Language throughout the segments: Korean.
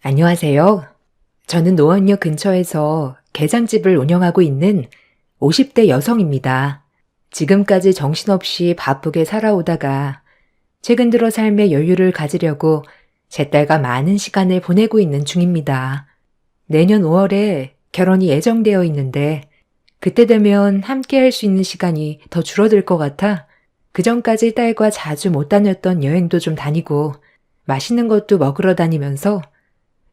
안녕하세요. 저는 노원역 근처에서 게장집을 운영하고 있는 50대 여성입니다. 지금까지 정신없이 바쁘게 살아오다가 최근 들어 삶의 여유를 가지려고 제 딸과 많은 시간을 보내고 있는 중입니다. 내년 5월에 결혼이 예정되어 있는데 그때 되면 함께 할 수 있는 시간이 더 줄어들 것 같아 그 전까지 딸과 자주 못 다녔던 여행도 좀 다니고 맛있는 것도 먹으러 다니면서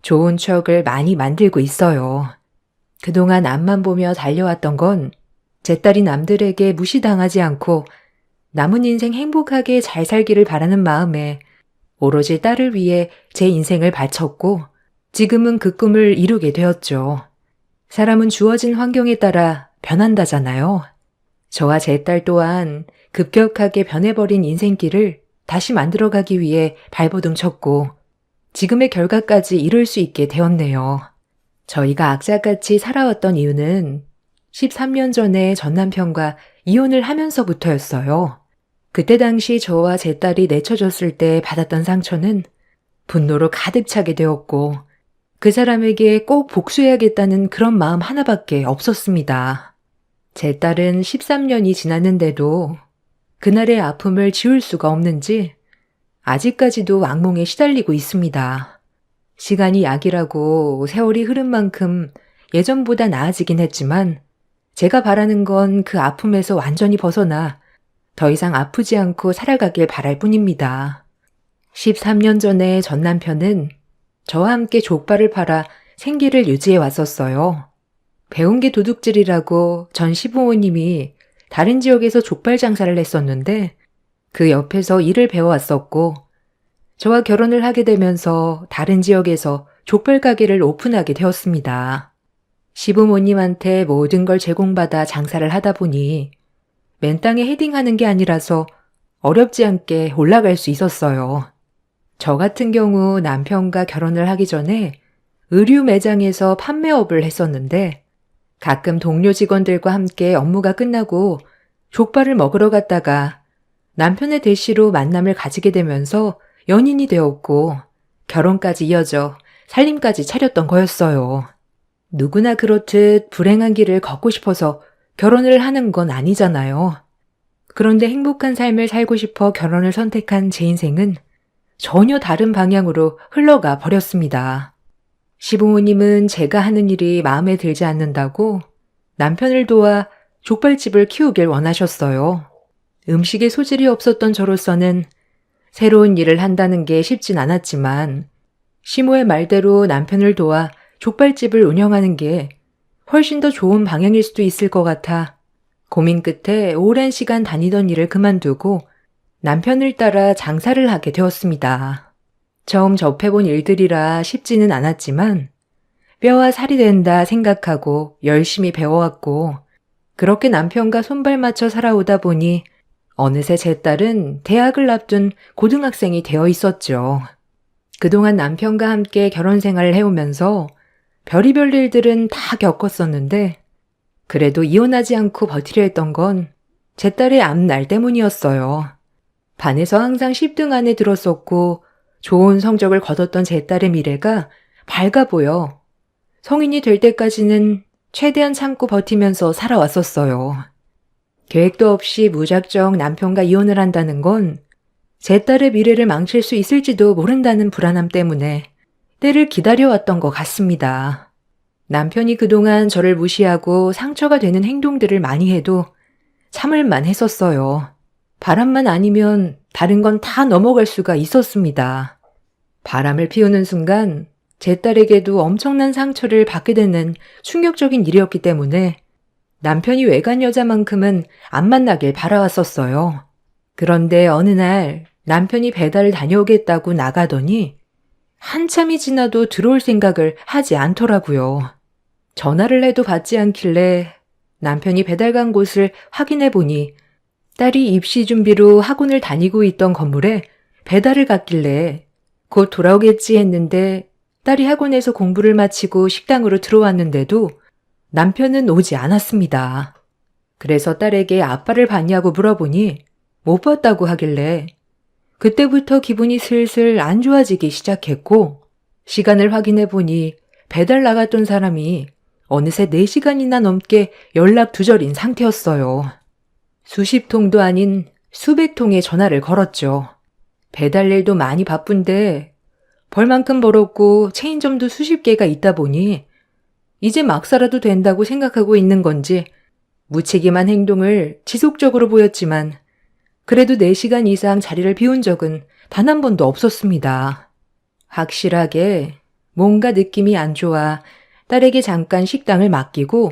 좋은 추억을 많이 만들고 있어요. 그동안 앞만 보며 달려왔던 건 제 딸이 남들에게 무시당하지 않고 남은 인생 행복하게 잘 살기를 바라는 마음에 오로지 딸을 위해 제 인생을 바쳤고 지금은 그 꿈을 이루게 되었죠. 사람은 주어진 환경에 따라 변한다잖아요. 저와 제 딸 또한 급격하게 변해버린 인생길을 다시 만들어가기 위해 발버둥 쳤고 지금의 결과까지 이룰 수 있게 되었네요. 저희가 악착같이 살아왔던 이유는 13년 전에 전 남편과 이혼을 하면서부터였어요. 그때 당시 저와 제 딸이 내쳐졌을 때 받았던 상처는 분노로 가득 차게 되었고 그 사람에게 꼭 복수해야겠다는 그런 마음 하나밖에 없었습니다. 제 딸은 13년이 지났는데도 그날의 아픔을 지울 수가 없는지 아직까지도 악몽에 시달리고 있습니다. 시간이 약이라고 세월이 흐른 만큼 예전보다 나아지긴 했지만 제가 바라는 건 그 아픔에서 완전히 벗어나 더 이상 아프지 않고 살아가길 바랄 뿐입니다. 13년 전에 전 남편은 저와 함께 족발을 팔아 생계를 유지해 왔었어요. 배운 게 도둑질이라고 전 시부모님이 다른 지역에서 족발 장사를 했었는데 그 옆에서 일을 배워왔었고 저와 결혼을 하게 되면서 다른 지역에서 족발 가게를 오픈하게 되었습니다. 시부모님한테 모든 걸 제공받아 장사를 하다 보니 맨 땅에 헤딩하는 게 아니라서 어렵지 않게 올라갈 수 있었어요. 저 같은 경우 남편과 결혼을 하기 전에 의류 매장에서 판매업을 했었는데 가끔 동료 직원들과 함께 업무가 끝나고 족발을 먹으러 갔다가 남편의 대시로 만남을 가지게 되면서 연인이 되었고 결혼까지 이어져 살림까지 차렸던 거였어요. 누구나 그렇듯 불행한 길을 걷고 싶어서 결혼을 하는 건 아니잖아요. 그런데 행복한 삶을 살고 싶어 결혼을 선택한 제 인생은 전혀 다른 방향으로 흘러가 버렸습니다. 시부모님은 제가 하는 일이 마음에 들지 않는다고 남편을 도와 족발집을 키우길 원하셨어요. 음식에 소질이 없었던 저로서는 새로운 일을 한다는 게 쉽진 않았지만 시모의 말대로 남편을 도와 족발집을 운영하는 게 훨씬 더 좋은 방향일 수도 있을 것 같아 고민 끝에 오랜 시간 다니던 일을 그만두고 남편을 따라 장사를 하게 되었습니다. 처음 접해본 일들이라 쉽지는 않았지만 뼈와 살이 된다 생각하고 열심히 배워왔고 그렇게 남편과 손발 맞춰 살아오다 보니 어느새 제 딸은 대학을 앞둔 고등학생이 되어 있었죠. 그동안 남편과 함께 결혼 생활을 해오면서 별의별 일들은 다 겪었었는데 그래도 이혼하지 않고 버티려 했던 건 제 딸의 앞날 때문이었어요. 반에서 항상 10등 안에 들었었고 좋은 성적을 거뒀던 제 딸의 미래가 밝아 보여 성인이 될 때까지는 최대한 참고 버티면서 살아왔었어요. 계획도 없이 무작정 남편과 이혼을 한다는 건 제 딸의 미래를 망칠 수 있을지도 모른다는 불안함 때문에 때를 기다려왔던 것 같습니다. 남편이 그동안 저를 무시하고 상처가 되는 행동들을 많이 해도 참을만 했었어요. 바람만 아니면 다른 건 다 넘어갈 수가 있었습니다. 바람을 피우는 순간 제 딸에게도 엄청난 상처를 받게 되는 충격적인 일이었기 때문에 남편이 외간 여자만큼은 안 만나길 바라왔었어요. 그런데 어느 날 남편이 배달을 다녀오겠다고 나가더니 한참이 지나도 들어올 생각을 하지 않더라고요. 전화를 해도 받지 않길래 남편이 배달 간 곳을 확인해 보니 딸이 입시 준비로 학원을 다니고 있던 건물에 배달을 갔길래 곧 돌아오겠지 했는데 딸이 학원에서 공부를 마치고 식당으로 들어왔는데도 남편은 오지 않았습니다. 그래서 딸에게 아빠를 봤냐고 물어보니 못 봤다고 하길래 그때부터 기분이 슬슬 안 좋아지기 시작했고 시간을 확인해 보니 배달 나갔던 사람이 어느새 4시간이나 넘게 연락 두절인 상태였어요. 수십 통도 아닌 수백 통의 전화를 걸었죠. 배달 일도 많이 바쁜데 벌만큼 벌었고 체인점도 수십 개가 있다 보니 이제 막 살아도 된다고 생각하고 있는 건지 무책임한 행동을 지속적으로 보였지만 그래도 4시간 이상 자리를 비운 적은 단 한 번도 없었습니다. 확실하게 뭔가 느낌이 안 좋아 딸에게 잠깐 식당을 맡기고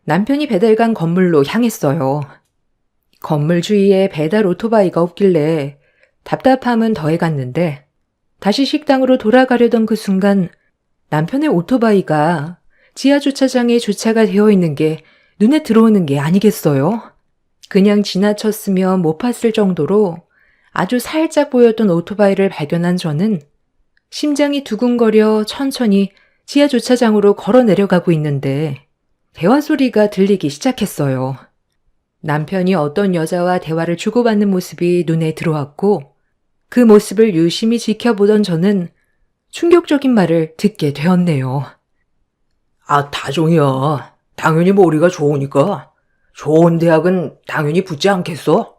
남편이 배달간 건물로 향했어요. 건물 주위에 배달 오토바이가 없길래 답답함은 더해갔는데 다시 식당으로 돌아가려던 그 순간 남편의 오토바이가 지하 주차장에 주차가 되어 있는 게 눈에 들어오는 게 아니겠어요? 그냥 지나쳤으면 못 봤을 정도로 아주 살짝 보였던 오토바이를 발견한 저는 심장이 두근거려 천천히 지하 주차장으로 걸어 내려가고 있는데 대화 소리가 들리기 시작했어요. 남편이 어떤 여자와 대화를 주고받는 모습이 눈에 들어왔고 그 모습을 유심히 지켜보던 저는 충격적인 말을 듣게 되었네요. 아, 다종이야. 당연히 머리가 좋으니까 좋은 대학은 당연히 붙지 않겠어?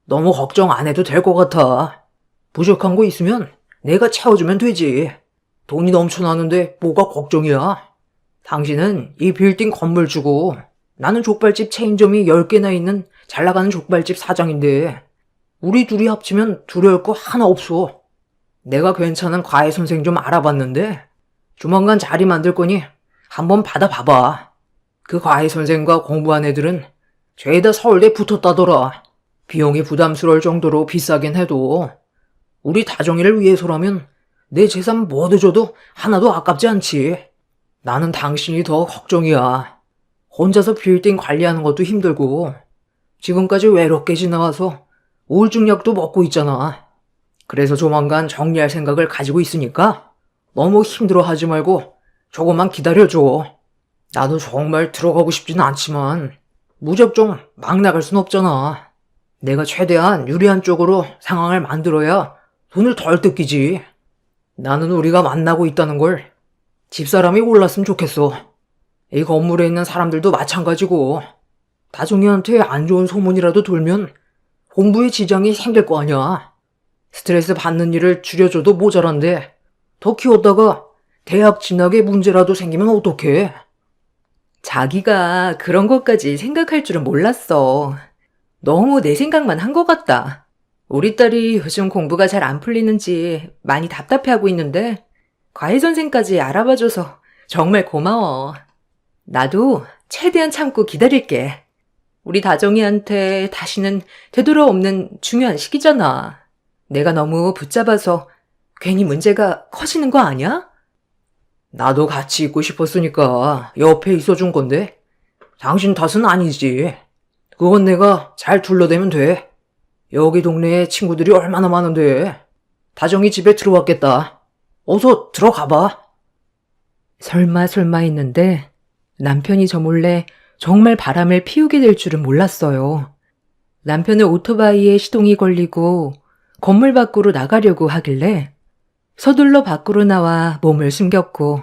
너무 걱정 안 해도 될 것 같아. 부족한 거 있으면 내가 채워주면 되지. 돈이 넘쳐나는데 뭐가 걱정이야? 당신은 이 빌딩 건물 주고 나는 족발집 체인점이 10개나 있는 잘 나가는 족발집 사장인데 우리 둘이 합치면 두려울 거 하나 없어. 내가 괜찮은 과외 선생 좀 알아봤는데 조만간 자리 만들 거니 한번 받아봐봐. 그 과외 선생과 공부한 애들은 죄다 서울대 붙었다더라. 비용이 부담스러울 정도로 비싸긴 해도 우리 다정이를 위해서라면 내 재산 뭐도 줘도 하나도 아깝지 않지. 나는 당신이 더 걱정이야. 혼자서 빌딩 관리하는 것도 힘들고 지금까지 외롭게 지나와서 우울증 약도 먹고 있잖아. 그래서 조만간 정리할 생각을 가지고 있으니까 너무 힘들어하지 말고 조금만 기다려줘. 나도 정말 들어가고 싶진 않지만 무작정 막 나갈 순 없잖아. 내가 최대한 유리한 쪽으로 상황을 만들어야 돈을 덜 뜯기지. 나는 우리가 만나고 있다는 걸 집사람이 몰랐으면 좋겠어. 이 건물에 있는 사람들도 마찬가지고 다종이한테 안 좋은 소문이라도 돌면 공부에 지장이 생길 거 아니야. 스트레스 받는 일을 줄여줘도 모자란데 더 키웠다가 대학 진학에 문제라도 생기면 어떡해? 자기가 그런 것까지 생각할 줄은 몰랐어. 너무 내 생각만 한 것 같다. 우리 딸이 요즘 공부가 잘 안 풀리는지 많이 답답해하고 있는데 과외 선생까지 알아봐줘서 정말 고마워. 나도 최대한 참고 기다릴게. 우리 다정이한테 다시는 되돌아 없는 중요한 시기잖아. 내가 너무 붙잡아서 괜히 문제가 커지는 거 아니야? 나도 같이 있고 싶었으니까 옆에 있어준 건데 당신 탓은 아니지. 그건 내가 잘 둘러대면 돼. 여기 동네에 친구들이 얼마나 많은데. 다정이 집에 들어왔겠다. 어서 들어가봐. 설마 했는데 남편이 저 몰래 정말 바람을 피우게 될 줄은 몰랐어요. 남편은 오토바이에 시동이 걸리고 건물 밖으로 나가려고 하길래 서둘러 밖으로 나와 몸을 숨겼고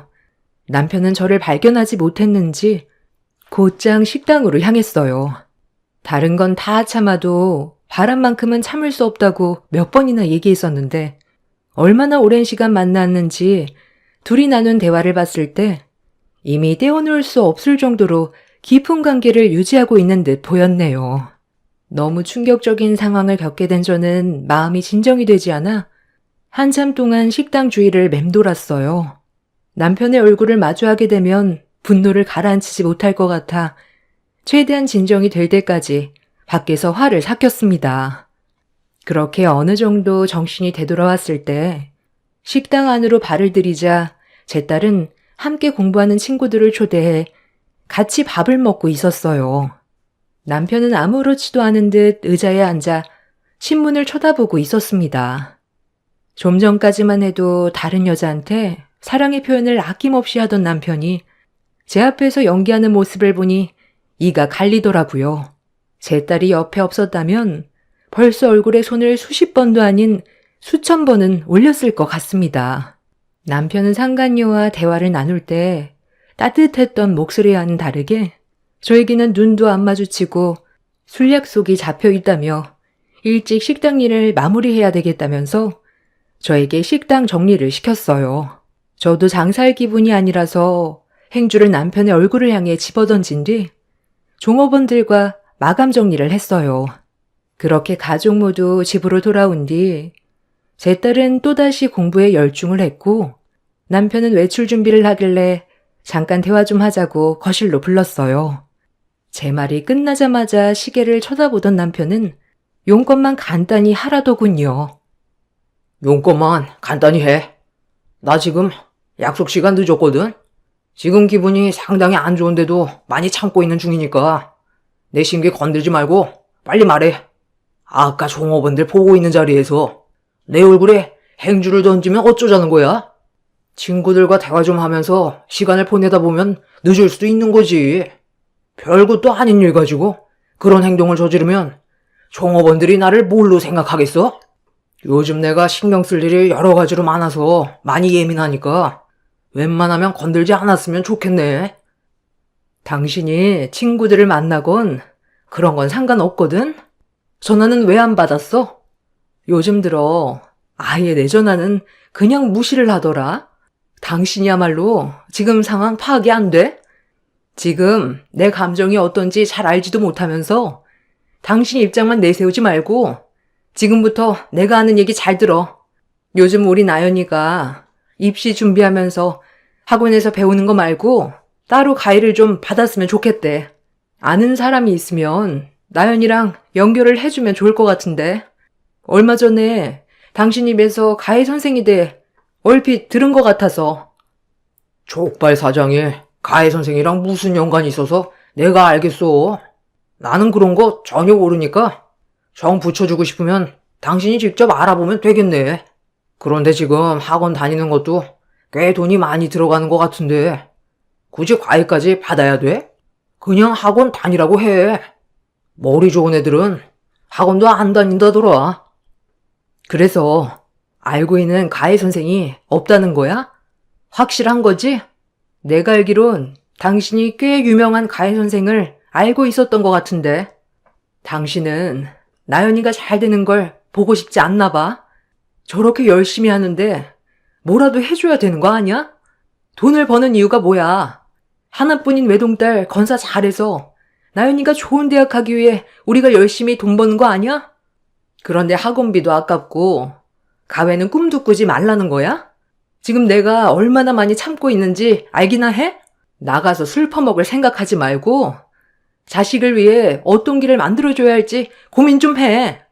남편은 저를 발견하지 못했는지 곧장 식당으로 향했어요. 다른 건 다 참아도 바람만큼은 참을 수 없다고 몇 번이나 얘기했었는데 얼마나 오랜 시간 만났는지 둘이 나눈 대화를 봤을 때 이미 떼어놓을 수 없을 정도로 깊은 관계를 유지하고 있는 듯 보였네요. 너무 충격적인 상황을 겪게 된 저는 마음이 진정이 되지 않아 한참 동안 식당 주위를 맴돌았어요. 남편의 얼굴을 마주하게 되면 분노를 가라앉히지 못할 것 같아 최대한 진정이 될 때까지 밖에서 화를 삭혔습니다. 그렇게 어느 정도 정신이 되돌아왔을 때 식당 안으로 발을 들이자 제 딸은 함께 공부하는 친구들을 초대해 같이 밥을 먹고 있었어요. 남편은 아무렇지도 않은 듯 의자에 앉아 신문을 쳐다보고 있었습니다. 좀 전까지만 해도 다른 여자한테 사랑의 표현을 아낌없이 하던 남편이 제 앞에서 연기하는 모습을 보니 이가 갈리더라고요. 제 딸이 옆에 없었다면 벌써 얼굴에 손을 수십 번도 아닌 수천 번은 올렸을 것 같습니다. 남편은 상간녀와 대화를 나눌 때 따뜻했던 목소리와는 다르게 저에게는 눈도 안 마주치고 술 약속이 잡혀 있다며 일찍 식당 일을 마무리해야 되겠다면서 저에게 식당 정리를 시켰어요. 저도 장사할 기분이 아니라서 행주를 남편의 얼굴을 향해 집어던진 뒤 종업원들과 마감 정리를 했어요. 그렇게 가족 모두 집으로 돌아온 뒤 제 딸은 또다시 공부에 열중을 했고 남편은 외출 준비를 하길래 잠깐 대화 좀 하자고 거실로 불렀어요. 제 말이 끝나자마자 시계를 쳐다보던 남편은 용건만 간단히 하라더군요. 용건만 간단히 해. 나 지금 약속 시간 늦었거든? 지금 기분이 상당히 안 좋은데도 많이 참고 있는 중이니까 내 심기 건들지 말고 빨리 말해. 아까 종업원들 보고 있는 자리에서 내 얼굴에 행주를 던지면 어쩌자는 거야? 친구들과 대화 좀 하면서 시간을 보내다 보면 늦을 수도 있는 거지. 별것도 아닌 일 가지고 그런 행동을 저지르면 종업원들이 나를 뭘로 생각하겠어? 요즘 내가 신경 쓸 일이 여러 가지로 많아서 많이 예민하니까 웬만하면 건들지 않았으면 좋겠네. 당신이 친구들을 만나건 그런 건 상관없거든? 전화는 왜 안 받았어? 요즘 들어 아예 내 전화는 그냥 무시를 하더라. 당신이야말로 지금 상황 파악이 안 돼? 지금 내 감정이 어떤지 잘 알지도 못하면서 당신 입장만 내세우지 말고 지금부터 내가 하는 얘기 잘 들어. 요즘 우리 나연이가 입시 준비하면서 학원에서 배우는 거 말고 따로 가이를 좀 받았으면 좋겠대. 아는 사람이 있으면 나연이랑 연결을 해주면 좋을 것 같은데. 얼마 전에 당신 입에서 가이 선생이 돼 얼핏 들은 것 같아서. 족발 사장이 가해 선생이랑 무슨 연관이 있어서 내가 알겠어. 나는 그런 거 전혀 모르니까 정 붙여주고 싶으면 당신이 직접 알아보면 되겠네. 그런데 지금 학원 다니는 것도 꽤 돈이 많이 들어가는 것 같은데 굳이 과외까지 받아야 돼? 그냥 학원 다니라고 해. 머리 좋은 애들은 학원도 안 다닌다더라. 그래서 알고 있는 가해 선생이 없다는 거야? 확실한 거지? 내가 알기론 당신이 꽤 유명한 가해 선생을 알고 있었던 것 같은데. 당신은 나연이가 잘 되는 걸 보고 싶지 않나 봐. 저렇게 열심히 하는데 뭐라도 해줘야 되는 거 아니야? 돈을 버는 이유가 뭐야? 하나뿐인 외동딸 건사 잘해서 나연이가 좋은 대학 가기 위해 우리가 열심히 돈 버는 거 아니야? 그런데 학원비도 아깝고 가외는 꿈도 꾸지 말라는 거야? 지금 내가 얼마나 많이 참고 있는지 알기나 해? 나가서 술 퍼먹을 생각하지 말고 자식을 위해 어떤 길을 만들어줘야 할지 고민 좀 해.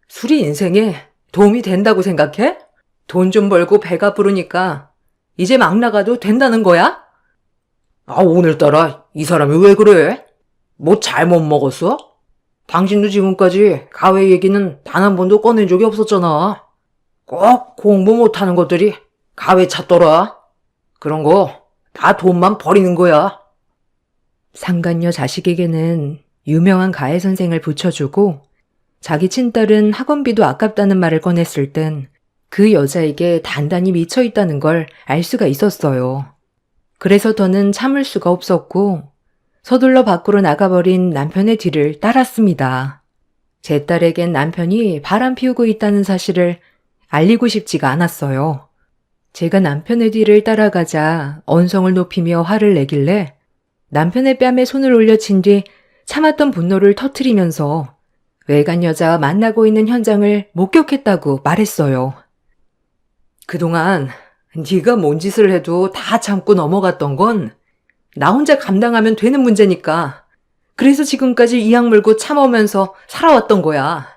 술이 인생에 도움이 된다고 생각해? 돈 좀 벌고 배가 부르니까 이제 막 나가도 된다는 거야? 아, 오늘따라 이 사람이 왜 그래? 뭐 잘못 먹었어? 당신도 지금까지 가회 얘기는 단 한 번도 꺼낸 적이 없었잖아. 꼭 공부 못하는 것들이 가회 찾더라. 그런 거 다 돈만 버리는 거야. 상간녀 자식에게는 유명한 가해 선생을 붙여주고 자기 친딸은 학원비도 아깝다는 말을 꺼냈을 땐 그 여자에게 단단히 미쳐 있다는 걸 알 수가 있었어요. 그래서 더는 참을 수가 없었고 서둘러 밖으로 나가버린 남편의 뒤를 따랐습니다. 제 딸에겐 남편이 바람 피우고 있다는 사실을 알리고 싶지가 않았어요. 제가 남편의 뒤를 따라가자 언성을 높이며 화를 내길래 남편의 뺨에 손을 올려친 뒤 참았던 분노를 터트리면서 외간 여자와 만나고 있는 현장을 목격했다고 말했어요. 그동안 네가 뭔 짓을 해도 다 참고 넘어갔던 건 나 혼자 감당하면 되는 문제니까. 그래서 지금까지 이악 물고 참아오면서 살아왔던 거야.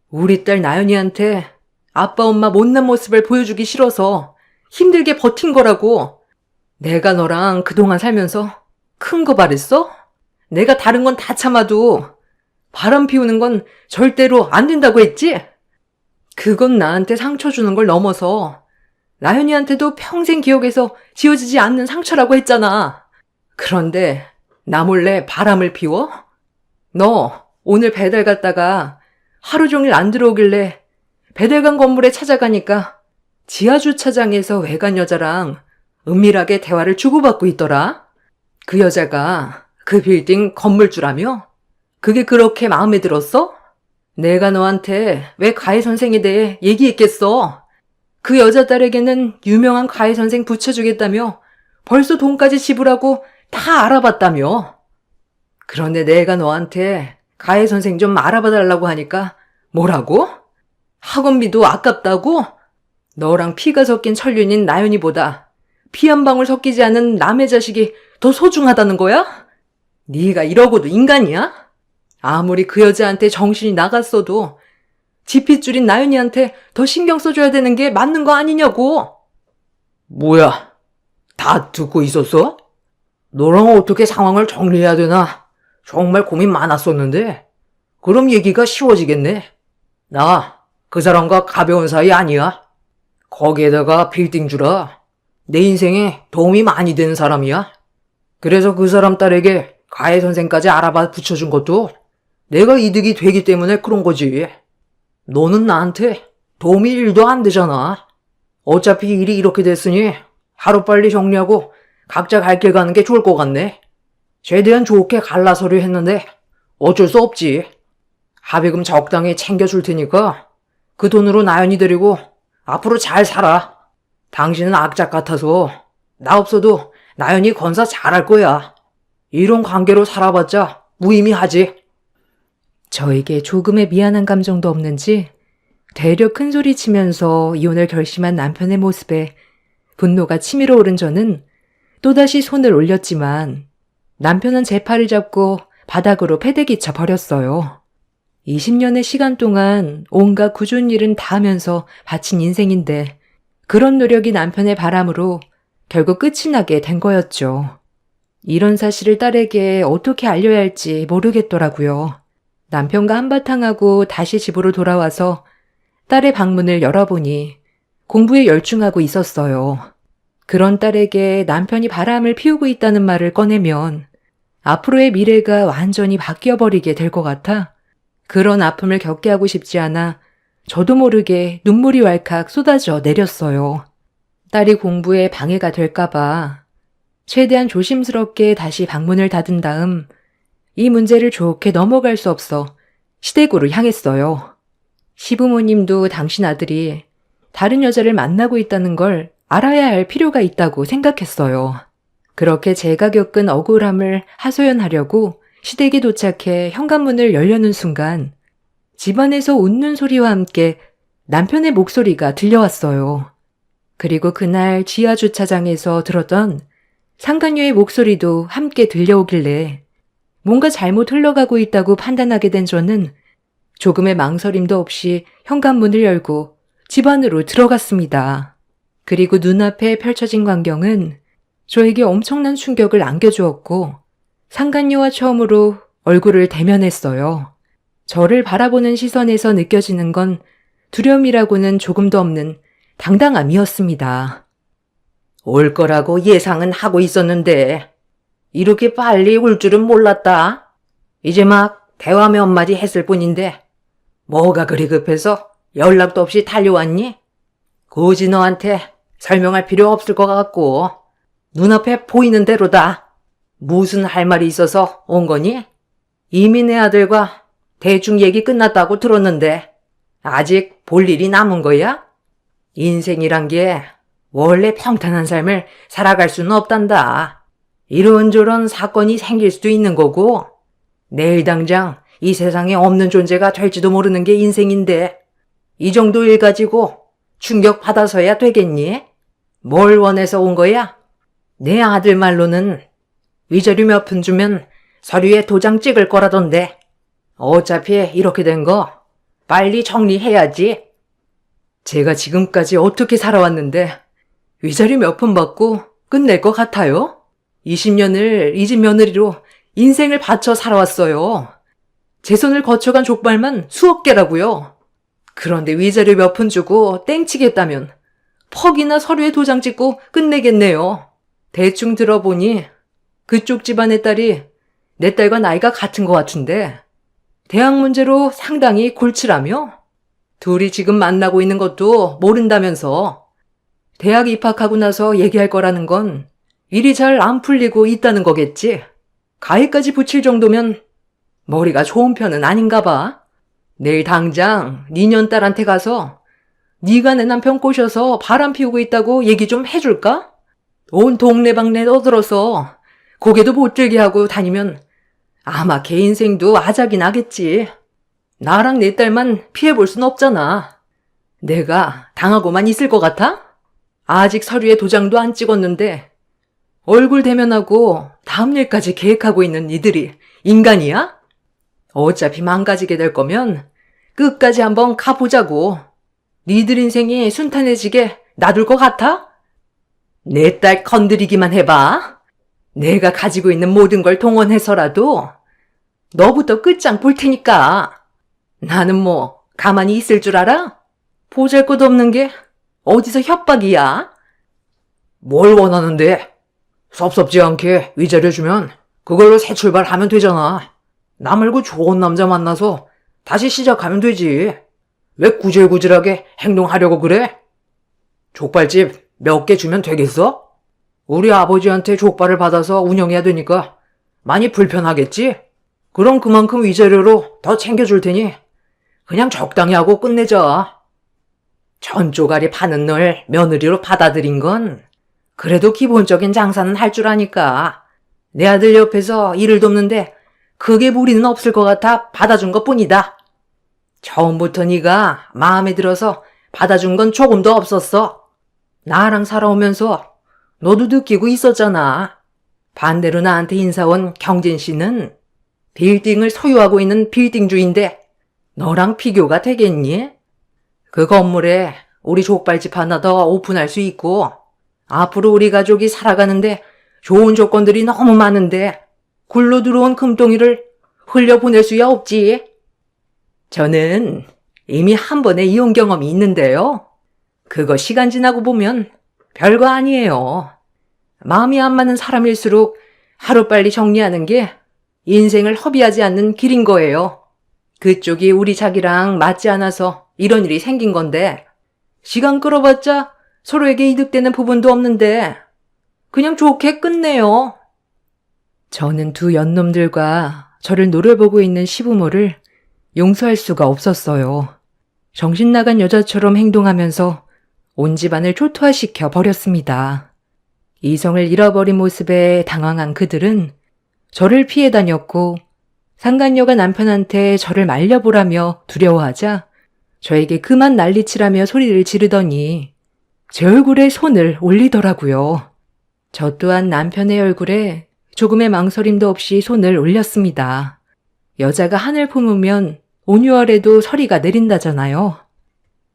우리 딸 나연이한테 아빠 엄마 못난 모습을 보여주기 싫어서 힘들게 버틴 거라고. 내가 너랑 그동안 살면서 큰 거 바랬어? 내가 다른 건 다 참아도 바람 피우는 건 절대로 안 된다고 했지? 그건 나한테 상처 주는 걸 넘어서 나연이한테도 평생 기억에서 지워지지 않는 상처라고 했잖아. 그런데 나 몰래 바람을 피워? 너 오늘 배달 갔다가 하루 종일 안 들어오길래 배달간 건물에 찾아가니까 지하주차장에서 외간 여자랑 은밀하게 대화를 주고받고 있더라. 그 여자가 그 빌딩 건물주라며? 그게 그렇게 마음에 들었어? 내가 너한테 왜 가해 선생에 대해 얘기했겠어? 그 여자 딸에게는 유명한 가해 선생 붙여주겠다며 벌써 돈까지 지불하고 다 알아봤다며. 그런데 내가 너한테 가해 선생 좀 알아봐 달라고 하니까 뭐라고? 학원비도 아깝다고? 너랑 피가 섞인 천륜인 나연이보다 피 한 방울 섞이지 않은 남의 자식이 더 소중하다는 거야? 네가 이러고도 인간이야? 아무리 그 여자한테 정신이 나갔어도 지핏줄인 나연이한테 더 신경 써줘야 되는 게 맞는 거 아니냐고. 뭐야? 다 듣고 있었어? 너랑 어떻게 상황을 정리해야 되나? 정말 고민 많았었는데. 그럼 얘기가 쉬워지겠네. 나 그 사람과 가벼운 사이 아니야. 거기에다가 빌딩주라. 내 인생에 도움이 많이 되는 사람이야. 그래서 그 사람 딸에게 가해 선생까지 알아봐 붙여준 것도 내가 이득이 되기 때문에 그런 거지. 너는 나한테 도움이 1도 안 되잖아. 어차피 일이 이렇게 됐으니 하루빨리 정리하고 각자 갈 길 가는 게 좋을 것 같네. 최대한 좋게 갈라서려 했는데 어쩔 수 없지. 합의금 적당히 챙겨줄 테니까 그 돈으로 나연이 데리고 앞으로 잘 살아. 당신은 악착 같아서 나 없어도 나연이 건사 잘할 거야. 이런 관계로 살아봤자 무의미하지. 저에게 조금의 미안한 감정도 없는지 되려 큰소리 치면서 이혼을 결심한 남편의 모습에 분노가 치밀어 오른 저는 또다시 손을 올렸지만 남편은 제 팔을 잡고 바닥으로 패대기쳐 버렸어요. 20년의 시간 동안 온갖 꾸준한 일은 다 하면서 바친 인생인데 그런 노력이 남편의 바람으로 결국 끝이 나게 된 거였죠. 이런 사실을 딸에게 어떻게 알려야 할지 모르겠더라고요. 남편과 한바탕하고 다시 집으로 돌아와서 딸의 방문을 열어보니 공부에 열중하고 있었어요. 그런 딸에게 남편이 바람을 피우고 있다는 말을 꺼내면 앞으로의 미래가 완전히 바뀌어버리게 될 것 같아 그런 아픔을 겪게 하고 싶지 않아 저도 모르게 눈물이 왈칵 쏟아져 내렸어요. 딸이 공부에 방해가 될까봐 최대한 조심스럽게 다시 방문을 닫은 다음 이 문제를 좋게 넘어갈 수 없어 시댁으로 향했어요. 시부모님도 당신 아들이 다른 여자를 만나고 있다는 걸 알아야 할 필요가 있다고 생각했어요. 그렇게 제가 겪은 억울함을 하소연하려고 시댁에 도착해 현관문을 열려는 순간 집안에서 웃는 소리와 함께 남편의 목소리가 들려왔어요. 그리고 그날 지하주차장에서 들었던 상간녀의 목소리도 함께 들려오길래 뭔가 잘못 흘러가고 있다고 판단하게 된 저는 조금의 망설임도 없이 현관문을 열고 집 안으로 들어갔습니다. 그리고 눈앞에 펼쳐진 광경은 저에게 엄청난 충격을 안겨주었고 상간녀와 처음으로 얼굴을 대면했어요. 저를 바라보는 시선에서 느껴지는 건 두려움이라고는 조금도 없는 당당함이었습니다. 올 거라고 예상은 하고 있었는데 이렇게 빨리 올 줄은 몰랐다. 이제 막 대화 몇 마디 했을 뿐인데 뭐가 그리 급해서 연락도 없이 달려왔니? 굳이 너한테 설명할 필요 없을 것 같고 눈앞에 보이는 대로다. 무슨 할 말이 있어서 온 거니? 이미 내 아들과 대충 얘기 끝났다고 들었는데 아직 볼 일이 남은 거야? 인생이란 게 원래 평탄한 삶을 살아갈 수는 없단다. 이런저런 사건이 생길 수도 있는 거고 내일 당장 이 세상에 없는 존재가 될지도 모르는 게 인생인데 이 정도 일 가지고 충격받아서야 되겠니? 뭘 원해서 온 거야? 내 아들 말로는 위자료 몇 푼 주면 서류에 도장 찍을 거라던데 어차피 이렇게 된 거 빨리 정리해야지. 제가 지금까지 어떻게 살아왔는데 위자료 몇 푼 받고 끝낼 것 같아요? 20년을 이 집 며느리로 인생을 바쳐 살아왔어요. 제 손을 거쳐간 족발만 수억 개라고요. 그런데 위자료 몇 푼 주고 땡치겠다면 퍽이나 서류에 도장 찍고 끝내겠네요. 대충 들어보니 그쪽 집안의 딸이 내 딸과 나이가 같은 것 같은데 대학 문제로 상당히 골치라며? 둘이 지금 만나고 있는 것도 모른다면서 대학 입학하고 나서 얘기할 거라는 건 일이 잘 안 풀리고 있다는 거겠지. 가위까지 붙일 정도면 머리가 좋은 편은 아닌가 봐. 내일 당장 니년 딸한테 가서 네가 내 남편 꼬셔서 바람 피우고 있다고 얘기 좀 해줄까? 온 동네방네 떠들어서 고개도 못 들게 하고 다니면 아마 걔 인생도 아작이 나겠지. 나랑 내 딸만 피해볼 순 없잖아. 내가 당하고만 있을 것 같아? 아직 서류에 도장도 안 찍었는데 얼굴 대면하고 다음 일까지 계획하고 있는 니들이 인간이야? 어차피 망가지게 될 거면 끝까지 한번 가보자고. 니들 인생이 순탄해지게 놔둘 것 같아? 내 딸 건드리기만 해봐. 내가 가지고 있는 모든 걸 동원해서라도 너부터 끝장 볼 테니까. 나는 뭐 가만히 있을 줄 알아? 보잘것없는 게 어디서 협박이야? 뭘 원하는데? 섭섭지 않게 위자료 주면 그걸로 새 출발하면 되잖아. 나 말고 좋은 남자 만나서 다시 시작하면 되지. 왜 구질구질하게 행동하려고 그래? 족발집 몇 개 주면 되겠어? 우리 아버지한테 족발을 받아서 운영해야 되니까 많이 불편하겠지? 그럼 그만큼 위자료로 더 챙겨줄 테니 그냥 적당히 하고 끝내자. 전조가리 파는 널 며느리로 받아들인 건 그래도 기본적인 장사는 할 줄 아니까. 내 아들 옆에서 일을 돕는데 크게 무리는 없을 것 같아 받아준 것뿐이다. 처음부터 네가 마음에 들어서 받아준 건 조금도 없었어. 나랑 살아오면서 너도 느끼고 있었잖아. 반대로 나한테 인사 온 경진 씨는 빌딩을 소유하고 있는 빌딩주인데 너랑 비교가 되겠니? 그 건물에 우리 족발집 하나 더 오픈할 수 있고 앞으로 우리 가족이 살아가는데 좋은 조건들이 너무 많은데 굴러 들어온 금덩이를 흘려보낼 수야 없지. 저는 이미 한 번의 이혼 경험이 있는데요. 그거 시간 지나고 보면 별거 아니에요. 마음이 안 맞는 사람일수록 하루빨리 정리하는 게 인생을 허비하지 않는 길인 거예요. 그쪽이 우리 자기랑 맞지 않아서 이런 일이 생긴 건데 시간 끌어봤자 서로에게 이득되는 부분도 없는데 그냥 좋게 끝내요. 저는 두 연놈들과 저를 노려보고 있는 시부모를 용서할 수가 없었어요. 정신 나간 여자처럼 행동하면서 온 집안을 초토화시켜 버렸습니다. 이성을 잃어버린 모습에 당황한 그들은 저를 피해 다녔고 상간녀가 남편한테 저를 말려보라며 두려워하자 저에게 그만 난리치라며 소리를 지르더니 제 얼굴에 손을 올리더라고요. 저 또한 남편의 얼굴에 조금의 망설임도 없이 손을 올렸습니다. 여자가 한을 품으면 온유월에도 서리가 내린다잖아요.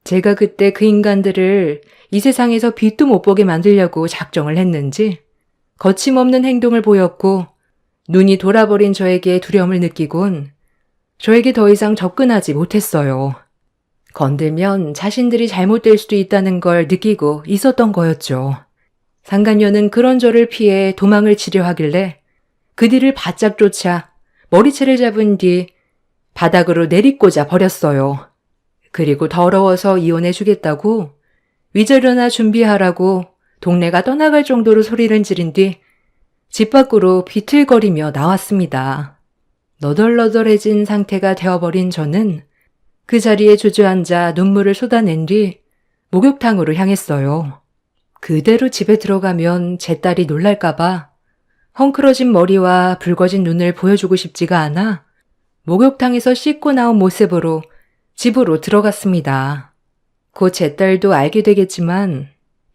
제가 그때 그 인간들을 이 세상에서 빛도 못 보게 만들려고 작정을 했는지 거침없는 행동을 보였고 눈이 돌아버린 저에게 두려움을 느끼곤 저에게 더 이상 접근하지 못했어요. 건들면 자신들이 잘못될 수도 있다는 걸 느끼고 있었던 거였죠. 상간녀는 그런 저를 피해 도망을 치려 하길래 그 뒤를 바짝 쫓아 머리채를 잡은 뒤 바닥으로 내리꽂아 버렸어요. 그리고 더러워서 이혼해주겠다고 위자료나 준비하라고 동네가 떠나갈 정도로 소리를 지른 뒤 집 밖으로 비틀거리며 나왔습니다. 너덜너덜해진 상태가 되어버린 저는 그 자리에 주저앉아 눈물을 쏟아낸 뒤 목욕탕으로 향했어요. 그대로 집에 들어가면 제 딸이 놀랄까봐 헝클어진 머리와 붉어진 눈을 보여주고 싶지가 않아 목욕탕에서 씻고 나온 모습으로 집으로 들어갔습니다. 곧 제 딸도 알게 되겠지만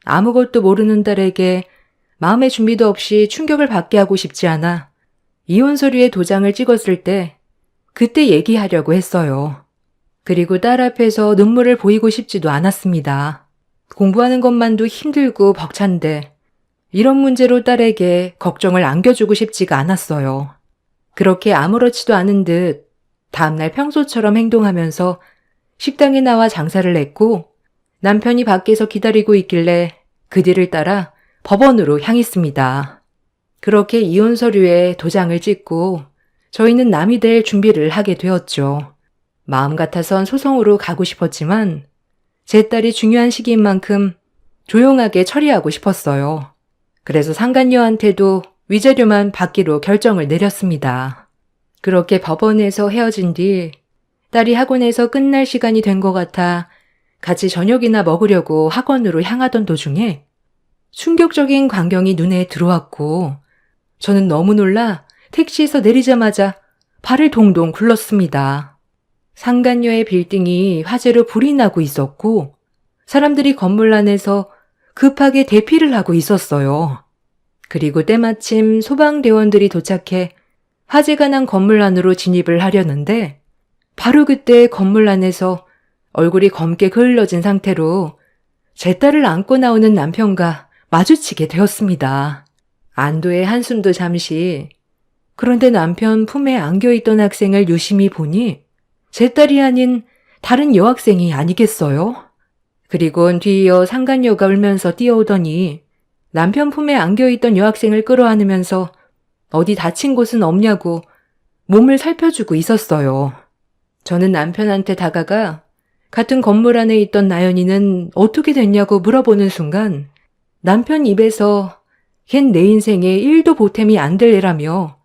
아무것도 모르는 딸에게 마음의 준비도 없이 충격을 받게 하고 싶지 않아 이혼 서류에 도장을 찍었을 때 그때 얘기하려고 했어요. 그리고 딸 앞에서 눈물을 보이고 싶지도 않았습니다. 공부하는 것만도 힘들고 벅찬데 이런 문제로 딸에게 걱정을 안겨주고 싶지가 않았어요. 그렇게 아무렇지도 않은 듯 다음날 평소처럼 행동하면서 식당에 나와 장사를 했고 남편이 밖에서 기다리고 있길래 그 뒤를 따라 법원으로 향했습니다. 그렇게 이혼 서류에 도장을 찍고 저희는 남이 될 준비를 하게 되었죠. 마음 같아선 소송으로 가고 싶었지만 제 딸이 중요한 시기인 만큼 조용하게 처리하고 싶었어요. 그래서 상간녀한테도 위자료만 받기로 결정을 내렸습니다. 그렇게 법원에서 헤어진 뒤 딸이 학원에서 끝날 시간이 된 것 같아 같이 저녁이나 먹으려고 학원으로 향하던 도중에 충격적인 광경이 눈에 들어왔고 저는 너무 놀라 택시에서 내리자마자 발을 동동 굴렀습니다. 상간녀의 빌딩이 화재로 불이 나고 있었고 사람들이 건물 안에서 급하게 대피를 하고 있었어요. 그리고 때마침 소방대원들이 도착해 화재가 난 건물 안으로 진입을 하려는데 바로 그때 건물 안에서 얼굴이 검게 그을러진 상태로 제 딸을 안고 나오는 남편과 마주치게 되었습니다. 안도의 한숨도 잠시. 그런데 남편 품에 안겨있던 학생을 유심히 보니 제 딸이 아닌 다른 여학생이 아니겠어요? 그리곤 뒤이어 상간녀가 울면서 뛰어오더니 남편 품에 안겨있던 여학생을 끌어안으면서 어디 다친 곳은 없냐고 몸을 살펴주고 있었어요. 저는 남편한테 다가가 같은 건물 안에 있던 나연이는 어떻게 됐냐고 물어보는 순간 남편 입에서 걘 내 인생에 1도 보탬이 안 될 애라며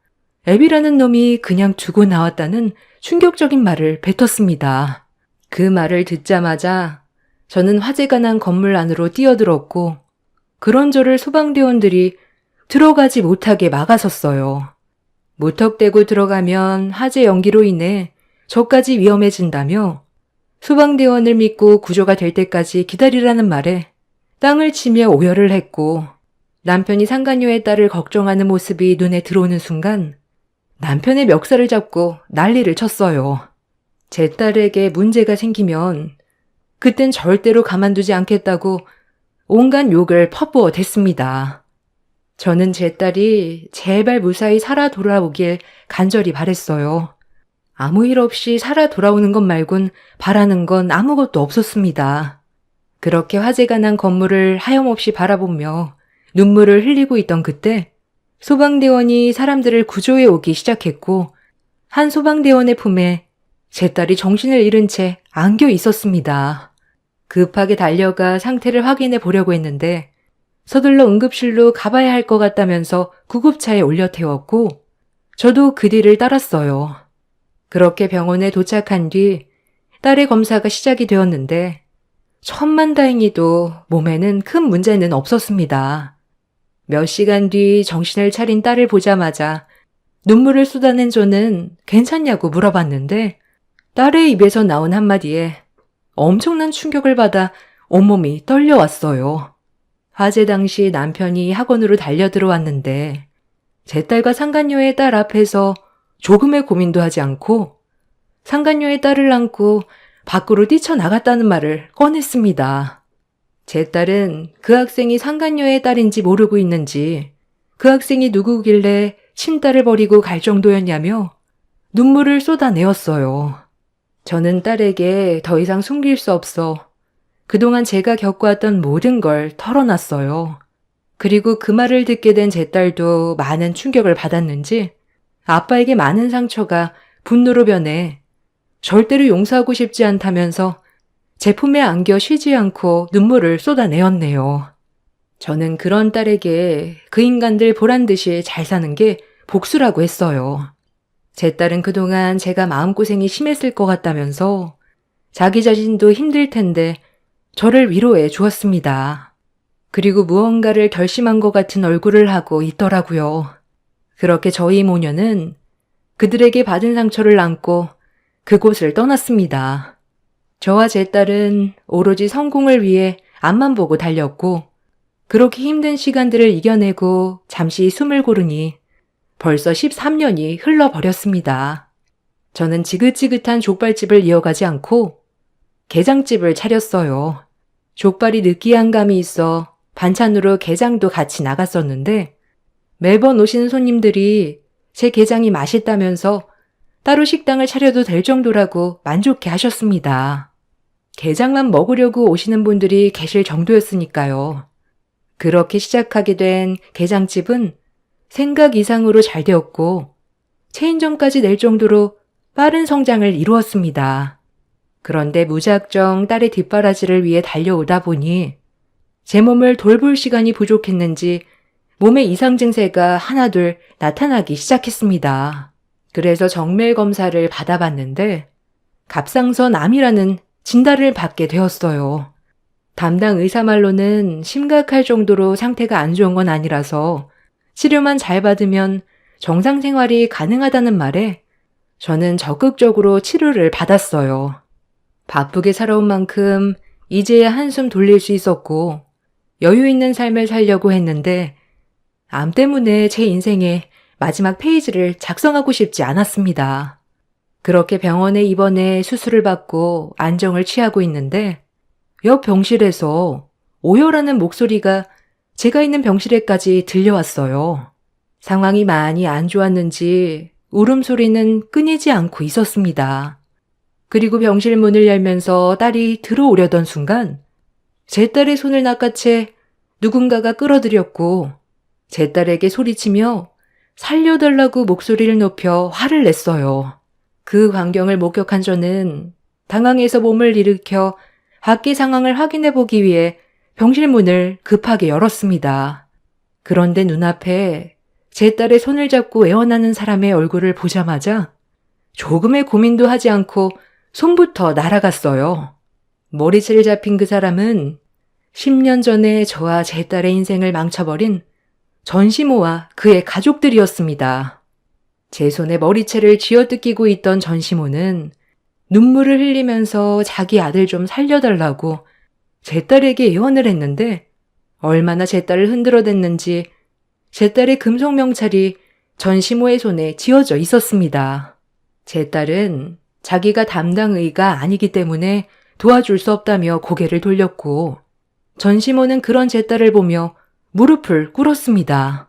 애비라는 놈이 그냥 두고 나왔다는 충격적인 말을 뱉었습니다. 그 말을 듣자마자 저는 화재가 난 건물 안으로 뛰어들었고 그런 저를 소방대원들이 들어가지 못하게 막아섰어요. 무턱대고 들어가면 화재 연기로 인해 저까지 위험해진다며 소방대원을 믿고 구조가 될 때까지 기다리라는 말에 땅을 치며 오열을 했고 남편이 상간녀의 딸을 걱정하는 모습이 눈에 들어오는 순간 남편의 멱살을 잡고 난리를 쳤어요. 제 딸에게 문제가 생기면 그땐 절대로 가만두지 않겠다고 온갖 욕을 퍼부어 댔습니다. 저는 제 딸이 제발 무사히 살아 돌아오길 간절히 바랬어요. 아무 일 없이 살아 돌아오는 것 말곤 바라는 건 아무것도 없었습니다. 그렇게 화재가 난 건물을 하염없이 바라보며 눈물을 흘리고 있던 그때 소방대원이 사람들을 구조해 오기 시작했고 한 소방대원의 품에 제 딸이 정신을 잃은 채 안겨 있었습니다. 급하게 달려가 상태를 확인해 보려고 했는데 서둘러 응급실로 가봐야 할 것 같다면서 구급차에 올려 태웠고 저도 그 뒤를 따랐어요. 그렇게 병원에 도착한 뒤 딸의 검사가 시작이 되었는데 천만다행히도 몸에는 큰 문제는 없었습니다. 몇 시간 뒤 정신을 차린 딸을 보자마자 눈물을 쏟아낸 저는 괜찮냐고 물어봤는데 딸의 입에서 나온 한마디에 엄청난 충격을 받아 온몸이 떨려왔어요. 화재 당시 남편이 학원으로 달려들어왔는데 제 딸과 상간녀의 딸 앞에서 조금의 고민도 하지 않고 상간녀의 딸을 안고 밖으로 뛰쳐나갔다는 말을 꺼냈습니다. 제 딸은 그 학생이 상간녀의 딸인지 모르고 있는지 그 학생이 누구길래 친딸을 버리고 갈 정도였냐며 눈물을 쏟아내었어요. 저는 딸에게 더 이상 숨길 수 없어 그동안 제가 겪어왔던 모든 걸 털어놨어요. 그리고 그 말을 듣게 된 제 딸도 많은 충격을 받았는지 아빠에게 많은 상처가 분노로 변해 절대로 용서하고 싶지 않다면서 제 품에 안겨 쉬지 않고 눈물을 쏟아내었네요. 저는 그런 딸에게 그 인간들 보란듯이 잘 사는 게 복수라고 했어요. 제 딸은 그동안 제가 마음고생이 심했을 것 같다면서 자기 자신도 힘들 텐데 저를 위로해 주었습니다. 그리고 무언가를 결심한 것 같은 얼굴을 하고 있더라고요. 그렇게 저희 모녀는 그들에게 받은 상처를 안고 그곳을 떠났습니다. 저와 제 딸은 오로지 성공을 위해 앞만 보고 달렸고 그렇게 힘든 시간들을 이겨내고 잠시 숨을 고르니 벌써 13년이 흘러버렸습니다. 저는 지긋지긋한 족발집을 이어가지 않고 게장집을 차렸어요. 족발이 느끼한 감이 있어 반찬으로 게장도 같이 나갔었는데 매번 오시는 손님들이 제 게장이 맛있다면서 따로 식당을 차려도 될 정도라고 만족해 하셨습니다. 게장만 먹으려고 오시는 분들이 계실 정도였으니까요. 그렇게 시작하게 된 게장집은 생각 이상으로 잘 되었고 체인점까지 낼 정도로 빠른 성장을 이루었습니다. 그런데 무작정 딸의 뒷바라지를 위해 달려오다 보니 제 몸을 돌볼 시간이 부족했는지 몸에 이상 증세가 하나둘 나타나기 시작했습니다. 그래서 정밀 검사를 받아봤는데 갑상선 암이라는 진단을 받게 되었어요. 담당 의사 말로는 심각할 정도로 상태가 안 좋은 건 아니라서 치료만 잘 받으면 정상 생활이 가능하다는 말에 저는 적극적으로 치료를 받았어요. 바쁘게 살아온 만큼 이제야 한숨 돌릴 수 있었고 여유 있는 삶을 살려고 했는데 암 때문에 제 인생의 마지막 페이지를 작성하고 싶지 않았습니다. 그렇게 병원에 입원해 수술을 받고 안정을 취하고 있는데 옆 병실에서 오열하는 목소리가 제가 있는 병실에까지 들려왔어요. 상황이 많이 안 좋았는지 울음소리는 끊이지 않고 있었습니다. 그리고 병실 문을 열면서 딸이 들어오려던 순간 제 딸의 손을 낚아채 누군가가 끌어들였고 제 딸에게 소리치며 살려달라고 목소리를 높여 화를 냈어요. 그 광경을 목격한 저는 당황해서 몸을 일으켜 밖의 상황을 확인해 보기 위해 병실 문을 급하게 열었습니다. 그런데 눈앞에 제 딸의 손을 잡고 애원하는 사람의 얼굴을 보자마자 조금의 고민도 하지 않고 손부터 날아갔어요. 머리채를 잡힌 그 사람은 10년 전에 저와 제 딸의 인생을 망쳐버린 전시모와 그의 가족들이었습니다. 제 손에 머리채를 쥐어뜯기고 있던 전시모는 눈물을 흘리면서 자기 아들 좀 살려달라고 제 딸에게 애원을 했는데 얼마나 제 딸을 흔들어댔는지 제 딸의 금속 명찰이 전시모의 손에 쥐어져 있었습니다. 제 딸은 자기가 담당 의가 아니기 때문에 도와줄 수 없다며 고개를 돌렸고 전시모는 그런 제 딸을 보며 무릎을 꿇었습니다.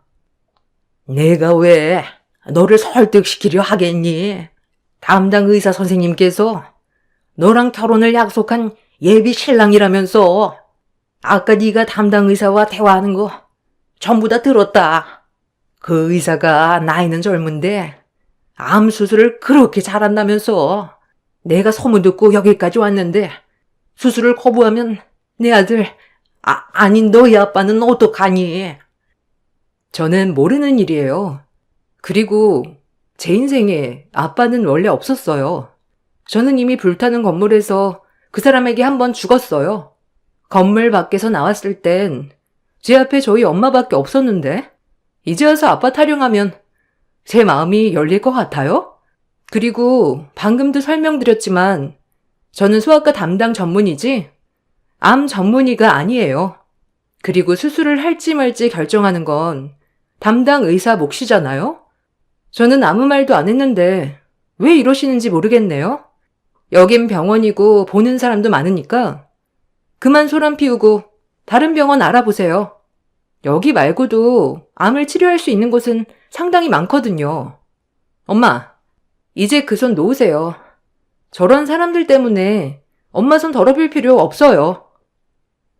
내가 왜 너를 설득시키려 하겠니? 담당 의사 선생님께서 너랑 결혼을 약속한 예비 신랑이라면서 아까 네가 담당 의사와 대화하는 거 전부 다 들었다. 그 의사가 나이는 젊은데 암 수술을 그렇게 잘한다면서 내가 소문 듣고 여기까지 왔는데 수술을 거부하면 내 아들, 아닌 너희 아빠는 어떡하니? 저는 모르는 일이에요. 그리고 제 인생에 아빠는 원래 없었어요. 저는 이미 불타는 건물에서 그 사람에게 한 번 죽었어요. 건물 밖에서 나왔을 땐 제 앞에 저희 엄마밖에 없었는데 이제 와서 아빠 타령하면 제 마음이 열릴 것 같아요? 그리고 방금도 설명드렸지만 저는 소아과 담당 전문의지 암 전문의가 아니에요. 그리고 수술을 할지 말지 결정하는 건 담당 의사 몫이잖아요? 저는 아무 말도 안 했는데 왜 이러시는지 모르겠네요. 여긴 병원이고 보는 사람도 많으니까 그만 소란 피우고 다른 병원 알아보세요. 여기 말고도 암을 치료할 수 있는 곳은 상당히 많거든요. 엄마, 이제 그 손 놓으세요. 저런 사람들 때문에 엄마 손 더러빌 필요 없어요.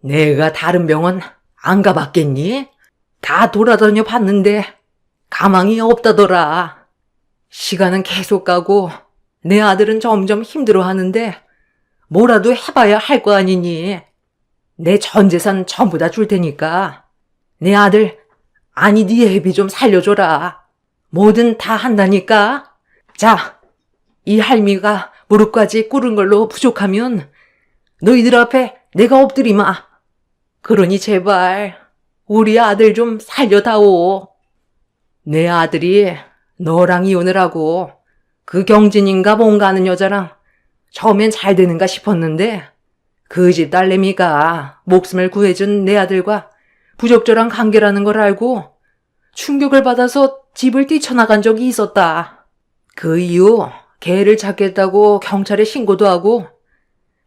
내가 다른 병원 안 가봤겠니? 다 돌아다녀 봤는데 가망이 없다더라. 시간은 계속 가고 내 아들은 점점 힘들어하는데 뭐라도 해봐야 할 거 아니니. 내 전 재산 전부 다 줄 테니까 내 아들, 아니 네 애비 좀 살려줘라. 뭐든 다 한다니까. 자, 이 할미가 무릎까지 꿇은 걸로 부족하면 너희들 앞에 내가 엎드리마. 그러니 제발 우리 아들 좀 살려다오. 내 아들이 너랑 이혼을 하고 그 경진인가 뭔가 하는 여자랑 처음엔 잘 되는가 싶었는데 그 집 딸내미가 목숨을 구해준 내 아들과 부적절한 관계라는 걸 알고 충격을 받아서 집을 뛰쳐나간 적이 있었다. 그 이후 개를 찾겠다고 경찰에 신고도 하고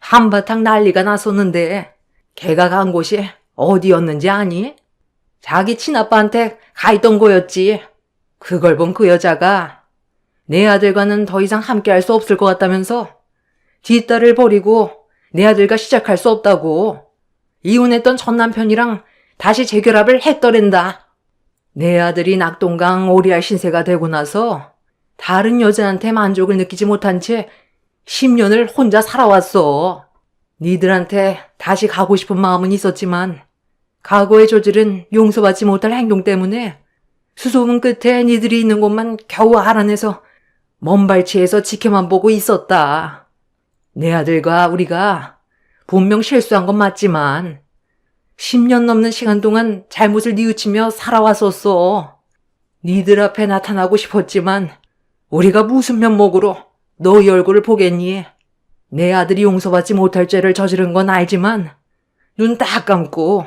한바탕 난리가 났었는데 개가 간 곳이 어디였는지 아니? 자기 친아빠한테 가 있던 거였지. 그걸 본 그 여자가 내 아들과는 더 이상 함께할 수 없을 것 같다면서 뒷딸을 버리고 내 아들과 시작할 수 없다고 이혼했던 전 남편이랑 다시 재결합을 했더랜다. 내 아들이 낙동강 오리알 신세가 되고 나서 다른 여자한테 만족을 느끼지 못한 채 10년을 혼자 살아왔어. 니들한테 다시 가고 싶은 마음은 있었지만 과거에 저지른 용서받지 못할 행동 때문에 수소문 끝에 니들이 있는 곳만 겨우 알아내서 먼발치에서 지켜만 보고 있었다. 내 아들과 우리가 분명 실수한 건 맞지만 10년 넘는 시간 동안 잘못을 뉘우치며 살아왔었어. 니들 앞에 나타나고 싶었지만 우리가 무슨 면목으로 너희 얼굴을 보겠니? 내 아들이 용서받지 못할 죄를 저지른 건 알지만 눈 딱 감고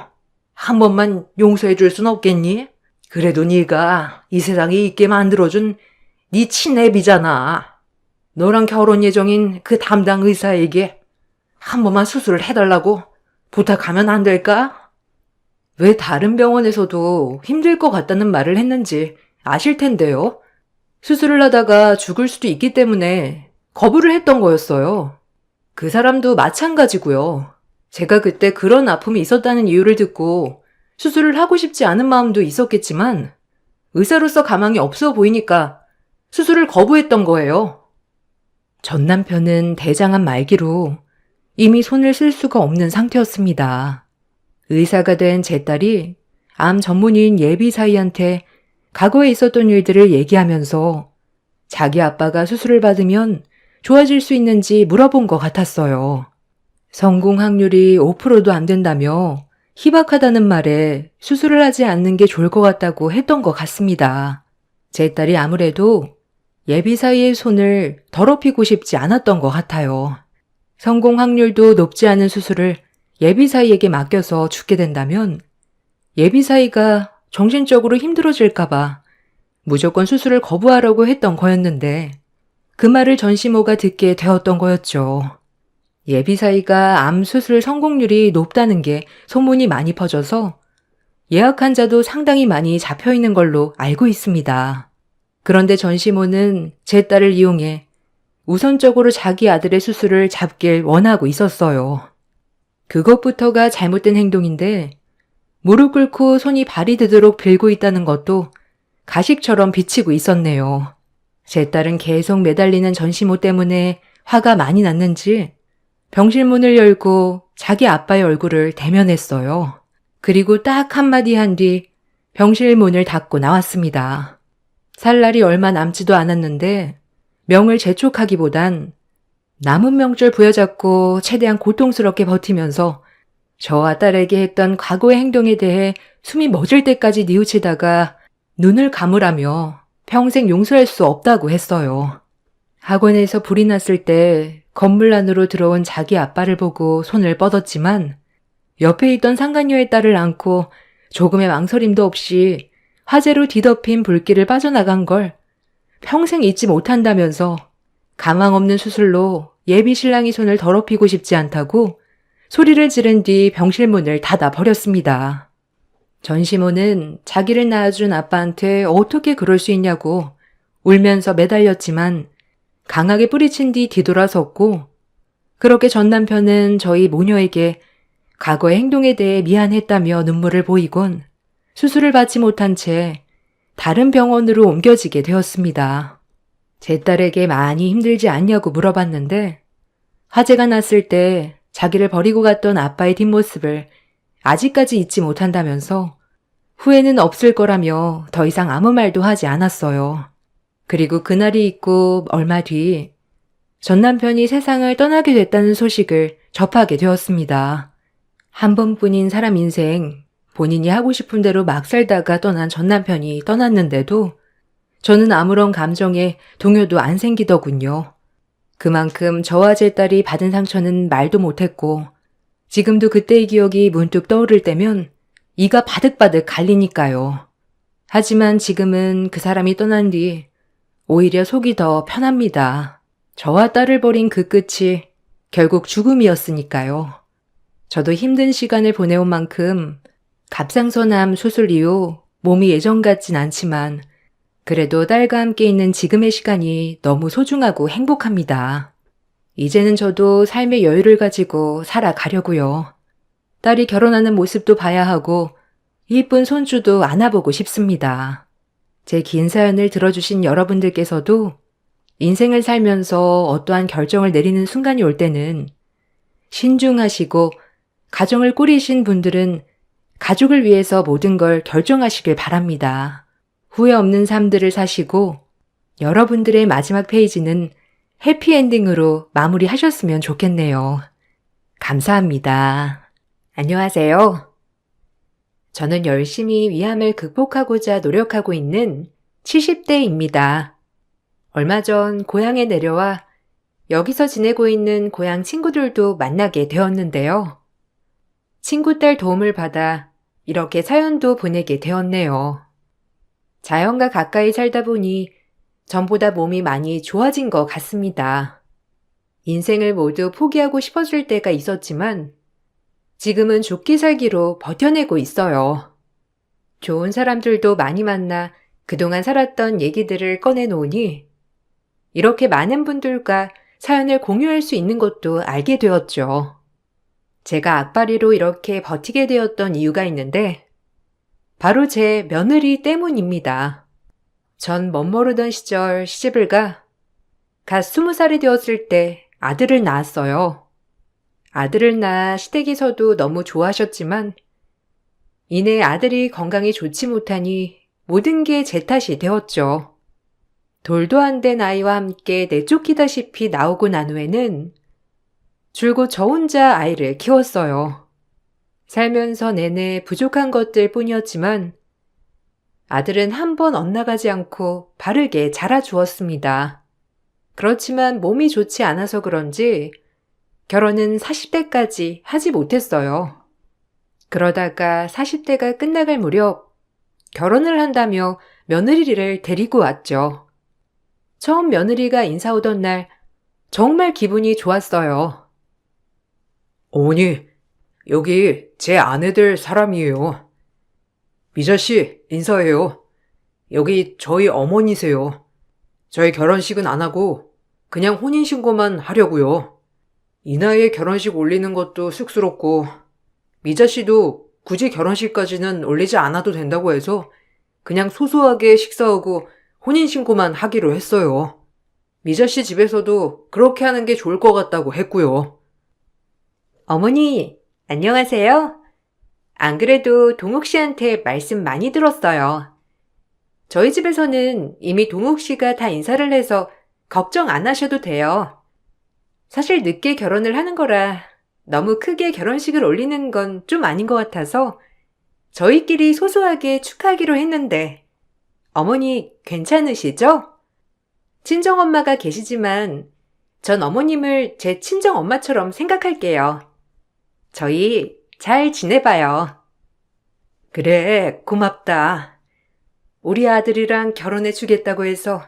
한 번만 용서해 줄 순 없겠니? 그래도 네가 이 세상에 있게 만들어준 네 친애비잖아. 너랑 결혼 예정인 그 담당 의사에게 한 번만 수술을 해달라고 부탁하면 안 될까? 왜 다른 병원에서도 힘들 것 같다는 말을 했는지 아실 텐데요. 수술을 하다가 죽을 수도 있기 때문에 거부를 했던 거였어요. 그 사람도 마찬가지고요. 제가 그때 그런 아픔이 있었다는 이유를 듣고 수술을 하고 싶지 않은 마음도 있었겠지만 의사로서 가망이 없어 보이니까 수술을 거부했던 거예요. 전 남편은 대장암 말기로 이미 손을 쓸 수가 없는 상태였습니다. 의사가 된 제 딸이 암 전문의인 예비사이한테 과거에 있었던 일들을 얘기하면서 자기 아빠가 수술을 받으면 좋아질 수 있는지 물어본 것 같았어요. 성공 확률이 5%도 안 된다며 희박하다는 말에 수술을 하지 않는 게 좋을 것 같다고 했던 것 같습니다. 제 딸이 아무래도 예비사이의 손을 더럽히고 싶지 않았던 것 같아요. 성공 확률도 높지 않은 수술을 예비사이에게 맡겨서 죽게 된다면 예비사이가 정신적으로 힘들어질까봐 무조건 수술을 거부하라고 했던 거였는데 그 말을 전시모가 듣게 되었던 거였죠. 예비사이가 암 수술 성공률이 높다는 게 소문이 많이 퍼져서 예약 환자도 상당히 많이 잡혀 있는 걸로 알고 있습니다. 그런데 전시모는 제 딸을 이용해 우선적으로 자기 아들의 수술을 잡길 원하고 있었어요. 그것부터가 잘못된 행동인데 무릎 꿇고 손이 발이 되도록 빌고 있다는 것도 가식처럼 비치고 있었네요. 제 딸은 계속 매달리는 전시모 때문에 화가 많이 났는지 병실 문을 열고 자기 아빠의 얼굴을 대면했어요. 그리고 딱 한마디 한 뒤 병실 문을 닫고 나왔습니다. 살 날이 얼마 남지도 않았는데 명을 재촉하기보단 남은 명줄 부여잡고 최대한 고통스럽게 버티면서 저와 딸에게 했던 과거의 행동에 대해 숨이 멎을 때까지 뉘우치다가 눈을 감으라며 평생 용서할 수 없다고 했어요. 학원에서 불이 났을 때 건물 안으로 들어온 자기 아빠를 보고 손을 뻗었지만 옆에 있던 상간녀의 딸을 안고 조금의 망설임도 없이 화재로 뒤덮인 불길을 빠져나간 걸 평생 잊지 못한다면서 가망 없는 수술로 예비 신랑이 손을 더럽히고 싶지 않다고 소리를 지른 뒤 병실 문을 닫아 버렸습니다. 전시모는 자기를 낳아준 아빠한테 어떻게 그럴 수 있냐고 울면서 매달렸지만 강하게 뿌리친 뒤 뒤돌아섰고 그렇게 전 남편은 저희 모녀에게 과거의 행동에 대해 미안했다며 눈물을 보이곤 수술을 받지 못한 채 다른 병원으로 옮겨지게 되었습니다. 제 딸에게 많이 힘들지 않냐고 물어봤는데 화재가 났을 때 자기를 버리고 갔던 아빠의 뒷모습을 아직까지 잊지 못한다면서 후회는 없을 거라며 더 이상 아무 말도 하지 않았어요. 그리고 그날이 있고 얼마 뒤 전 남편이 세상을 떠나게 됐다는 소식을 접하게 되었습니다. 한 번뿐인 사람 인생, 본인이 하고 싶은 대로 막 살다가 떠난 전 남편이 떠났는데도 저는 아무런 감정에 동요도 안 생기더군요. 그만큼 저와 제 딸이 받은 상처는 말도 못했고 지금도 그때의 기억이 문득 떠오를 때면 이가 바득바득 갈리니까요. 하지만 지금은 그 사람이 떠난 뒤 오히려 속이 더 편합니다. 저와 딸을 버린 그 끝이 결국 죽음이었으니까요. 저도 힘든 시간을 보내온 만큼 갑상선암 수술 이후 몸이 예전 같진 않지만 그래도 딸과 함께 있는 지금의 시간이 너무 소중하고 행복합니다. 이제는 저도 삶의 여유를 가지고 살아가려고요. 딸이 결혼하는 모습도 봐야 하고 이쁜 손주도 안아보고 싶습니다. 제 긴 사연을 들어주신 여러분들께서도 인생을 살면서 어떠한 결정을 내리는 순간이 올 때는 신중하시고 가정을 꾸리신 분들은 가족을 위해서 모든 걸 결정하시길 바랍니다. 후회 없는 삶들을 사시고 여러분들의 마지막 페이지는 해피엔딩으로 마무리하셨으면 좋겠네요. 감사합니다. 안녕하세요. 저는 열심히 위암을 극복하고자 노력하고 있는 70대입니다. 얼마 전 고향에 내려와 여기서 지내고 있는 고향 친구들도 만나게 되었는데요. 친구 딸 도움을 받아 이렇게 사연도 보내게 되었네요. 자연과 가까이 살다 보니 전보다 몸이 많이 좋아진 것 같습니다. 인생을 모두 포기하고 싶어질 때가 있었지만 지금은 죽기 살기로 버텨내고 있어요. 좋은 사람들도 많이 만나 그동안 살았던 얘기들을 꺼내놓으니 이렇게 많은 분들과 사연을 공유할 수 있는 것도 알게 되었죠. 제가 악바리로 이렇게 버티게 되었던 이유가 있는데 바로 제 며느리 때문입니다. 전 멋모르던 시절 시집을 가 갓 20살이 되었을 때 아들을 낳았어요. 아들을 낳아 시댁에서도 너무 좋아하셨지만 이내 아들이 건강이 좋지 못하니 모든 게 제 탓이 되었죠. 돌도 안 된 아이와 함께 내쫓기다시피 나오고 난 후에는 줄곧 저 혼자 아이를 키웠어요. 살면서 내내 부족한 것들 뿐이었지만 아들은 한 번 엇나가지 않고 바르게 자라주었습니다. 그렇지만 몸이 좋지 않아서 그런지 결혼은 40대까지 하지 못했어요. 그러다가 40대가 끝나갈 무렵 결혼을 한다며 며느리를 데리고 왔죠. 처음 며느리가 인사 오던 날 정말 기분이 좋았어요. 어머니, 여기 제 아내들 사람이에요. 미자 씨, 인사해요. 여기 저희 어머니세요. 저희 결혼식은 안 하고 그냥 혼인신고만 하려고요. 이 나이에 결혼식 올리는 것도 쑥스럽고 미자 씨도 굳이 결혼식까지는 올리지 않아도 된다고 해서 그냥 소소하게 식사하고 혼인신고만 하기로 했어요. 미자 씨 집에서도 그렇게 하는 게 좋을 것 같다고 했고요. 어머니, 안녕하세요. 안 그래도 동욱 씨한테 말씀 많이 들었어요. 저희 집에서는 이미 동욱 씨가 다 인사를 해서 걱정 안 하셔도 돼요. 사실 늦게 결혼을 하는 거라 너무 크게 결혼식을 올리는 건 좀 아닌 것 같아서 저희끼리 소소하게 축하하기로 했는데 어머니 괜찮으시죠? 친정엄마가 계시지만 전 어머님을 제 친정엄마처럼 생각할게요. 저희 잘 지내봐요. 그래, 고맙다. 우리 아들이랑 결혼해 주겠다고 해서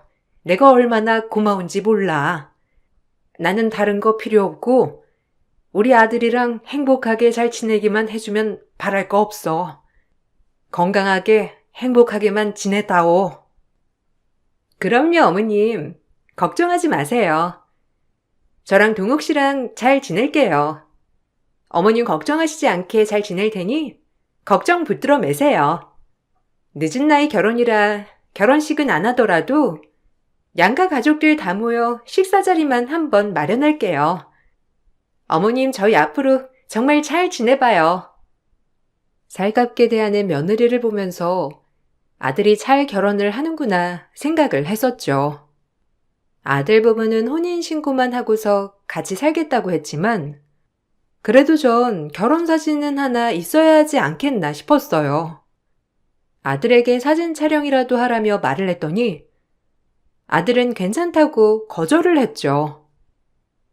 내가 얼마나 고마운지 몰라. 나는 다른 거 필요 없고 우리 아들이랑 행복하게 잘 지내기만 해주면 바랄 거 없어. 건강하게 행복하게만 지내다오. 그럼요, 어머님. 걱정하지 마세요. 저랑 동욱 씨랑 잘 지낼게요. 어머님 걱정하시지 않게 잘 지낼 테니 걱정 붙들어 매세요. 늦은 나이 결혼이라 결혼식은 안 하더라도 양가 가족들 다 모여 식사 자리만 한번 마련할게요. 어머님 저희 앞으로 정말 잘 지내봐요. 살갑게 대하는 며느리를 보면서 아들이 잘 결혼을 하는구나 생각을 했었죠. 아들 부부는 혼인신고만 하고서 같이 살겠다고 했지만 그래도 전 결혼사진은 하나 있어야 하지 않겠나 싶었어요. 아들에게 사진 촬영이라도 하라며 말을 했더니 아들은 괜찮다고 거절을 했죠.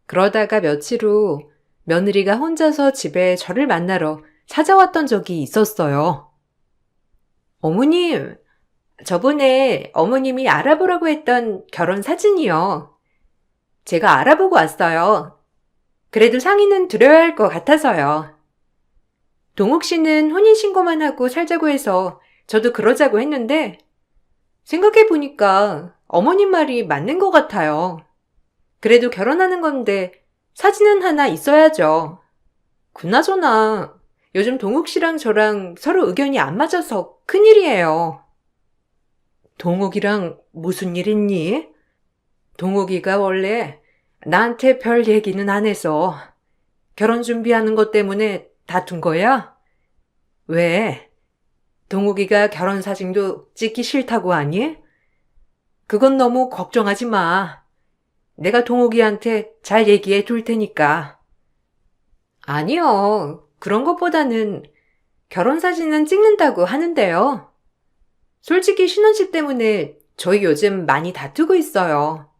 그러다가 며칠 후 며느리가 혼자서 집에 저를 만나러 찾아왔던 적이 있었어요. 어머님, 저번에 어머님이 알아보라고 했던 결혼 사진이요. 제가 알아보고 왔어요. 그래도 상의는 드려야 할 것 같아서요. 동욱 씨는 혼인신고만 하고 살자고 해서 저도 그러자고 했는데 생각해보니까 어머님 말이 맞는 것 같아요. 그래도 결혼하는 건데 사진은 하나 있어야죠. 그나저나 요즘 동욱 씨랑 저랑 서로 의견이 안 맞아서 큰일이에요. 동욱이랑 무슨 일 있니? 동욱이가 원래 나한테 별 얘기는 안 해서 결혼 준비하는 것 때문에 다툰 거야? 왜? 동욱이가 결혼 사진도 찍기 싫다고 하니? 그건 너무 걱정하지 마. 내가 동욱이한테 잘 얘기해 둘 테니까. 아니요. 그런 것보다는 결혼 사진은 찍는다고 하는데요. 솔직히 신혼집 때문에 저희 요즘 많이 다투고 있어요.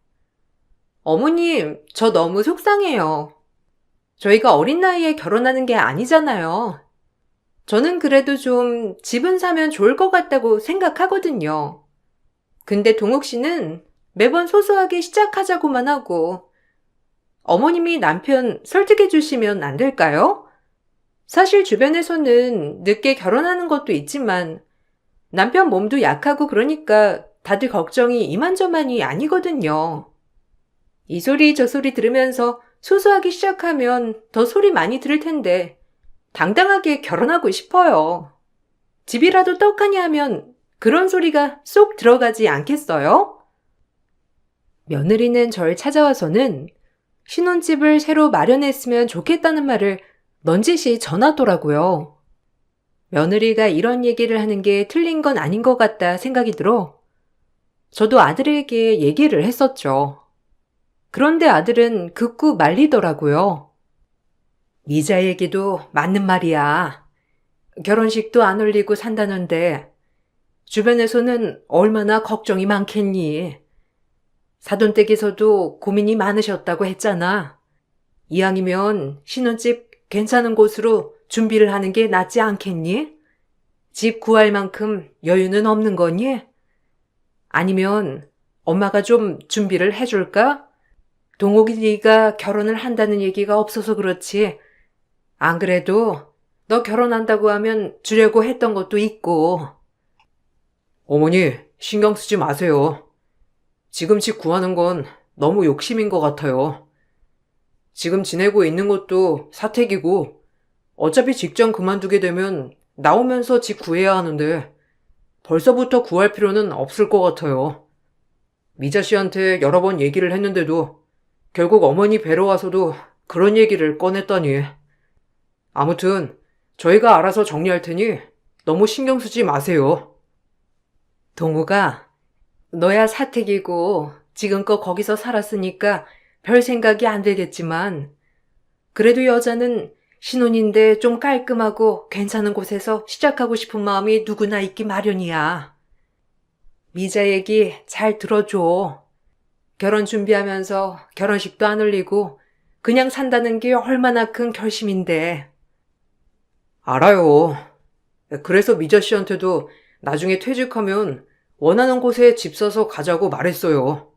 어머님, 저 너무 속상해요. 저희가 어린 나이에 결혼하는 게 아니잖아요. 저는 그래도 좀 집은 사면 좋을 것 같다고 생각하거든요. 근데 동욱 씨는 매번 소소하게 시작하자고만 하고, 어머님이 남편 설득해 주시면 안 될까요? 사실 주변에서는 늦게 결혼하는 것도 있지만 남편 몸도 약하고 그러니까 다들 걱정이 이만저만이 아니거든요. 이 소리 저 소리 들으면서 소소하게 시작하면 더 소리 많이 들을 텐데 당당하게 결혼하고 싶어요. 집이라도 떡하니 하면 그런 소리가 쏙 들어가지 않겠어요? 며느리는 절 찾아와서는 신혼집을 새로 마련했으면 좋겠다는 말을 넌지시 전하더라고요. 며느리가 이런 얘기를 하는 게 틀린 건 아닌 것 같다 생각이 들어 저도 아들에게 얘기를 했었죠. 그런데 아들은 극구 말리더라고요. 미자 얘기도 맞는 말이야. 결혼식도 안 올리고 산다는데 주변에서는 얼마나 걱정이 많겠니? 사돈댁에서도 고민이 많으셨다고 했잖아. 이왕이면 신혼집 괜찮은 곳으로 준비를 하는 게 낫지 않겠니? 집 구할 만큼 여유는 없는 거니? 아니면 엄마가 좀 준비를 해줄까? 동욱이가 결혼을 한다는 얘기가 없어서 그렇지. 안 그래도 너 결혼한다고 하면 주려고 했던 것도 있고. 어머니, 신경 쓰지 마세요. 지금 집 구하는 건 너무 욕심인 것 같아요. 지금 지내고 있는 것도 사택이고, 어차피 직장 그만두게 되면 나오면서 집 구해야 하는데, 벌써부터 구할 필요는 없을 것 같아요. 미자 씨한테 여러 번 얘기를 했는데도, 결국 어머니 뵈러 와서도 그런 얘기를 꺼냈다니. 아무튼, 저희가 알아서 정리할 테니 너무 신경 쓰지 마세요. 동우가 너야 사택이고 지금껏 거기서 살았으니까 별 생각이 안 되겠지만 그래도 여자는 신혼인데 좀 깔끔하고 괜찮은 곳에서 시작하고 싶은 마음이 누구나 있기 마련이야. 미자 얘기 잘 들어줘. 결혼 준비하면서 결혼식도 안 올리고 그냥 산다는 게 얼마나 큰 결심인데. 알아요. 그래서 미자 씨한테도 나중에 퇴직하면 원하는 곳에 집 사서 가자고 말했어요.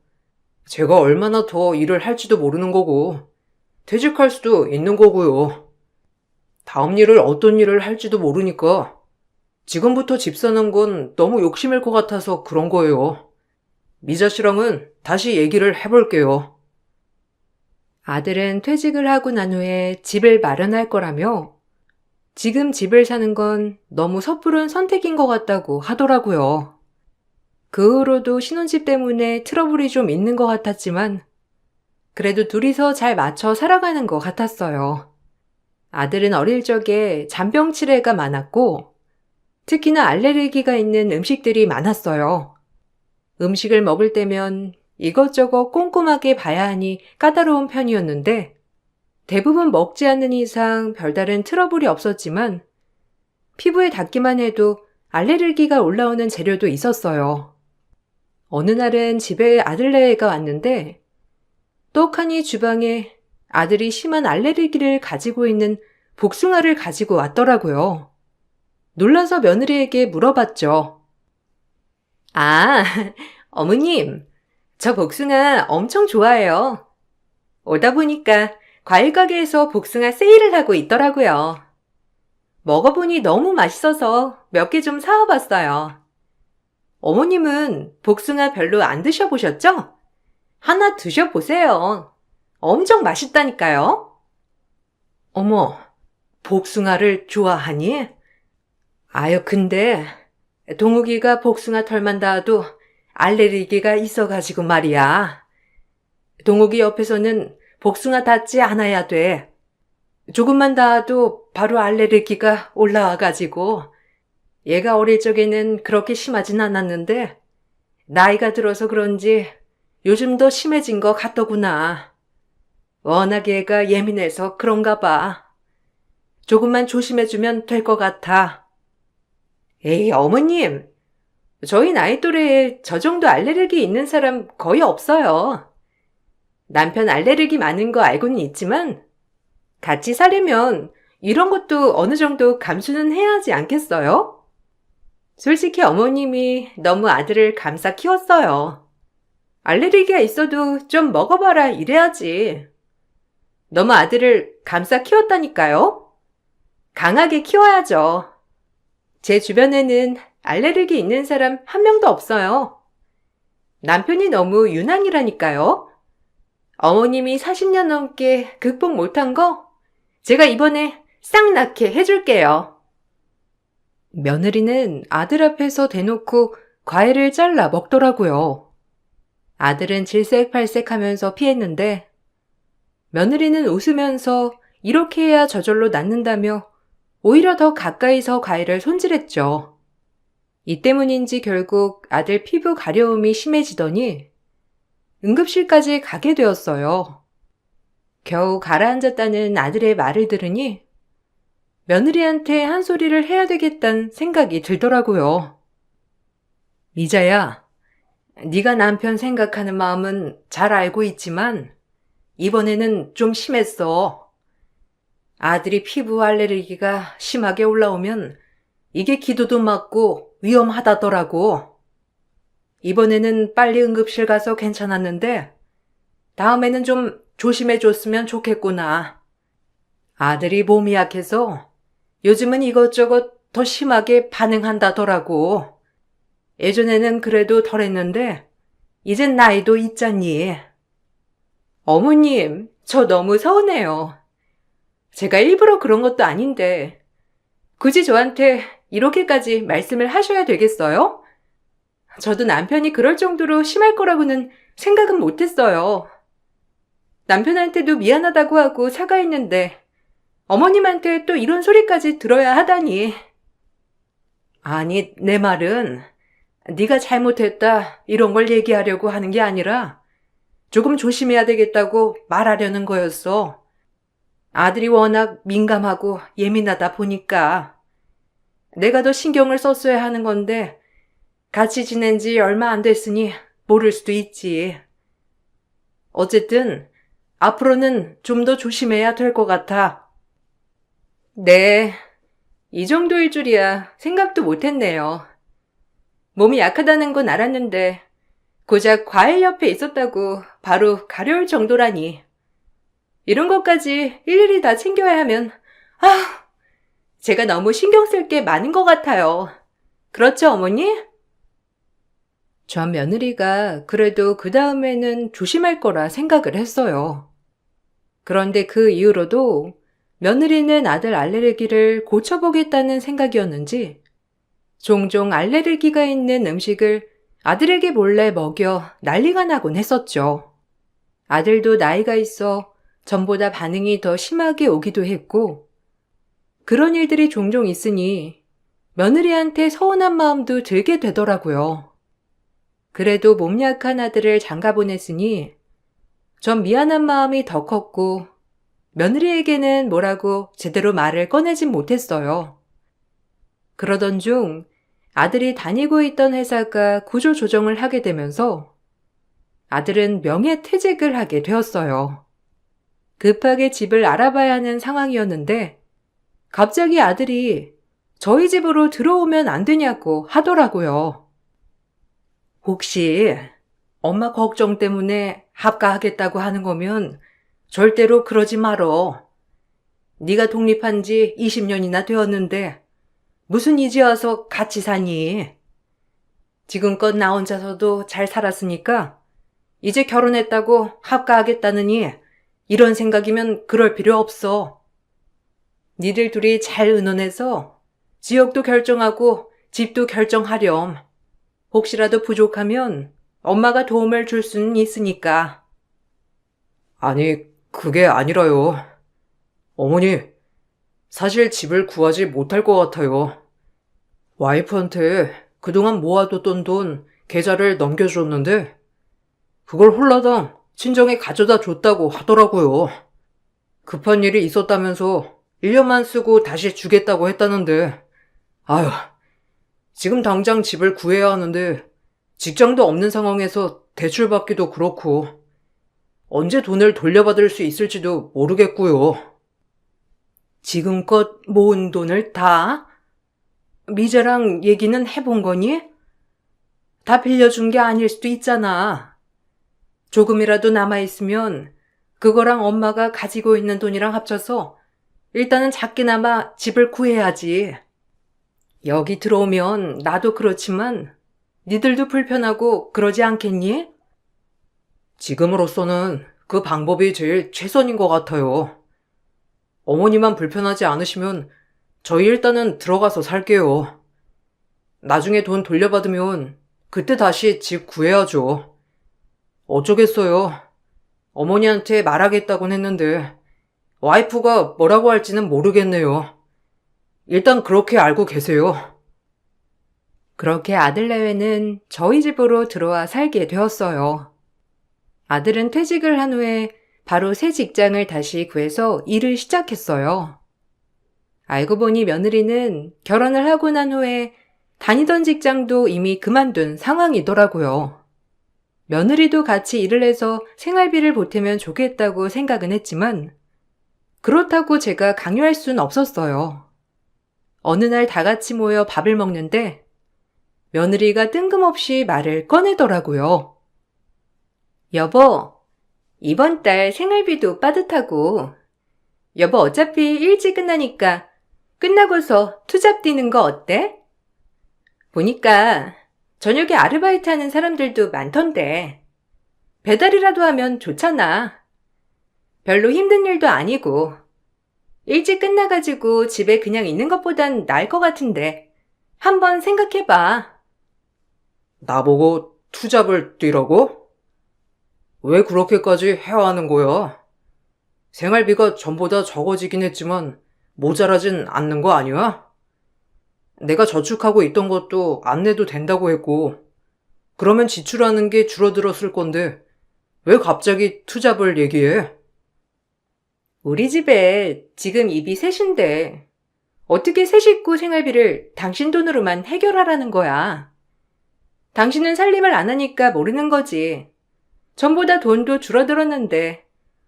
제가 얼마나 더 일을 할지도 모르는 거고, 퇴직할 수도 있는 거고요. 다음 일을 어떤 일을 할지도 모르니까 지금부터 집 사는 건 너무 욕심일 것 같아서 그런 거예요. 미자 씨랑은 다시 얘기를 해볼게요. 아들은 퇴직을 하고 난 후에 집을 마련할 거라며 지금 집을 사는 건 너무 섣부른 선택인 것 같다고 하더라고요. 그 후로도 신혼집 때문에 트러블이 좀 있는 것 같았지만 그래도 둘이서 잘 맞춰 살아가는 것 같았어요. 아들은 어릴 적에 잔병치레가 많았고 특히나 알레르기가 있는 음식들이 많았어요. 음식을 먹을 때면 이것저것 꼼꼼하게 봐야 하니 까다로운 편이었는데 대부분 먹지 않는 이상 별다른 트러블이 없었지만 피부에 닿기만 해도 알레르기가 올라오는 재료도 있었어요. 어느 날은 집에 아들네가 왔는데 떡하니 주방에 아들이 심한 알레르기를 가지고 있는 복숭아를 가지고 왔더라고요. 놀라서 며느리에게 물어봤죠. 아, 어머님, 저 복숭아 엄청 좋아해요. 오다 보니까 과일 가게에서 복숭아 세일을 하고 있더라고요. 먹어보니 너무 맛있어서 몇 개 좀 사와봤어요. 어머님은 복숭아 별로 안 드셔보셨죠? 하나 드셔보세요. 엄청 맛있다니까요. 어머, 복숭아를 좋아하니? 아유, 근데 동욱이가 복숭아 털만 닿아도 알레르기가 있어가지고 말이야. 동욱이 옆에서는 복숭아 닿지 않아야 돼. 조금만 닿아도 바로 알레르기가 올라와가지고 얘가 어릴 적에는 그렇게 심하진 않았는데 나이가 들어서 그런지 요즘 더 심해진 것 같더구나. 워낙 얘가 예민해서 그런가 봐. 조금만 조심해주면 될 것 같아. 에이, 어머님. 저희 나이 또래에 저 정도 알레르기 있는 사람 거의 없어요. 남편 알레르기 많은 거 알고는 있지만 같이 살려면 이런 것도 어느 정도 감수는 해야 하지 않겠어요? 솔직히 어머님이 너무 아들을 감싸 키웠어요. 알레르기가 있어도 좀 먹어봐라 이래야지. 너무 아들을 감싸 키웠다니까요? 강하게 키워야죠. 제 주변에는 알레르기 있는 사람 한 명도 없어요. 남편이 너무 유난이라니까요. 어머님이 40년 넘게 극복 못한 거 제가 이번에 싹 낫게 해줄게요. 며느리는 아들 앞에서 대놓고 과일을 잘라 먹더라고요. 아들은 질색팔색하면서 피했는데 며느리는 웃으면서 이렇게 해야 저절로 낫는다며 오히려 더 가까이서 과일을 손질했죠. 이 때문인지 결국 아들 피부 가려움이 심해지더니 응급실까지 가게 되었어요. 겨우 가라앉았다는 아들의 말을 들으니 며느리한테 한 소리를 해야 되겠다는 생각이 들더라고요. 미자야, 네가 남편 생각하는 마음은 잘 알고 있지만 이번에는 좀 심했어. 아들이 피부 알레르기가 심하게 올라오면 이게 기도도 막고 위험하다더라고. 이번에는 빨리 응급실 가서 괜찮았는데 다음에는 좀 조심해줬으면 좋겠구나. 아들이 몸이 약해서 요즘은 이것저것 더 심하게 반응한다더라고. 예전에는 그래도 덜했는데 이젠 나이도 있잖니. 어머님, 저 너무 서운해요. 제가 일부러 그런 것도 아닌데 굳이 저한테 이렇게까지 말씀을 하셔야 되겠어요? 저도 남편이 그럴 정도로 심할 거라고는 생각은 못했어요. 남편한테도 미안하다고 하고 사과했는데 어머님한테 또 이런 소리까지 들어야 하다니. 아니, 내 말은 네가 잘못했다 이런 걸 얘기하려고 하는 게 아니라 조금 조심해야 되겠다고 말하려는 거였어. 아들이 워낙 민감하고 예민하다 보니까 내가 더 신경을 썼어야 하는 건데 같이 지낸 지 얼마 안 됐으니 모를 수도 있지. 어쨌든 앞으로는 좀 더 조심해야 될 것 같아. 네, 이 정도일 줄이야 생각도 못했네요. 몸이 약하다는 건 알았는데 고작 과일 옆에 있었다고 바로 가려울 정도라니. 이런 것까지 일일이 다 챙겨야 하면 제가 너무 신경 쓸 게 많은 것 같아요. 그렇죠, 어머니? 전 며느리가 그래도 그 다음에는 조심할 거라 생각을 했어요. 그런데 그 이후로도 며느리는 아들 알레르기를 고쳐보겠다는 생각이었는지 종종 알레르기가 있는 음식을 아들에게 몰래 먹여 난리가 나곤 했었죠. 아들도 나이가 있어 전보다 반응이 더 심하게 오기도 했고 그런 일들이 종종 있으니 며느리한테 서운한 마음도 들게 되더라고요. 그래도 몸 약한 아들을 장가 보냈으니 전 미안한 마음이 더 컸고 며느리에게는 뭐라고 제대로 말을 꺼내진 못했어요. 그러던 중 아들이 다니고 있던 회사가 구조조정을 하게 되면서 아들은 명예퇴직을 하게 되었어요. 급하게 집을 알아봐야 하는 상황이었는데 갑자기 아들이 저희 집으로 들어오면 안 되냐고 하더라고요. 혹시 엄마 걱정 때문에 합가하겠다고 하는 거면 절대로 그러지 말어. 네가 독립한 지 20년이나 되었는데 무슨 이제 와서 같이 사니? 지금껏 나 혼자서도 잘 살았으니까 이제 결혼했다고 합가하겠다느니 이런 생각이면 그럴 필요 없어. 니들 둘이 잘 의논해서 지역도 결정하고 집도 결정하렴. 혹시라도 부족하면 엄마가 도움을 줄 수는 있으니까. 아니, 그게 아니라요. 어머니, 사실 집을 구하지 못할 것 같아요. 와이프한테 그동안 모아뒀던 돈 계좌를 넘겨줬는데 그걸 홀라당 친정에 가져다 줬다고 하더라고요. 급한 일이 있었다면서 1년만 쓰고 다시 주겠다고 했다는데 아휴, 지금 당장 집을 구해야 하는데 직장도 없는 상황에서 대출받기도 그렇고 언제 돈을 돌려받을 수 있을지도 모르겠고요. 지금껏 모은 돈을 다? 미자랑 얘기는 해본 거니? 다 빌려준 게 아닐 수도 있잖아. 조금이라도 남아있으면 그거랑 엄마가 가지고 있는 돈이랑 합쳐서 일단은 작게나마 집을 구해야지. 여기 들어오면 나도 그렇지만 니들도 불편하고 그러지 않겠니? 지금으로서는 그 방법이 제일 최선인 것 같아요. 어머니만 불편하지 않으시면 저희 일단은 들어가서 살게요. 나중에 돈 돌려받으면 그때 다시 집 구해야죠. 어쩌겠어요. 어머니한테 말하겠다곤 했는데 와이프가 뭐라고 할지는 모르겠네요. 일단 그렇게 알고 계세요. 그렇게 아들내외는 저희 집으로 들어와 살게 되었어요. 아들은 퇴직을 한 후에 바로 새 직장을 다시 구해서 일을 시작했어요. 알고 보니 며느리는 결혼을 하고 난 후에 다니던 직장도 이미 그만둔 상황이더라고요. 며느리도 같이 일을 해서 생활비를 보태면 좋겠다고 생각은 했지만 그렇다고 제가 강요할 순 없었어요. 어느 날 다 같이 모여 밥을 먹는데 며느리가 뜬금없이 말을 꺼내더라고요. 여보, 이번 달 생활비도 빠듯하고 여보 어차피 일찍 끝나니까 끝나고서 투잡 뛰는 거 어때? 보니까 저녁에 아르바이트 하는 사람들도 많던데 배달이라도 하면 좋잖아. 별로 힘든 일도 아니고 일찍 끝나가지고 집에 그냥 있는 것보단 나을 것 같은데 한번 생각해봐. 나보고 투잡을 뛰라고? 왜 그렇게까지 해야 하는 거야? 생활비가 전보다 적어지긴 했지만 모자라진 않는 거 아니야? 내가 저축하고 있던 것도 안 내도 된다고 했고 그러면 지출하는 게 줄어들었을 건데 왜 갑자기 투잡을 얘기해? 우리 집에 지금 입이 셋인데 어떻게 세 식구 생활비를 당신 돈으로만 해결하라는 거야. 당신은 살림을 안 하니까 모르는 거지. 전보다 돈도 줄어들었는데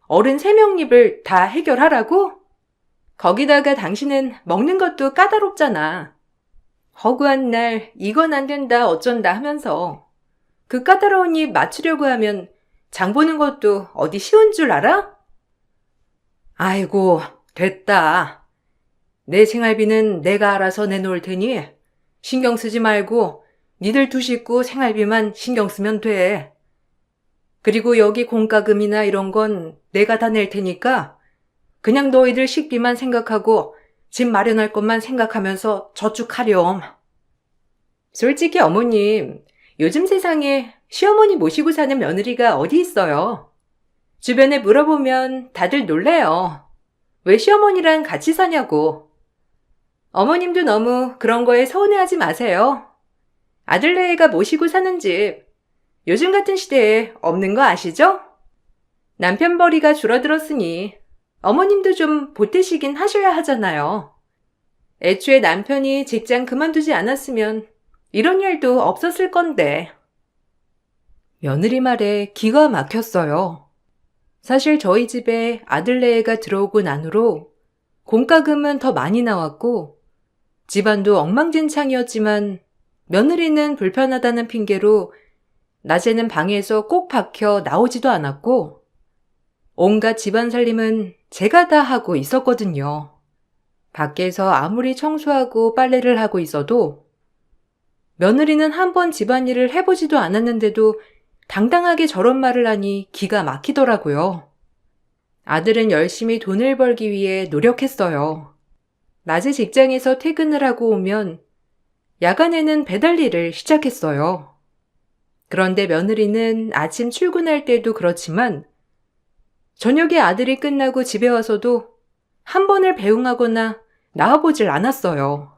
어른 3명 입을 다 해결하라고? 거기다가 당신은 먹는 것도 까다롭잖아. 허구한 날 이건 안 된다 어쩐다 하면서 그 까다로운 입 맞추려고 하면 장 보는 것도 어디 쉬운 줄 알아? 아이고, 됐다. 내 생활비는 내가 알아서 내놓을 테니 신경 쓰지 말고 니들 두 식구 생활비만 신경 쓰면 돼. 그리고 여기 공과금이나 이런 건 내가 다 낼 테니까 그냥 너희들 식비만 생각하고 집 마련할 것만 생각하면서 저축하렴. 솔직히 어머님, 요즘 세상에 시어머니 모시고 사는 며느리가 어디 있어요? 주변에 물어보면 다들 놀래요. 왜 시어머니랑 같이 사냐고. 어머님도 너무 그런 거에 서운해하지 마세요. 아들네가 모시고 사는 집, 요즘 같은 시대에 없는 거 아시죠? 남편벌이가 줄어들었으니 어머님도 좀 보태시긴 하셔야 하잖아요. 애초에 남편이 직장 그만두지 않았으면 이런 일도 없었을 건데. 며느리 말에 기가 막혔어요. 사실 저희 집에 아들네가 들어오고 난 후로 공과금은 더 많이 나왔고 집안도 엉망진창이었지만 며느리는 불편하다는 핑계로 낮에는 방에서 꼭 박혀 나오지도 않았고 온갖 집안 살림은 제가 다 하고 있었거든요. 밖에서 아무리 청소하고 빨래를 하고 있어도 며느리는 한 번 집안일을 해보지도 않았는데도 당당하게 저런 말을 하니 기가 막히더라고요. 아들은 열심히 돈을 벌기 위해 노력했어요. 낮에 직장에서 퇴근을 하고 오면 야간에는 배달 일을 시작했어요. 그런데 며느리는 아침 출근할 때도 그렇지만 저녁에 아들이 끝나고 집에 와서도 한 번을 배웅하거나 나와보질 않았어요.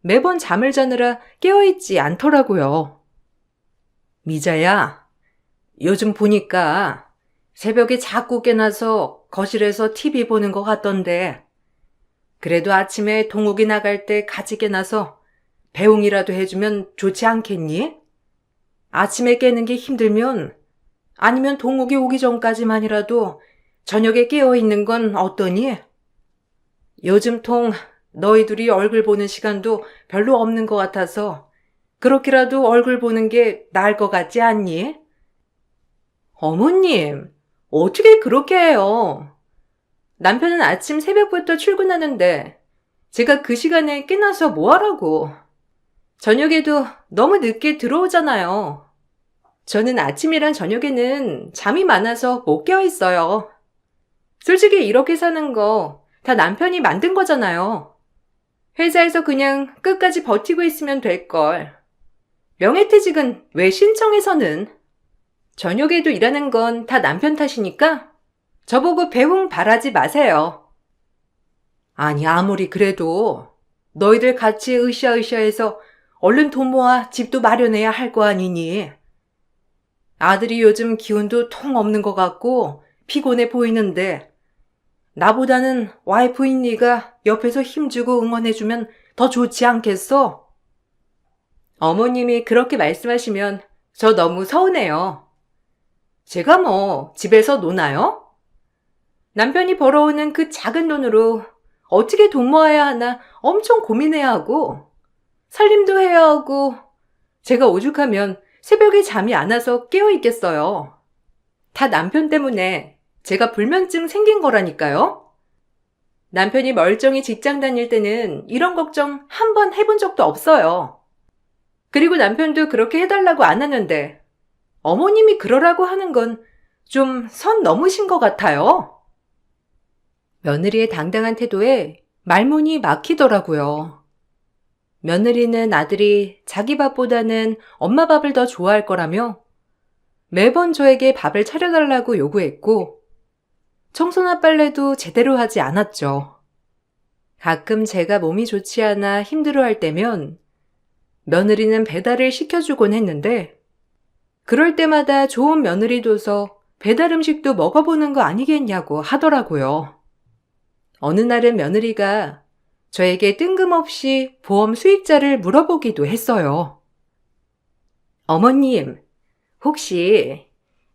매번 잠을 자느라 깨어있지 않더라고요. 미자야, 요즘 보니까 새벽에 자꾸 깨나서 거실에서 TV 보는 것 같던데, 그래도 아침에 동욱이 나갈 때 같이 깨나서 배웅이라도 해주면 좋지 않겠니? 아침에 깨는 게 힘들면, 아니면 동욱이 오기 전까지만이라도 저녁에 깨어있는 건 어떠니? 요즘 통 너희 둘이 얼굴 보는 시간도 별로 없는 것 같아서 그렇게라도 얼굴 보는 게 나을 것 같지 않니? 어머님, 어떻게 그렇게 해요? 남편은 아침 새벽부터 출근하는데 제가 그 시간에 깨나서 뭐 하라고. 저녁에도 너무 늦게 들어오잖아요. 저는 아침이랑 저녁에는 잠이 많아서 못 깨어 있어요. 솔직히 이렇게 사는 거 다 남편이 만든 거잖아요. 회사에서 그냥 끝까지 버티고 있으면 될걸. 명예퇴직은 왜 신청해서는? 저녁에도 일하는 건 다 남편 탓이니까 저보고 배웅 바라지 마세요. 아니, 아무리 그래도 너희들 같이 으쌰으쌰해서 얼른 돈 모아 집도 마련해야 할 거 아니니? 아들이 요즘 기운도 통 없는 것 같고 피곤해 보이는데 나보다는 와이프인 네가 옆에서 힘주고 응원해주면 더 좋지 않겠어? 어머님이 그렇게 말씀하시면 저 너무 서운해요. 제가 뭐 집에서 노나요? 남편이 벌어오는 그 작은 돈으로 어떻게 돈 모아야 하나 엄청 고민해야 하고 살림도 해야 하고 제가 오죽하면 새벽에 잠이 안 와서 깨어 있겠어요. 다 남편 때문에 제가 불면증 생긴 거라니까요. 남편이 멀쩡히 직장 다닐 때는 이런 걱정 한 번 해본 적도 없어요. 그리고 남편도 그렇게 해달라고 안 하는데 어머님이 그러라고 하는 건 좀 선 넘으신 것 같아요. 며느리의 당당한 태도에 말문이 막히더라고요. 며느리는 아들이 자기 밥보다는 엄마 밥을 더 좋아할 거라며 매번 저에게 밥을 차려달라고 요구했고 청소나 빨래도 제대로 하지 않았죠. 가끔 제가 몸이 좋지 않아 힘들어할 때면 며느리는 배달을 시켜주곤 했는데 그럴 때마다 좋은 며느리 둬서 배달 음식도 먹어보는 거 아니겠냐고 하더라고요. 어느 날은 며느리가 저에게 뜬금없이 보험 수익자를 물어보기도 했어요. 어머님, 혹시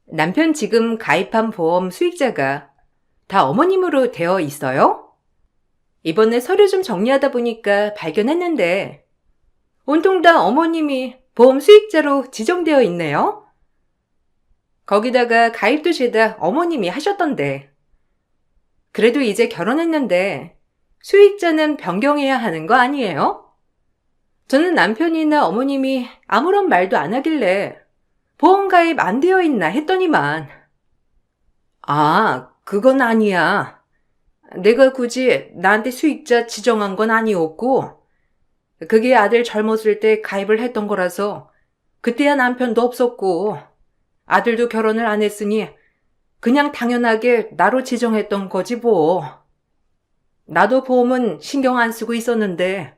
남편 지금 가입한 보험 수익자가 다 어머님으로 되어 있어요? 이번에 서류 좀 정리하다 보니까 발견했는데 온통 다 어머님이 보험 수익자로 지정되어 있네요. 거기다가 가입도 죄다 어머님이 하셨던데. 그래도 이제 결혼했는데 수익자는 변경해야 하는 거 아니에요? 저는 남편이나 어머님이 아무런 말도 안 하길래 보험 가입 안 되어 있나 했더니만 아, 그건 아니야. 내가 굳이 나한테 수익자 지정한 건 아니었고 그게 아들 젊었을 때 가입을 했던 거라서 그때야 남편도 없었고 아들도 결혼을 안 했으니 그냥 당연하게 나로 지정했던 거지 뭐. 나도 보험은 신경 안 쓰고 있었는데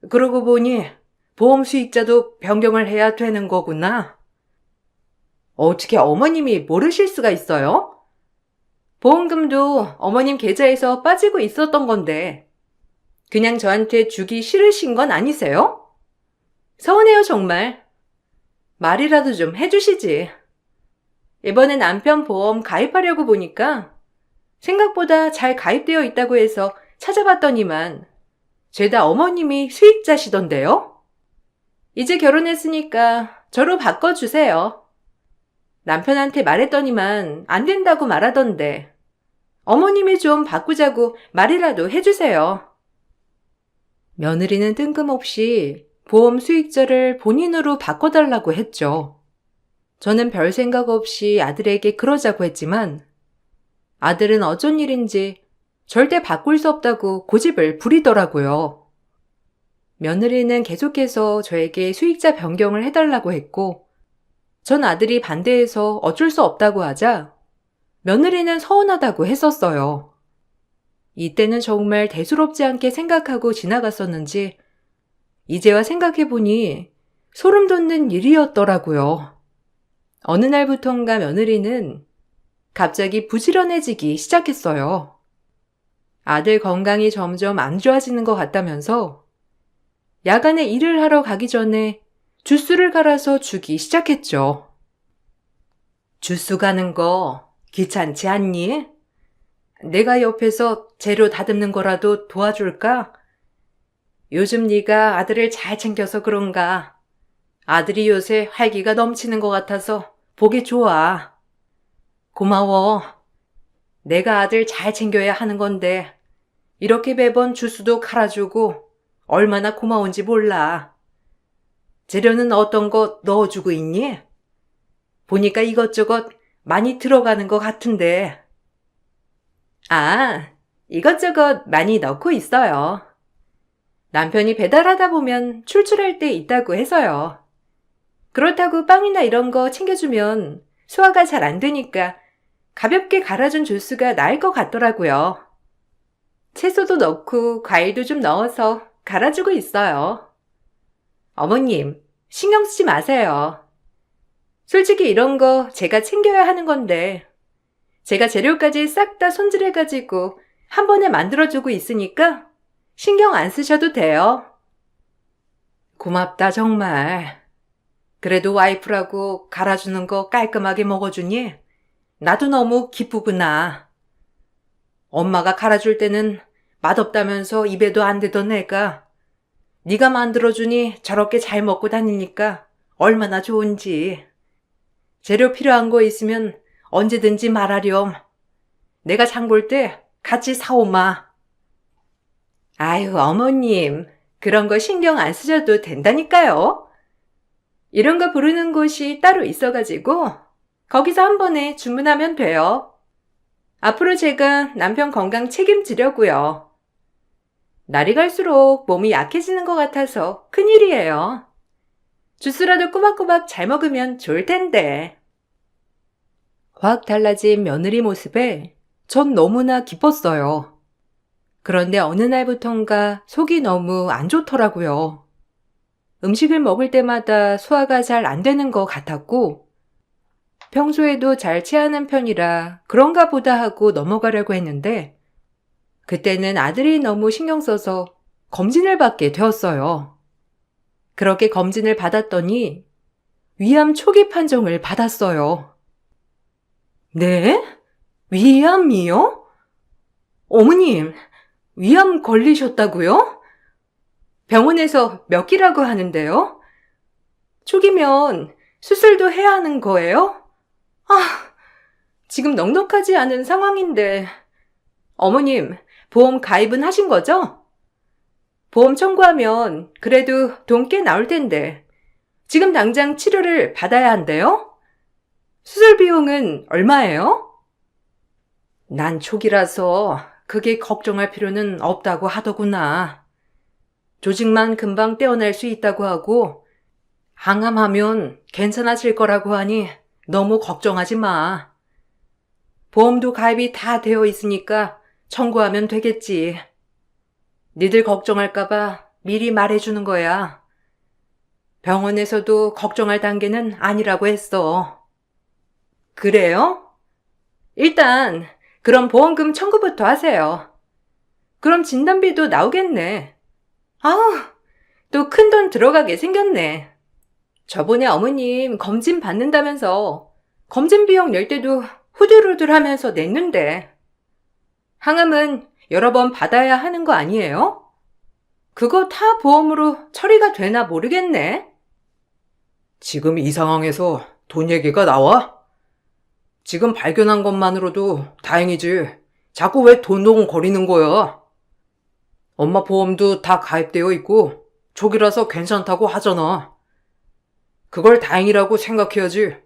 그러고 보니 보험 수익자도 변경을 해야 되는 거구나. 어떻게 어머님이 모르실 수가 있어요? 보험금도 어머님 계좌에서 빠지고 있었던 건데 그냥 저한테 주기 싫으신 건 아니세요? 서운해요 정말. 말이라도 좀 해주시지. 이번에 남편 보험 가입하려고 보니까 생각보다 잘 가입되어 있다고 해서 찾아봤더니만 죄다 어머님이 수익자시던데요? 이제 결혼했으니까 저로 바꿔주세요. 남편한테 말했더니만 안 된다고 말하던데 어머님이 좀 바꾸자고 말이라도 해주세요. 며느리는 뜬금없이 보험 수익자를 본인으로 바꿔달라고 했죠. 저는 별 생각 없이 아들에게 그러자고 했지만 아들은 어쩐 일인지 절대 바꿀 수 없다고 고집을 부리더라고요. 며느리는 계속해서 저에게 수익자 변경을 해달라고 했고 전 아들이 반대해서 어쩔 수 없다고 하자 며느리는 서운하다고 했었어요. 이때는 정말 대수롭지 않게 생각하고 지나갔었는지 이제와 생각해보니 소름 돋는 일이었더라고요. 어느 날부턴가 며느리는 갑자기 부지런해지기 시작했어요. 아들 건강이 점점 안 좋아지는 것 같다면서 야간에 일을 하러 가기 전에 주스를 갈아서 주기 시작했죠. 주스 가는 거 귀찮지 않니? 내가 옆에서 재료 다듬는 거라도 도와줄까? 요즘 네가 아들을 잘 챙겨서 그런가? 아들이 요새 활기가 넘치는 것 같아서 보기 좋아. 고마워. 내가 아들 잘 챙겨야 하는 건데 이렇게 매번 주스도 갈아주고 얼마나 고마운지 몰라. 재료는 어떤 거 넣어주고 있니? 보니까 이것저것 많이 들어가는 것 같은데. 아, 이것저것 많이 넣고 있어요. 남편이 배달하다 보면 출출할 때 있다고 해서요. 그렇다고 빵이나 이런 거 챙겨주면 소화가 잘 안 되니까 가볍게 갈아준 주스가 나을 것 같더라고요. 채소도 넣고 과일도 좀 넣어서 갈아주고 있어요. 어머님, 신경 쓰지 마세요. 솔직히 이런 거 제가 챙겨야 하는 건데 제가 재료까지 싹 다 손질해가지고 한 번에 만들어주고 있으니까 신경 안 쓰셔도 돼요. 고맙다 정말. 그래도 와이프라고 갈아주는 거 깔끔하게 먹어주니 나도 너무 기쁘구나. 엄마가 갈아줄 때는 맛없다면서 입에도 안 대던 애가 네가 만들어주니 저렇게 잘 먹고 다니니까 얼마나 좋은지. 재료 필요한 거 있으면 언제든지 말하렴. 내가 장 볼 때 같이 사오마. 아유, 어머님. 그런 거 신경 안 쓰셔도 된다니까요. 이런 거 부르는 곳이 따로 있어가지고 거기서 한 번에 주문하면 돼요. 앞으로 제가 남편 건강 책임지려고요. 날이 갈수록 몸이 약해지는 것 같아서 큰일이에요. 주스라도 꼬박꼬박 잘 먹으면 좋을 텐데. 확 달라진 며느리 모습에 전 너무나 기뻤어요. 그런데 어느 날부턴가 속이 너무 안 좋더라고요. 음식을 먹을 때마다 소화가 잘 안 되는 것 같았고 평소에도 잘 체하는 편이라 그런가 보다 하고 넘어가려고 했는데 그때는 아들이 너무 신경 써서 검진을 받게 되었어요. 그렇게 검진을 받았더니 위암 초기 판정을 받았어요. 네? 위암이요? 어머님, 위암 걸리셨다고요? 병원에서 몇 기라고 하는데요? 초기면 수술도 해야 하는 거예요? 아, 지금 넉넉하지 않은 상황인데. 어머님, 보험 가입은 하신 거죠? 보험 청구하면 그래도 돈 꽤 나올 텐데. 지금 당장 치료를 받아야 한대요? 수술 비용은 얼마예요? 난 초기라서 그게 걱정할 필요는 없다고 하더구나. 조직만 금방 떼어낼 수 있다고 하고 항암하면 괜찮아질 거라고 하니 너무 걱정하지 마. 보험도 가입이 다 되어 있으니까 청구하면 되겠지. 니들 걱정할까봐 미리 말해주는 거야. 병원에서도 걱정할 단계는 아니라고 했어. 그래요? 일단 그럼 보험금 청구부터 하세요. 그럼 진단비도 나오겠네. 아우, 또 큰돈 들어가게 생겼네. 저번에 어머님 검진 받는다면서 검진 비용 낼 때도 후들후들 하면서 냈는데. 항암은 여러 번 받아야 하는 거 아니에요? 그거 다 보험으로 처리가 되나 모르겠네. 지금 이 상황에서 돈 얘기가 나와? 지금 발견한 것만으로도 다행이지. 자꾸 왜 돈동 거리는 거야? 엄마 보험도 다 가입되어 있고 초기라서 괜찮다고 하잖아. 그걸 다행이라고 생각해야지.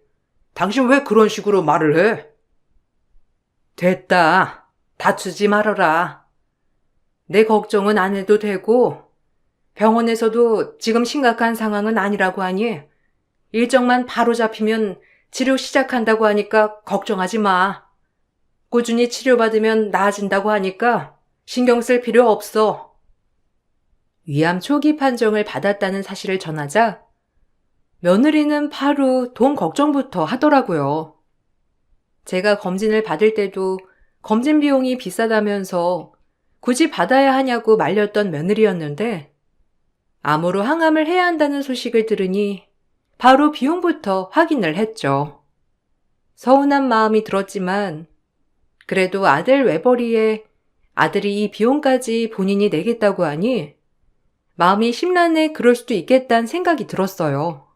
당신 왜 그런 식으로 말을 해? 됐다. 다투지 말아라. 내 걱정은 안 해도 되고 병원에서도 지금 심각한 상황은 아니라고 하니 일정만 바로 잡히면 치료 시작한다고 하니까 걱정하지 마. 꾸준히 치료받으면 나아진다고 하니까 신경 쓸 필요 없어. 위암 초기 판정을 받았다는 사실을 전하자 며느리는 바로 돈 걱정부터 하더라고요. 제가 검진을 받을 때도 검진 비용이 비싸다면서 굳이 받아야 하냐고 말렸던 며느리였는데 암으로 항암을 해야 한다는 소식을 들으니 바로 비용부터 확인을 했죠. 서운한 마음이 들었지만 그래도 아들 외벌이에 아들이 이 비용까지 본인이 내겠다고 하니 마음이 심란해 그럴 수도 있겠다는 생각이 들었어요.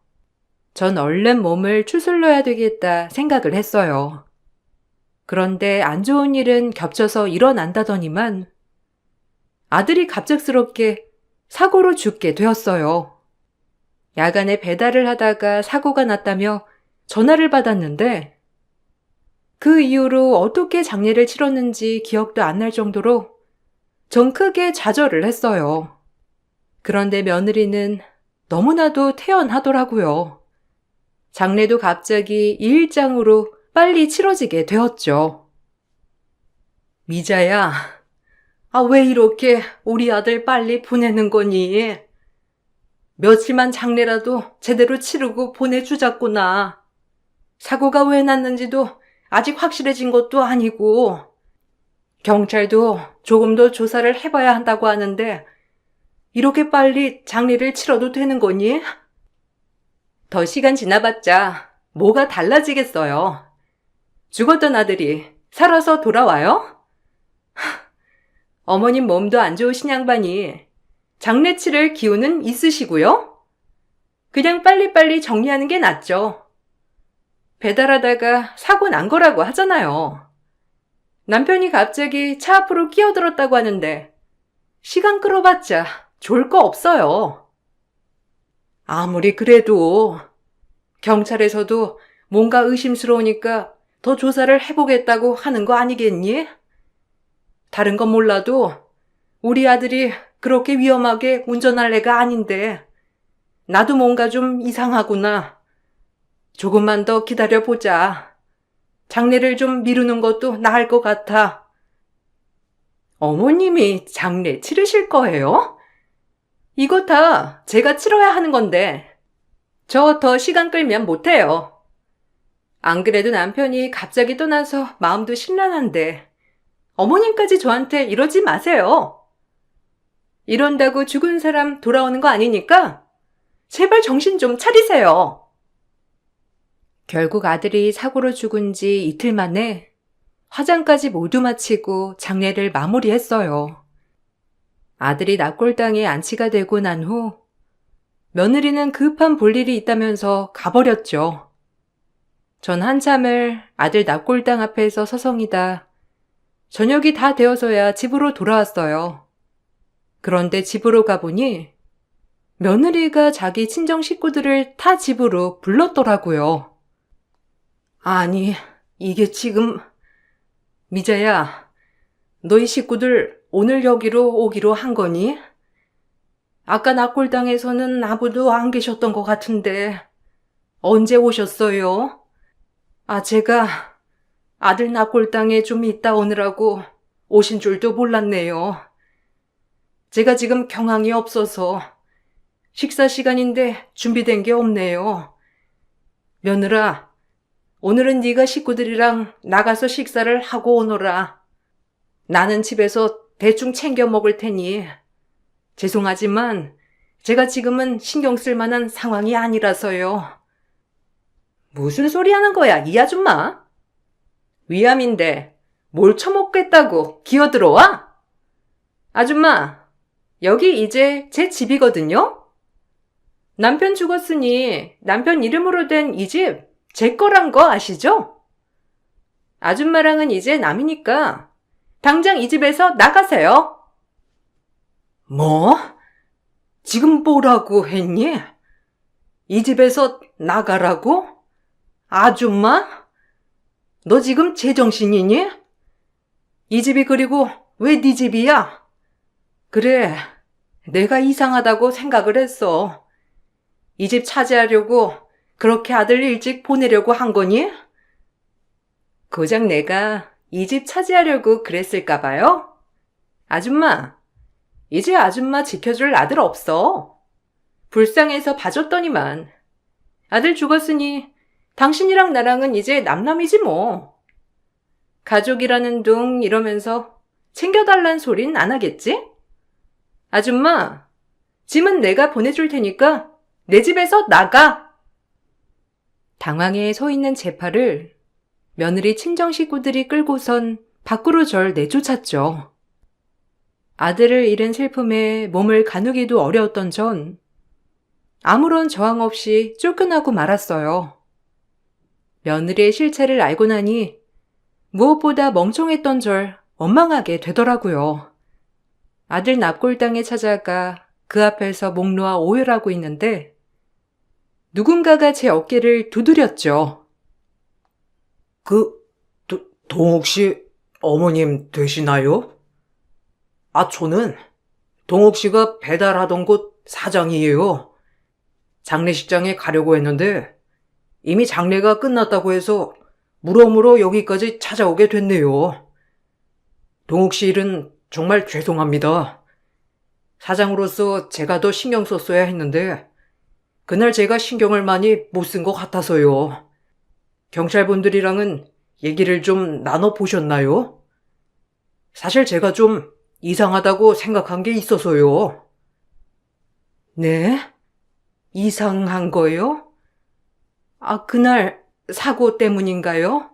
전 얼른 몸을 추슬러야 되겠다 생각을 했어요. 그런데 안 좋은 일은 겹쳐서 일어난다더니만 아들이 갑작스럽게 사고로 죽게 되었어요. 야간에 배달을 하다가 사고가 났다며 전화를 받았는데 그 이후로 어떻게 장례를 치렀는지 기억도 안 날 정도로 전 크게 좌절을 했어요. 그런데 며느리는 너무나도 태연하더라고요. 장례도 갑자기 2일장으로 빨리 치러지게 되었죠. 미자야, 왜 이렇게 우리 아들 빨리 보내는 거니? 며칠만 장례라도 제대로 치르고 보내주자꾸나. 사고가 왜 났는지도 아직 확실해진 것도 아니고, 경찰도 조금 더 조사를 해봐야 한다고 하는데, 이렇게 빨리 장례를 치러도 되는 거니? 더 시간 지나봤자 뭐가 달라지겠어요. 죽었던 아들이 살아서 돌아와요? 어머님 몸도 안 좋으신 양반이 장례 치를 기운은 있으시고요? 그냥 빨리빨리 정리하는 게 낫죠. 배달하다가 사고 난 거라고 하잖아요. 남편이 갑자기 차 앞으로 끼어들었다고 하는데 시간 끌어봤자 좋을 거 없어요. 아무리 그래도 경찰에서도 뭔가 의심스러우니까 더 조사를 해보겠다고 하는 거 아니겠니? 다른 건 몰라도 우리 아들이 그렇게 위험하게 운전할 애가 아닌데 나도 뭔가 좀 이상하구나. 조금만 더 기다려보자. 장례를 좀 미루는 것도 나을 것 같아. 어머님이 장례 치르실 거예요? 이거 다 제가 치러야 하는 건데 저 더 시간 끌면 못해요. 안 그래도 남편이 갑자기 떠나서 마음도 심란한데 어머님까지 저한테 이러지 마세요. 이런다고 죽은 사람 돌아오는 거 아니니까 제발 정신 좀 차리세요. 결국 아들이 사고로 죽은 지 이틀 만에 화장까지 모두 마치고 장례를 마무리했어요. 아들이 납골당에 안치가 되고 난 후 며느리는 급한 볼일이 있다면서 가버렸죠. 전 한참을 아들 납골당 앞에서 서성이다 저녁이 다 되어서야 집으로 돌아왔어요. 그런데 집으로 가보니 며느리가 자기 친정 식구들을 다 집으로 불렀더라고요. 아니, 이게 지금... 미자야, 너희 식구들 오늘 여기로 오기로 한 거니? 아까 납골당에서는 아무도 안 계셨던 것 같은데 언제 오셨어요? 제가 아들 납골당에 좀 있다 오느라고 오신 줄도 몰랐네요. 제가 지금 경황이 없어서 식사 시간인데 준비된 게 없네요. 며느라, 오늘은 네가 식구들이랑 나가서 식사를 하고 오너라. 나는 집에서 대충 챙겨 먹을 테니. 죄송하지만 제가 지금은 신경 쓸 만한 상황이 아니라서요. 무슨 소리 하는 거야, 이 아줌마? 위암인데 뭘 처먹겠다고 기어들어와? 아줌마, 여기 이제 제 집이거든요? 남편 죽었으니 남편 이름으로 된 이 집 제 거란 거 아시죠? 아줌마랑은 이제 남이니까 당장 이 집에서 나가세요. 뭐? 지금 뭐라고 했니? 이 집에서 나가라고? 아줌마? 너 지금 제정신이니? 이 집이 그리고 왜 네 집이야? 그래, 내가 이상하다고 생각을 했어. 이 집 차지하려고 그렇게 아들 일찍 보내려고 한 거니? 고작 내가 이 집 차지하려고 그랬을까 봐요? 아줌마, 이제 아줌마 지켜줄 아들 없어. 불쌍해서 봐줬더니만. 아들 죽었으니 당신이랑 나랑은 이제 남남이지 뭐. 가족이라는 둥 이러면서 챙겨달란 소린 안 하겠지? 아줌마, 짐은 내가 보내줄 테니까 내 집에서 나가! 당황해 서 있는 제 팔을 며느리 친정 식구들이 끌고선 밖으로 절 내쫓았죠. 아들을 잃은 슬픔에 몸을 가누기도 어려웠던 전 아무런 저항 없이 쫓겨나고 말았어요. 며느리의 실체를 알고 나니 무엇보다 멍청했던 절 원망하게 되더라고요. 아들 납골당에 찾아가 그 앞에서 목 놓아 오열하고 있는데 누군가가 제 어깨를 두드렸죠. 동욱 씨 어머님 되시나요? 저는 동욱 씨가 배달하던 곳 사장이에요. 장례식장에 가려고 했는데 이미 장례가 끝났다고 해서 물어물어 여기까지 찾아오게 됐네요. 동욱 씨 일은 정말 죄송합니다. 사장으로서 제가 더 신경 썼어야 했는데 그날 제가 신경을 많이 못 쓴 것 같아서요. 경찰분들이랑은 얘기를 좀 나눠보셨나요? 사실 제가 좀 이상하다고 생각한 게 있어서요. 네? 이상한 거요? 그날 사고 때문인가요?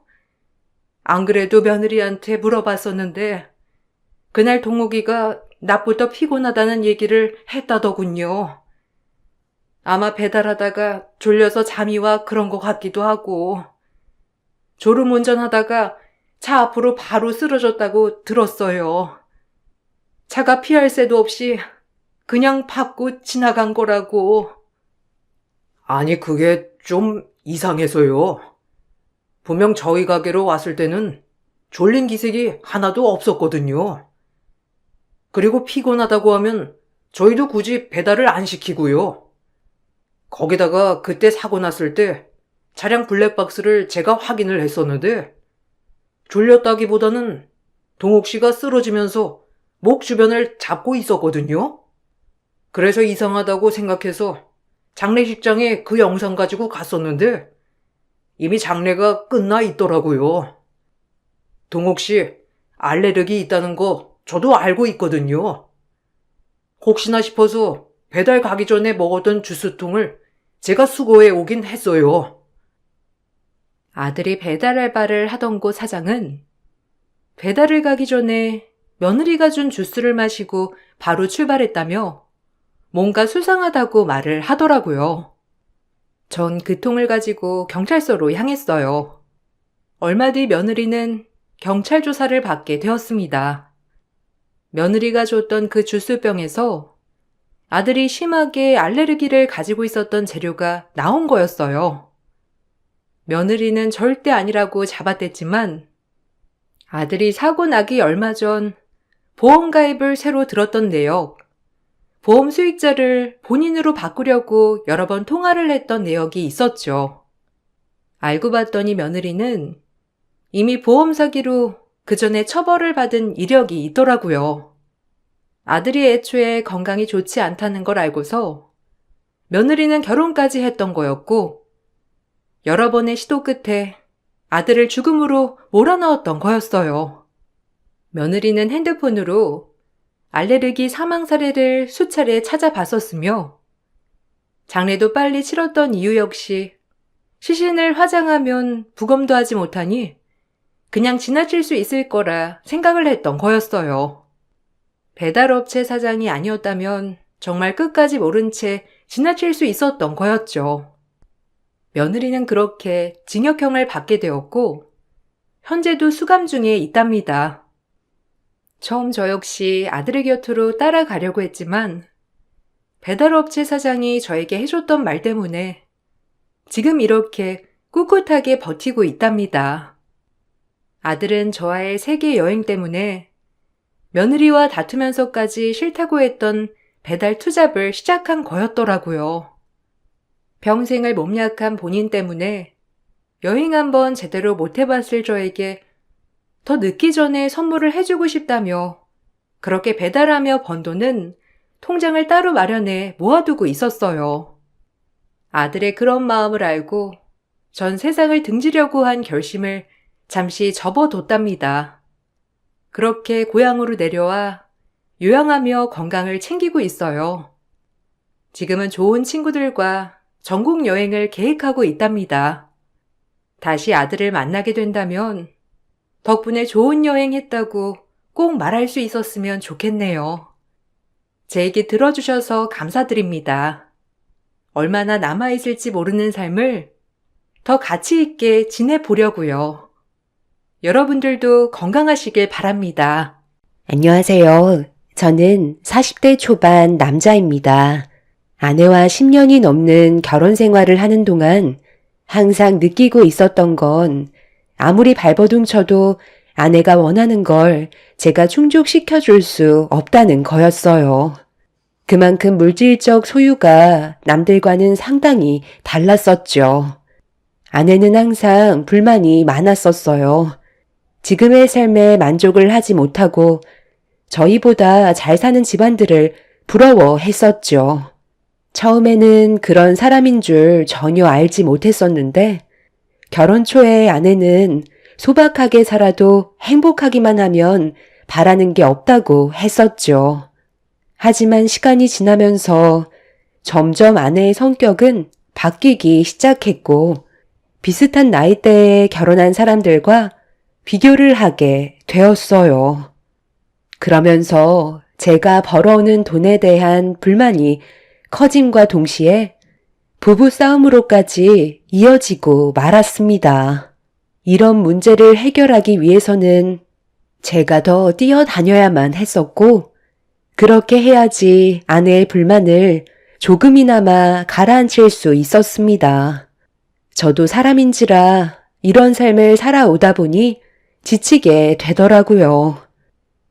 안 그래도 며느리한테 물어봤었는데 그날 동욱이가 낮부터 피곤하다는 얘기를 했다더군요. 아마 배달하다가 졸려서 잠이 와 그런 것 같기도 하고 졸음 운전하다가 차 앞으로 바로 쓰러졌다고 들었어요. 차가 피할 새도 없이 그냥 밟고 지나간 거라고. 아니, 그게 좀 이상해서요. 분명 저희 가게로 왔을 때는 졸린 기색이 하나도 없었거든요. 그리고 피곤하다고 하면 저희도 굳이 배달을 안 시키고요. 거기다가 그때 사고 났을 때 차량 블랙박스를 제가 확인을 했었는데 졸렸다기보다는 동욱 씨가 쓰러지면서 목 주변을 잡고 있었거든요. 그래서 이상하다고 생각해서 장례식장에 그 영상 가지고 갔었는데 이미 장례가 끝나 있더라고요. 동욱 씨 알레르기 있다는 거 저도 알고 있거든요. 혹시나 싶어서 배달 가기 전에 먹었던 주스통을 제가 수거해 오긴 했어요. 아들이 배달 알바를 하던 곳 사장은 배달을 가기 전에 며느리가 준 주스를 마시고 바로 출발했다며 뭔가 수상하다고 말을 하더라고요. 전 그 통을 가지고 경찰서로 향했어요. 얼마 뒤 며느리는 경찰 조사를 받게 되었습니다. 며느리가 줬던 그 주스병에서 아들이 심하게 알레르기를 가지고 있었던 재료가 나온 거였어요. 며느리는 절대 아니라고 잡아댔지만 아들이 사고 나기 얼마 전 보험 가입을 새로 들었던 내역, 보험 수익자를 본인으로 바꾸려고 여러 번 통화를 했던 내역이 있었죠. 알고 봤더니 며느리는 이미 보험 사기로 그 전에 처벌을 받은 이력이 있더라고요. 아들이 애초에 건강이 좋지 않다는 걸 알고서 며느리는 결혼까지 했던 거였고 여러 번의 시도 끝에 아들을 죽음으로 몰아넣었던 거였어요. 며느리는 핸드폰으로 알레르기 사망 사례를 수차례 찾아봤었으며 장례도 빨리 치렀던 이유 역시 시신을 화장하면 부검도 하지 못하니 그냥 지나칠 수 있을 거라 생각을 했던 거였어요. 배달업체 사장이 아니었다면 정말 끝까지 모른 채 지나칠 수 있었던 거였죠. 며느리는 그렇게 징역형을 받게 되었고 현재도 수감 중에 있답니다. 처음 저 역시 아들의 곁으로 따라가려고 했지만 배달업체 사장이 저에게 해줬던 말 때문에 지금 이렇게 꿋꿋하게 버티고 있답니다. 아들은 저와의 세계 여행 때문에 며느리와 다투면서까지 싫다고 했던 배달 투잡을 시작한 거였더라고요. 평생을 몸 약한 본인 때문에 여행 한번 제대로 못 해봤을 저에게 더 늦기 전에 선물을 해주고 싶다며 그렇게 배달하며 번 돈은 통장을 따로 마련해 모아두고 있었어요. 아들의 그런 마음을 알고 전 세상을 등지려고 한 결심을 잠시 접어뒀답니다. 그렇게 고향으로 내려와 요양하며 건강을 챙기고 있어요. 지금은 좋은 친구들과 전국 여행을 계획하고 있답니다. 다시 아들을 만나게 된다면 덕분에 좋은 여행 했다고 꼭 말할 수 있었으면 좋겠네요. 제 얘기 들어주셔서 감사드립니다. 얼마나 남아있을지 모르는 삶을 더 가치 있게 지내보려고요. 여러분들도 건강하시길 바랍니다. 안녕하세요. 저는 40대 초반 남자입니다. 아내와 10년이 넘는 결혼 생활을 하는 동안 항상 느끼고 있었던 건 아무리 발버둥 쳐도 아내가 원하는 걸 제가 충족시켜 줄 수 없다는 거였어요. 그만큼 물질적 소유가 남들과는 상당히 달랐었죠. 아내는 항상 불만이 많았었어요. 지금의 삶에 만족을 하지 못하고 저희보다 잘 사는 집안들을 부러워했었죠. 처음에는 그런 사람인 줄 전혀 알지 못했었는데 결혼 초에 아내는 소박하게 살아도 행복하기만 하면 바라는 게 없다고 했었죠. 하지만 시간이 지나면서 점점 아내의 성격은 바뀌기 시작했고 비슷한 나이대에 결혼한 사람들과 비교를 하게 되었어요. 그러면서 제가 벌어오는 돈에 대한 불만이 커짐과 동시에 부부 싸움으로까지 이어지고 말았습니다. 이런 문제를 해결하기 위해서는 제가 더 뛰어다녀야만 했었고 그렇게 해야지 아내의 불만을 조금이나마 가라앉힐 수 있었습니다. 저도 사람인지라 이런 삶을 살아오다 보니 지치게 되더라고요.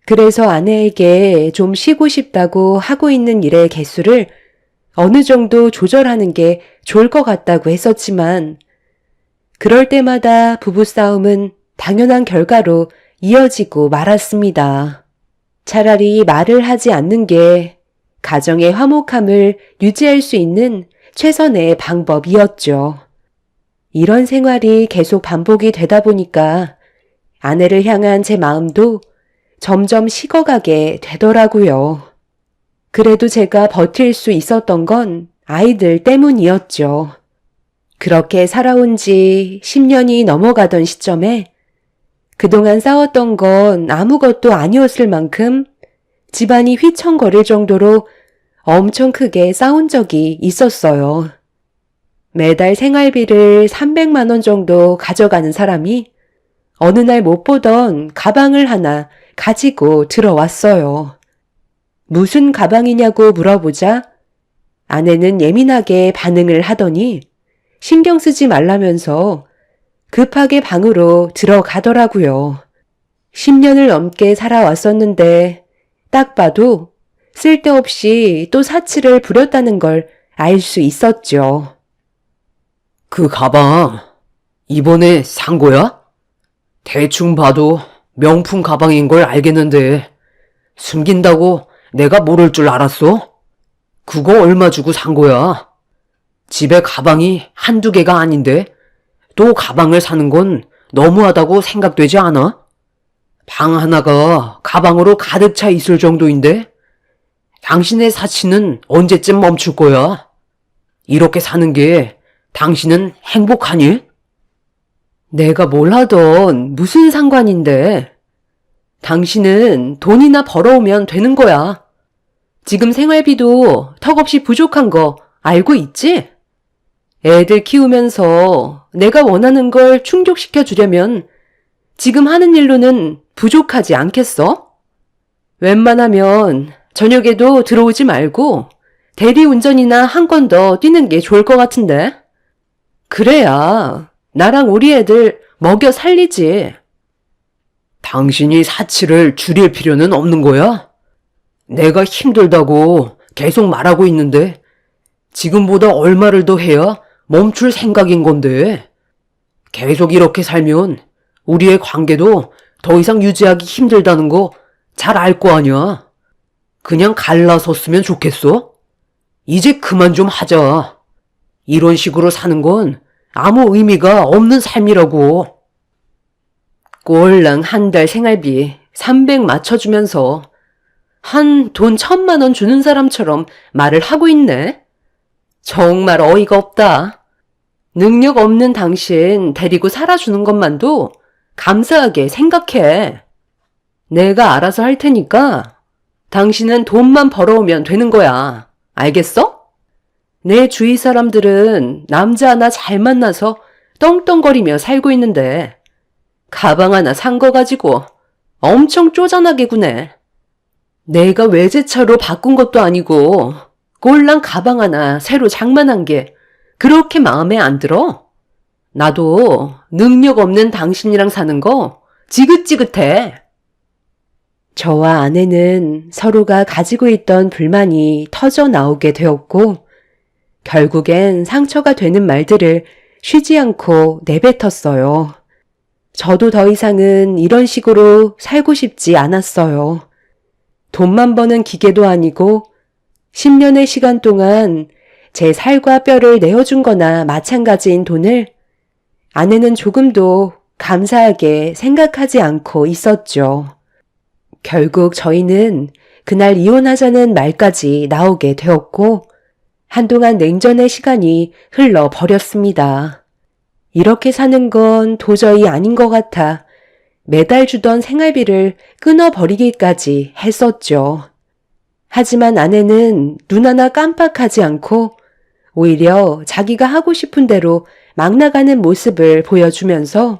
그래서 아내에게 좀 쉬고 싶다고 하고 있는 일의 개수를 어느 정도 조절하는 게 좋을 것 같다고 했었지만 그럴 때마다 부부싸움은 당연한 결과로 이어지고 말았습니다. 차라리 말을 하지 않는 게 가정의 화목함을 유지할 수 있는 최선의 방법이었죠. 이런 생활이 계속 반복이 되다 보니까 아내를 향한 제 마음도 점점 식어가게 되더라고요. 그래도 제가 버틸 수 있었던 건 아이들 때문이었죠. 그렇게 살아온 지 10년이 넘어가던 시점에 그동안 싸웠던 건 아무것도 아니었을 만큼 집안이 휘청거릴 정도로 엄청 크게 싸운 적이 있었어요. 매달 생활비를 300만 원 정도 가져가는 사람이 어느 날 못 보던 가방을 하나 가지고 들어왔어요. 무슨 가방이냐고 물어보자 아내는 예민하게 반응을 하더니 신경 쓰지 말라면서 급하게 방으로 들어가더라고요. 10년을 넘게 살아왔었는데 딱 봐도 쓸데없이 또 사치를 부렸다는 걸 알 수 있었죠. 그 가방 이번에 산 거야? 대충 봐도 명품 가방인 걸 알겠는데 숨긴다고 내가 모를 줄 알았어? 그거 얼마 주고 산 거야? 집에 가방이 한두 개가 아닌데 또 가방을 사는 건 너무하다고 생각되지 않아? 방 하나가 가방으로 가득 차 있을 정도인데 당신의 사치는 언제쯤 멈출 거야? 이렇게 사는 게 당신은 행복하니? 내가 뭘 하던 무슨 상관인데. 당신은 돈이나 벌어오면 되는 거야. 지금 생활비도 턱없이 부족한 거 알고 있지? 애들 키우면서 내가 원하는 걸 충족시켜 주려면 지금 하는 일로는 부족하지 않겠어? 웬만하면 저녁에도 들어오지 말고 대리운전이나 한 건 더 뛰는 게 좋을 것 같은데. 그래야 나랑 우리 애들 먹여 살리지. 당신이 사치를 줄일 필요는 없는 거야? 내가 힘들다고 계속 말하고 있는데 지금보다 얼마를 더 해야 멈출 생각인 건데. 계속 이렇게 살면 우리의 관계도 더 이상 유지하기 힘들다는 거 잘 알 거 아니야. 그냥 갈라섰으면 좋겠어? 이제 그만 좀 하자. 이런 식으로 사는 건 아무 의미가 없는 삶이라고. 꼴랑 한 달 생활비 300 맞춰주면서 한 돈 1,000만 원 주는 사람처럼 말을 하고 있네. 정말 어이가 없다. 능력 없는 당신 데리고 살아주는 것만도 감사하게 생각해. 내가 알아서 할 테니까 당신은 돈만 벌어오면 되는 거야. 알겠어? 내 주위 사람들은 남자 하나 잘 만나서 떵떵거리며 살고 있는데 가방 하나 산 거 가지고 엄청 쪼잔하게 구네. 내가 외제차로 바꾼 것도 아니고 꼴랑 가방 하나 새로 장만한 게 그렇게 마음에 안 들어? 나도 능력 없는 당신이랑 사는 거 지긋지긋해. 저와 아내는 서로가 가지고 있던 불만이 터져 나오게 되었고 결국엔 상처가 되는 말들을 쉬지 않고 내뱉었어요. 저도 더 이상은 이런 식으로 살고 싶지 않았어요. 돈만 버는 기계도 아니고 10년의 시간 동안 제 살과 뼈를 내어준 거나 마찬가지인 돈을 아내는 조금도 감사하게 생각하지 않고 있었죠. 결국 저희는 그날 이혼하자는 말까지 나오게 되었고 한동안 냉전의 시간이 흘러버렸습니다. 이렇게 사는 건 도저히 아닌 것 같아 매달 주던 생활비를 끊어버리기까지 했었죠. 하지만 아내는 눈 하나 깜빡하지 않고 오히려 자기가 하고 싶은 대로 막 나가는 모습을 보여주면서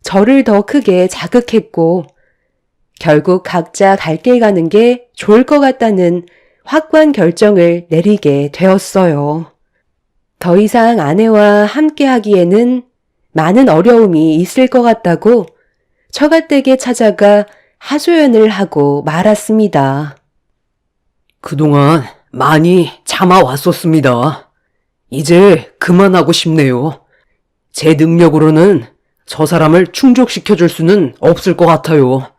저를 더 크게 자극했고 결국 각자 갈 길 가는 게 좋을 것 같다는 확고한 결정을 내리게 되었어요. 더 이상 아내와 함께 하기에는 많은 어려움이 있을 것 같다고 처갓댁에 찾아가 하소연을 하고 말았습니다. 그동안 많이 참아왔었습니다. 이제 그만하고 싶네요. 제 능력으로는 저 사람을 충족시켜줄 수는 없을 것 같아요.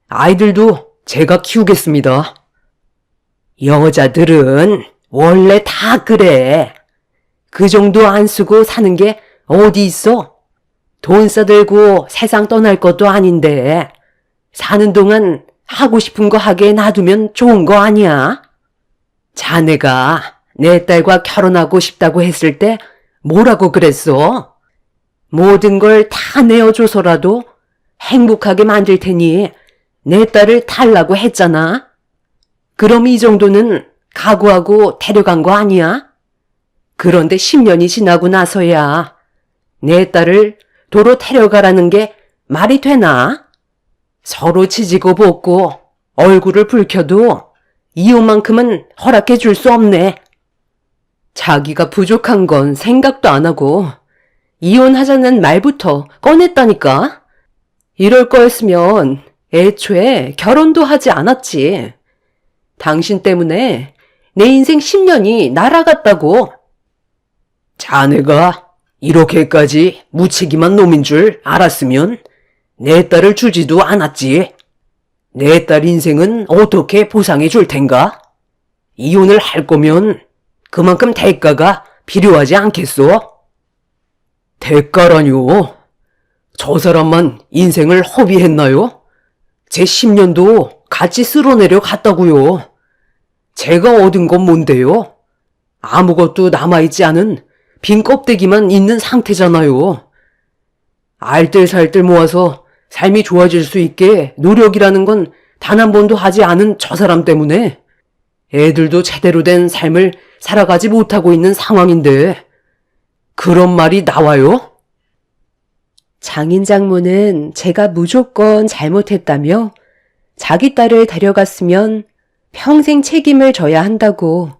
아이들도 제가 키우겠습니다. 여자들은 원래 다 그래. 그 정도 안 쓰고 사는 게 어디 있어? 돈 싸들고 세상 떠날 것도 아닌데 사는 동안 하고 싶은 거 하게 놔두면 좋은 거 아니야? 자네가 내 딸과 결혼하고 싶다고 했을 때 뭐라고 그랬어? 모든 걸 다 내어줘서라도 행복하게 만들 테니 내 딸을 달라고 했잖아. 그럼 이 정도는 각오하고 데려간 거 아니야? 그런데 10년이 지나고 나서야 내 딸을 도로 데려가라는 게 말이 되나? 서로 지지고 볶고 얼굴을 붉혀도 이혼만큼은 허락해 줄 수 없네. 자기가 부족한 건 생각도 안 하고 이혼하자는 말부터 꺼냈다니까. 이럴 거였으면 애초에 결혼도 하지 않았지. 당신 때문에 내 인생 10년이 날아갔다고. 자네가 이렇게까지 무책임한 놈인 줄 알았으면 내 딸을 주지도 않았지. 내 딸 인생은 어떻게 보상해 줄 텐가? 이혼을 할 거면 그만큼 대가가 필요하지 않겠소? 대가라뇨? 저 사람만 인생을 허비했나요? 제 10년도 같이 쓸어내려 갔다고요. 제가 얻은 건 뭔데요? 아무것도 남아있지 않은 빈 껍데기만 있는 상태잖아요. 알뜰살뜰 모아서 삶이 좋아질 수 있게 노력이라는 건 단 한 번도 하지 않은 저 사람 때문에 애들도 제대로 된 삶을 살아가지 못하고 있는 상황인데 그런 말이 나와요? 장인 장모는 제가 무조건 잘못했다며 자기 딸을 데려갔으면 평생 책임을 져야 한다고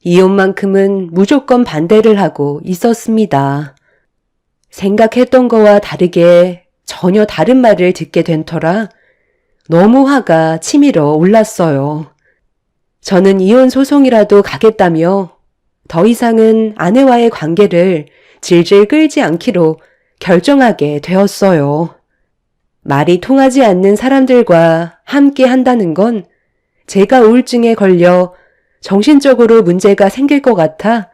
이혼만큼은 무조건 반대를 하고 있었습니다. 생각했던 거와 다르게 전혀 다른 말을 듣게 된 터라 너무 화가 치밀어 올랐어요. 저는 이혼 소송이라도 가겠다며 더 이상은 아내와의 관계를 질질 끌지 않기로 결정하게 되었어요. 말이 통하지 않는 사람들과 함께 한다는 건 제가 우울증에 걸려 정신적으로 문제가 생길 것 같아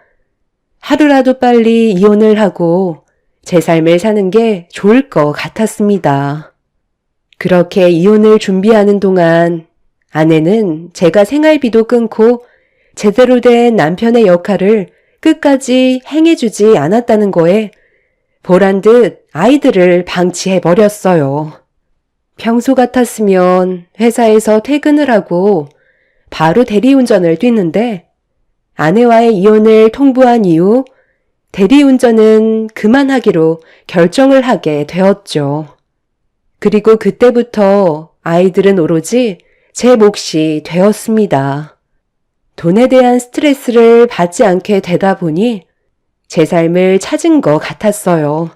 하루라도 빨리 이혼을 하고 제 삶을 사는 게 좋을 것 같았습니다. 그렇게 이혼을 준비하는 동안 아내는 제가 생활비도 끊고 제대로 된 남편의 역할을 끝까지 행해주지 않았다는 거에 보란 듯 아이들을 방치해버렸어요. 평소 같았으면 회사에서 퇴근을 하고 바로 대리운전을 뛰는데 아내와의 이혼을 통보한 이후 대리운전은 그만하기로 결정을 하게 되었죠. 그리고 그때부터 아이들은 오로지 제 몫이 되었습니다. 돈에 대한 스트레스를 받지 않게 되다 보니 제 삶을 찾은 것 같았어요.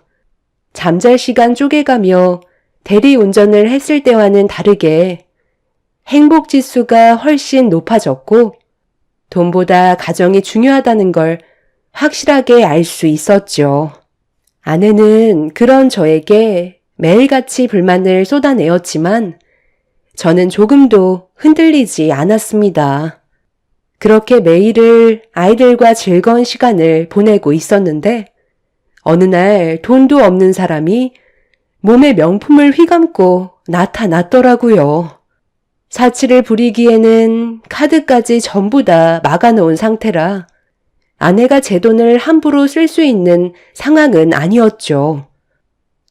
잠잘 시간 쪼개가며 대리운전을 했을 때와는 다르게 행복 지수가 훨씬 높아졌고 돈보다 가정이 중요하다는 걸 확실하게 알 수 있었죠. 아내는 그런 저에게 매일같이 불만을 쏟아내었지만 저는 조금도 흔들리지 않았습니다. 그렇게 매일을 아이들과 즐거운 시간을 보내고 있었는데 어느 날 돈도 없는 사람이 몸에 명품을 휘감고 나타났더라고요. 사치를 부리기에는 카드까지 전부 다 막아놓은 상태라 아내가 제 돈을 함부로 쓸 수 있는 상황은 아니었죠.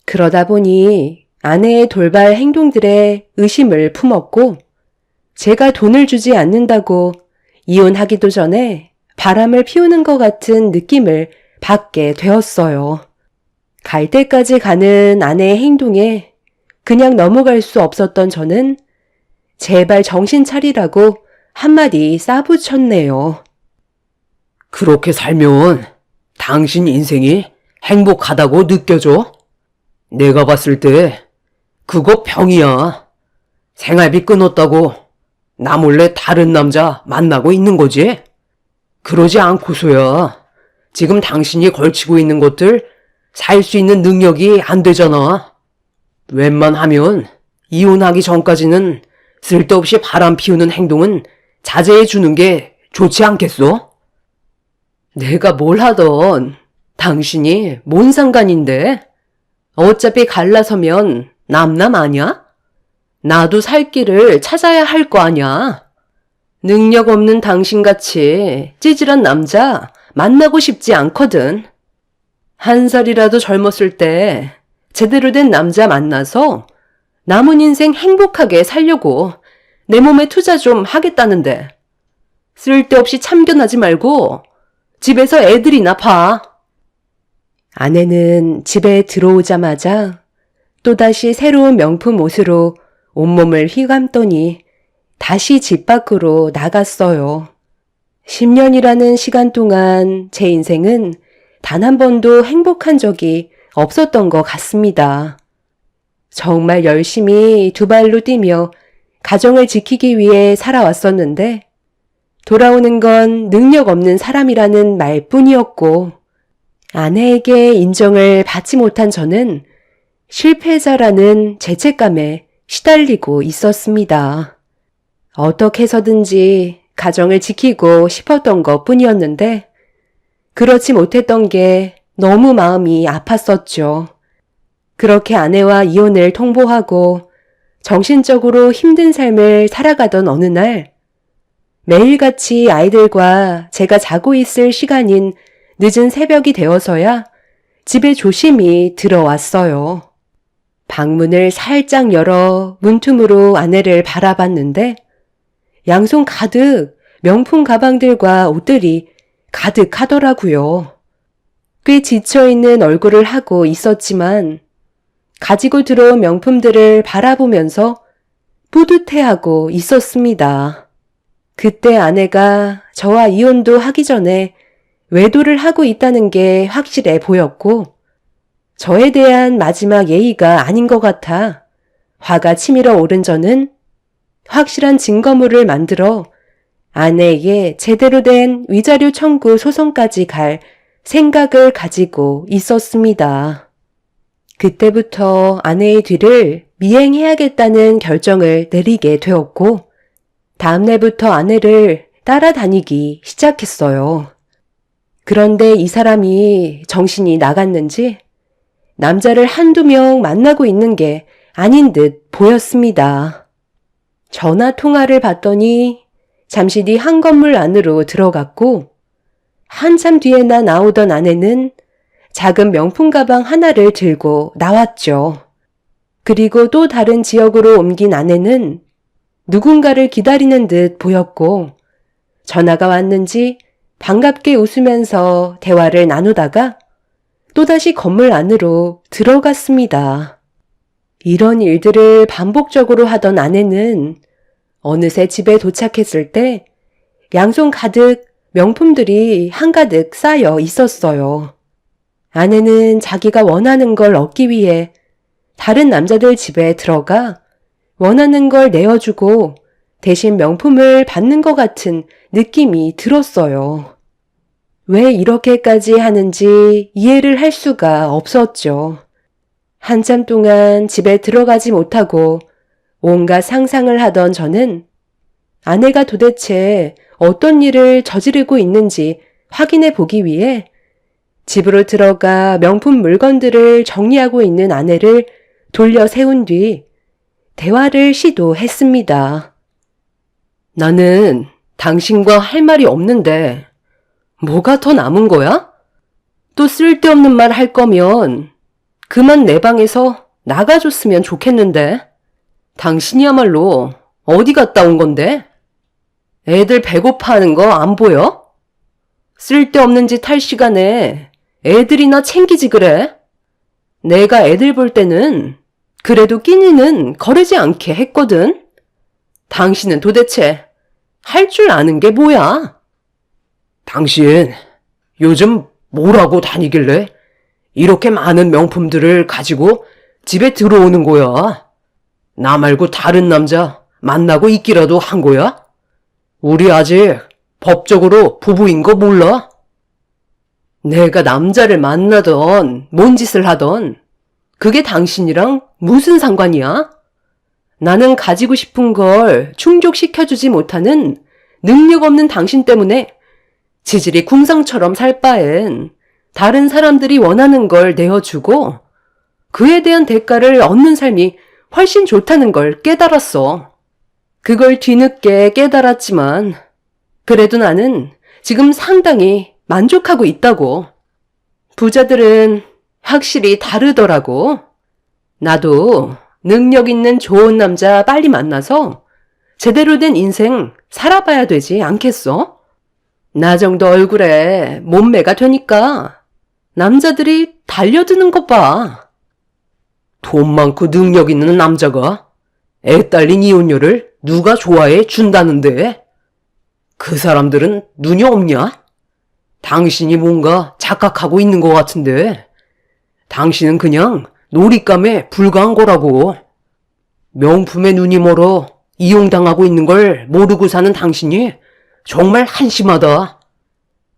그러다 보니 아내의 돌발 행동들에 의심을 품었고 제가 돈을 주지 않는다고 이혼하기도 전에 바람을 피우는 것 같은 느낌을 받게 되었어요. 갈 때까지 가는 아내의 행동에 그냥 넘어갈 수 없었던 저는 제발 정신 차리라고 한마디 싸붙였네요. 그렇게 살면 당신 인생이 행복하다고 느껴져? 내가 봤을 때 그거 병이야. 생활비 끊었다고 나 몰래 다른 남자 만나고 있는 거지? 그러지 않고서야 지금 당신이 걸치고 있는 것들 살 수 있는 능력이 안 되잖아. 웬만하면 이혼하기 전까지는 쓸데없이 바람 피우는 행동은 자제해 주는 게 좋지 않겠어? 내가 뭘 하던 당신이 뭔 상관인데? 어차피 갈라서면 남남 아냐? 나도 살 길을 찾아야 할 거 아냐? 능력 없는 당신같이 찌질한 남자 만나고 싶지 않거든. 한 살이라도 젊었을 때 제대로 된 남자 만나서 남은 인생 행복하게 살려고 내 몸에 투자 좀 하겠다는데 쓸데없이 참견하지 말고 집에서 애들이나 봐. 아내는 집에 들어오자마자 또다시 새로운 명품 옷으로 온몸을 휘감더니 다시 집 밖으로 나갔어요. 10년이라는 시간 동안 제 인생은 단 한 번도 행복한 적이 없었던 것 같습니다. 정말 열심히 두 발로 뛰며 가정을 지키기 위해 살아왔었는데 돌아오는 건 능력 없는 사람이라는 말뿐이었고 아내에게 인정을 받지 못한 저는 실패자라는 죄책감에 시달리고 있었습니다. 어떻게 해서든지 가정을 지키고 싶었던 것 뿐이었는데 그렇지 못했던 게 너무 마음이 아팠었죠. 그렇게 아내와 이혼을 통보하고 정신적으로 힘든 삶을 살아가던 어느 날 매일같이 아이들과 제가 자고 있을 시간인 늦은 새벽이 되어서야 집에 조심히 들어왔어요. 방문을 살짝 열어 문틈으로 아내를 바라봤는데 양손 가득 명품 가방들과 옷들이 가득하더라고요. 꽤 지쳐있는 얼굴을 하고 있었지만 가지고 들어온 명품들을 바라보면서 뿌듯해하고 있었습니다. 그때 아내가 저와 이혼도 하기 전에 외도를 하고 있다는 게 확실해 보였고 저에 대한 마지막 예의가 아닌 것 같아 화가 치밀어 오른 저는 확실한 증거물을 만들어 아내에게 제대로 된 위자료 청구 소송까지 갈 생각을 가지고 있었습니다. 그때부터 아내의 뒤를 미행해야겠다는 결정을 내리게 되었고 다음날부터 아내를 따라다니기 시작했어요. 그런데 이 사람이 정신이 나갔는지 남자를 한두 명 만나고 있는 게 아닌 듯 보였습니다. 전화 통화를 받더니 잠시 뒤 한 건물 안으로 들어갔고 한참 뒤에나 나오던 아내는 작은 명품 가방 하나를 들고 나왔죠. 그리고 또 다른 지역으로 옮긴 아내는 누군가를 기다리는 듯 보였고 전화가 왔는지 반갑게 웃으면서 대화를 나누다가 또다시 건물 안으로 들어갔습니다. 이런 일들을 반복적으로 하던 아내는 어느새 집에 도착했을 때 양손 가득 명품들이 한가득 쌓여 있었어요. 아내는 자기가 원하는 걸 얻기 위해 다른 남자들 집에 들어가 원하는 걸 내어주고 대신 명품을 받는 것 같은 느낌이 들었어요. 왜 이렇게까지 하는지 이해를 할 수가 없었죠. 한참 동안 집에 들어가지 못하고 온갖 상상을 하던 저는 아내가 도대체 어떤 일을 저지르고 있는지 확인해 보기 위해 집으로 들어가 명품 물건들을 정리하고 있는 아내를 돌려 세운 뒤 대화를 시도했습니다. 나는 당신과 할 말이 없는데 뭐가 더 남은 거야? 또 쓸데없는 말 할 거면 그만 내 방에서 나가줬으면 좋겠는데. 당신이야말로 어디 갔다 온 건데? 애들 배고파하는 거 안 보여? 쓸데없는 짓 할 시간에 애들이나 챙기지 그래? 내가 애들 볼 때는 그래도 끼니는 거르지 않게 했거든. 당신은 도대체 할 줄 아는 게 뭐야? 당신 요즘 뭐라고 다니길래 이렇게 많은 명품들을 가지고 집에 들어오는 거야? 나 말고 다른 남자 만나고 있기라도 한 거야? 우리 아직 법적으로 부부인 거 몰라? 내가 남자를 만나던 뭔 짓을 하던 그게 당신이랑 무슨 상관이야? 나는 가지고 싶은 걸 충족시켜주지 못하는 능력 없는 당신 때문에 지질이 궁상처럼 살 바엔 다른 사람들이 원하는 걸 내어주고 그에 대한 대가를 얻는 삶이 훨씬 좋다는 걸 깨달았어. 그걸 뒤늦게 깨달았지만 그래도 나는 지금 상당히 만족하고 있다고. 부자들은 확실히 다르더라고. 나도 능력 있는 좋은 남자 빨리 만나서 제대로 된 인생 살아봐야 되지 않겠어? 나 정도 얼굴에 몸매가 되니까 남자들이 달려드는 것 봐. 돈 많고 능력 있는 남자가 애 딸린 이혼녀를 누가 좋아해 준다는데? 그 사람들은 눈이 없냐? 당신이 뭔가 착각하고 있는 것 같은데 당신은 그냥 놀잇감에 불과한 거라고. 명품에 눈이 멀어 이용당하고 있는 걸 모르고 사는 당신이 정말 한심하다.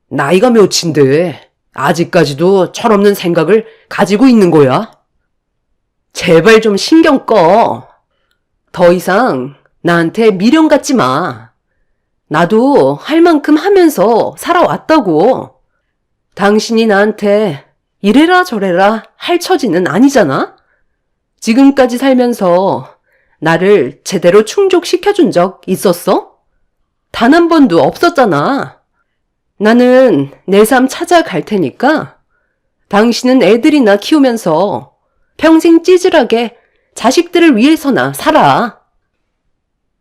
나이가 몇인데 아직까지도 철없는 생각을 가지고 있는 거야? 제발 좀 신경 꺼. 더 이상 나한테 미련 갖지 마. 나도 할 만큼 하면서 살아왔다고. 당신이 나한테 이래라 저래라 할 처지는 아니잖아? 지금까지 살면서 나를 제대로 충족시켜준 적 있었어? 단 한 번도 없었잖아. 나는 내 삶 찾아갈 테니까 당신은 애들이나 키우면서 평생 찌질하게 자식들을 위해서나 살아.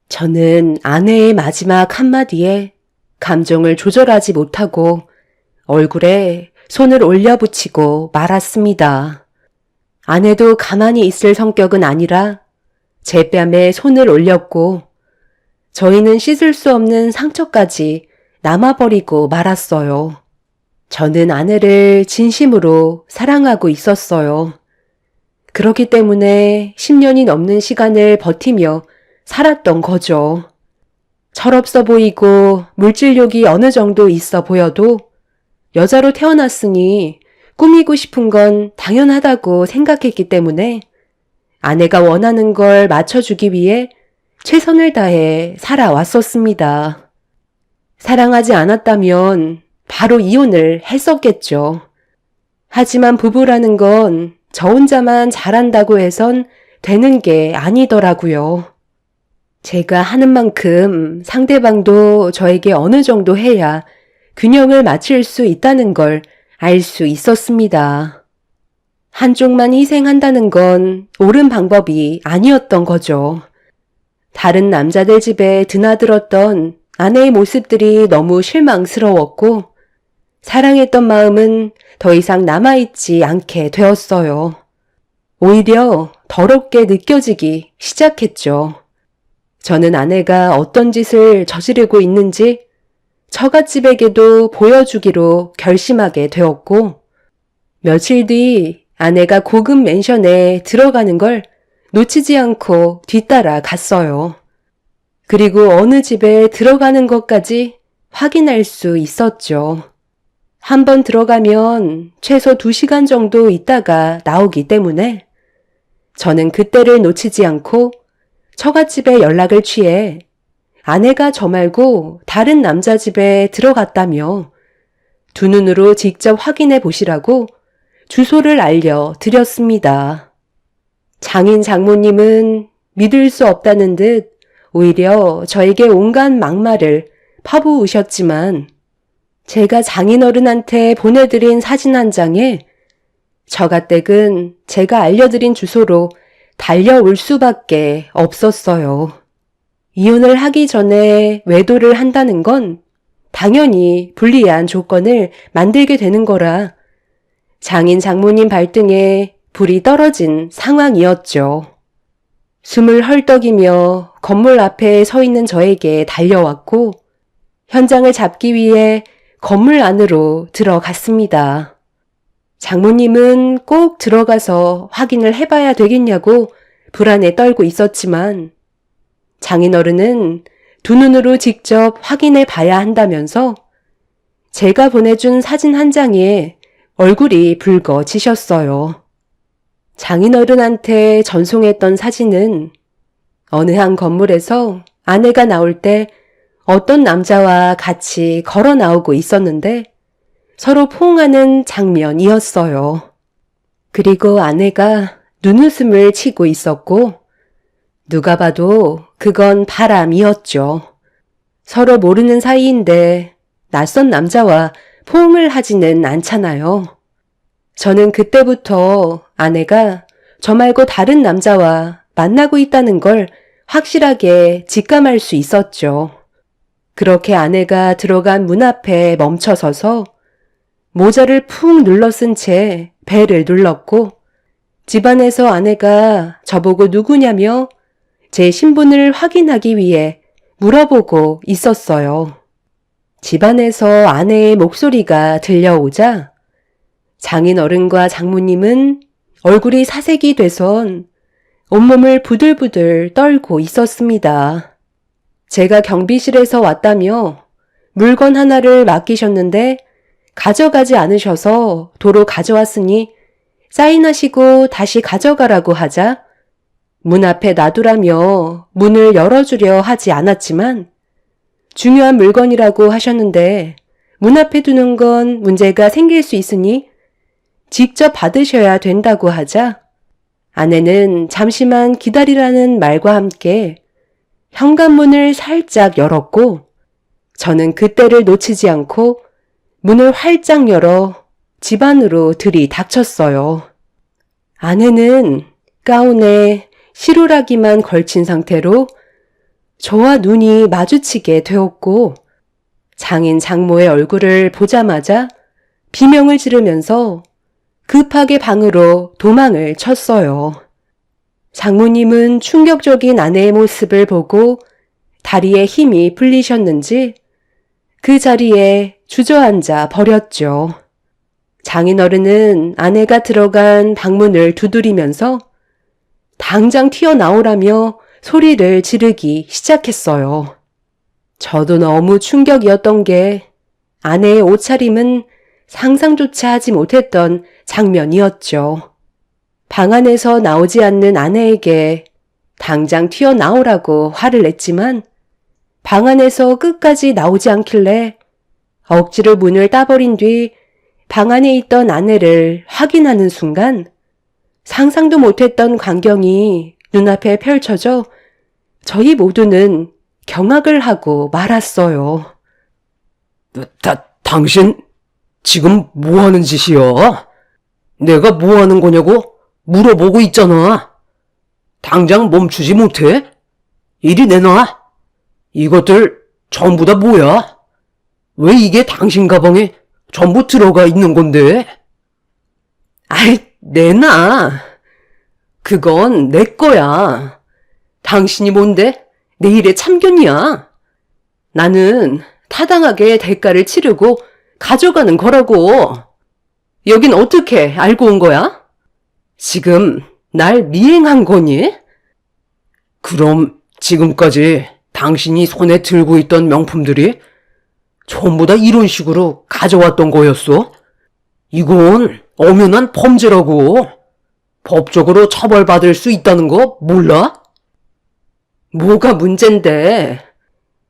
저는 아내의 마지막 한마디에 감정을 조절하지 못하고 얼굴에 손을 올려붙이고 말았습니다. 아내도 가만히 있을 성격은 아니라 제 뺨에 손을 올렸고 저희는 씻을 수 없는 상처까지 남아버리고 말았어요. 저는 아내를 진심으로 사랑하고 있었어요. 그렇기 때문에 10년이 넘는 시간을 버티며 살았던 거죠. 철없어 보이고 물질욕이 어느 정도 있어 보여도 여자로 태어났으니 꾸미고 싶은 건 당연하다고 생각했기 때문에 아내가 원하는 걸 맞춰주기 위해 최선을 다해 살아왔었습니다. 사랑하지 않았다면 바로 이혼을 했었겠죠. 하지만 부부라는 건 저 혼자만 잘한다고 해선 되는 게 아니더라고요. 제가 하는 만큼 상대방도 저에게 어느 정도 해야 균형을 맞출 수 있다는 걸 알 수 있었습니다. 한쪽만 희생한다는 건 옳은 방법이 아니었던 거죠. 다른 남자들 집에 드나들었던 아내의 모습들이 너무 실망스러웠고 사랑했던 마음은 더 이상 남아있지 않게 되었어요. 오히려 더럽게 느껴지기 시작했죠. 저는 아내가 어떤 짓을 저지르고 있는지 처갓집에게도 보여주기로 결심하게 되었고 며칠 뒤 아내가 고급 맨션에 들어가는 걸 놓치지 않고 뒤따라 갔어요. 그리고 어느 집에 들어가는 것까지 확인할 수 있었죠. 한번 들어가면 최소 2시간 정도 있다가 나오기 때문에 저는 그때를 놓치지 않고 처갓집에 연락을 취해 아내가 저 말고 다른 남자 집에 들어갔다며 두 눈으로 직접 확인해 보시라고 주소를 알려드렸습니다. 장인 장모님은 믿을 수 없다는 듯 오히려 저에게 온갖 막말을 퍼부으셨지만 제가 장인어른한테 보내드린 사진 한 장에 처가댁은 제가 알려드린 주소로 달려올 수밖에 없었어요. 이혼을 하기 전에 외도를 한다는 건 당연히 불리한 조건을 만들게 되는 거라 장인 장모님 발등에 불이 떨어진 상황이었죠. 숨을 헐떡이며 건물 앞에 서 있는 저에게 달려왔고 현장을 잡기 위해 건물 안으로 들어갔습니다. 장모님은 꼭 들어가서 확인을 해봐야 되겠냐고 불안에 떨고 있었지만 장인어른은 두 눈으로 직접 확인해 봐야 한다면서 제가 보내준 사진 한 장에 얼굴이 붉어지셨어요. 장인어른한테 전송했던 사진은 어느 한 건물에서 아내가 나올 때 어떤 남자와 같이 걸어 나오고 있었는데 서로 포옹하는 장면이었어요. 그리고 아내가 눈웃음을 치고 있었고 누가 봐도 그건 바람이었죠. 서로 모르는 사이인데 낯선 남자와 포옹을 하지는 않잖아요. 저는 그때부터 아내가 저 말고 다른 남자와 만나고 있다는 걸 확실하게 직감할 수 있었죠. 그렇게 아내가 들어간 문 앞에 멈춰서서 모자를 푹 눌러 쓴 채 벨을 눌렀고 집안에서 아내가 저보고 누구냐며 제 신분을 확인하기 위해 물어보고 있었어요. 집안에서 아내의 목소리가 들려오자 장인어른과 장모님은 얼굴이 사색이 돼선 온몸을 부들부들 떨고 있었습니다. 제가 경비실에서 왔다며 물건 하나를 맡기셨는데 가져가지 않으셔서 도로 가져왔으니 사인하시고 다시 가져가라고 하자 문 앞에 놔두라며 문을 열어주려 하지 않았지만 중요한 물건이라고 하셨는데 문 앞에 두는 건 문제가 생길 수 있으니 직접 받으셔야 된다고 하자 아내는 잠시만 기다리라는 말과 함께 현관문을 살짝 열었고 저는 그때를 놓치지 않고 문을 활짝 열어 집 안으로 들이닥쳤어요. 아내는 가운에 시루라기만 걸친 상태로 저와 눈이 마주치게 되었고 장인 장모의 얼굴을 보자마자 비명을 지르면서 급하게 방으로 도망을 쳤어요. 장모님은 충격적인 아내의 모습을 보고 다리에 힘이 풀리셨는지 그 자리에 주저앉아 버렸죠. 장인어른은 아내가 들어간 방문을 두드리면서 당장 튀어나오라며 소리를 지르기 시작했어요. 저도 너무 충격이었던 게 아내의 옷차림은 상상조차 하지 못했던 장면이었죠. 방 안에서 나오지 않는 아내에게 당장 튀어나오라고 화를 냈지만 방 안에서 끝까지 나오지 않길래 억지로 문을 따버린 뒤 방 안에 있던 아내를 확인하는 순간 상상도 못했던 광경이 눈앞에 펼쳐져 저희 모두는 경악을 하고 말았어요. 당신 지금 뭐 하는 짓이야? 내가 뭐 하는 거냐고 물어보고 있잖아. 당장 멈추지 못해? 이리 내놔. 이것들 전부 다 뭐야? 왜 이게 당신 가방에 전부 들어가 있는 건데? 아이, 내놔. 그건 내 거야. 당신이 뭔데? 내 일에 참견이야. 나는 타당하게 대가를 치르고 가져가는 거라고. 여긴 어떻게 알고 온 거야? 지금 날 미행한 거니? 그럼 지금까지 당신이 손에 들고 있던 명품들이 전부 다 이런 식으로 가져왔던 거였어? 이건 엄연한 범죄라고. 법적으로 처벌받을 수 있다는 거 몰라? 뭐가 문젠데?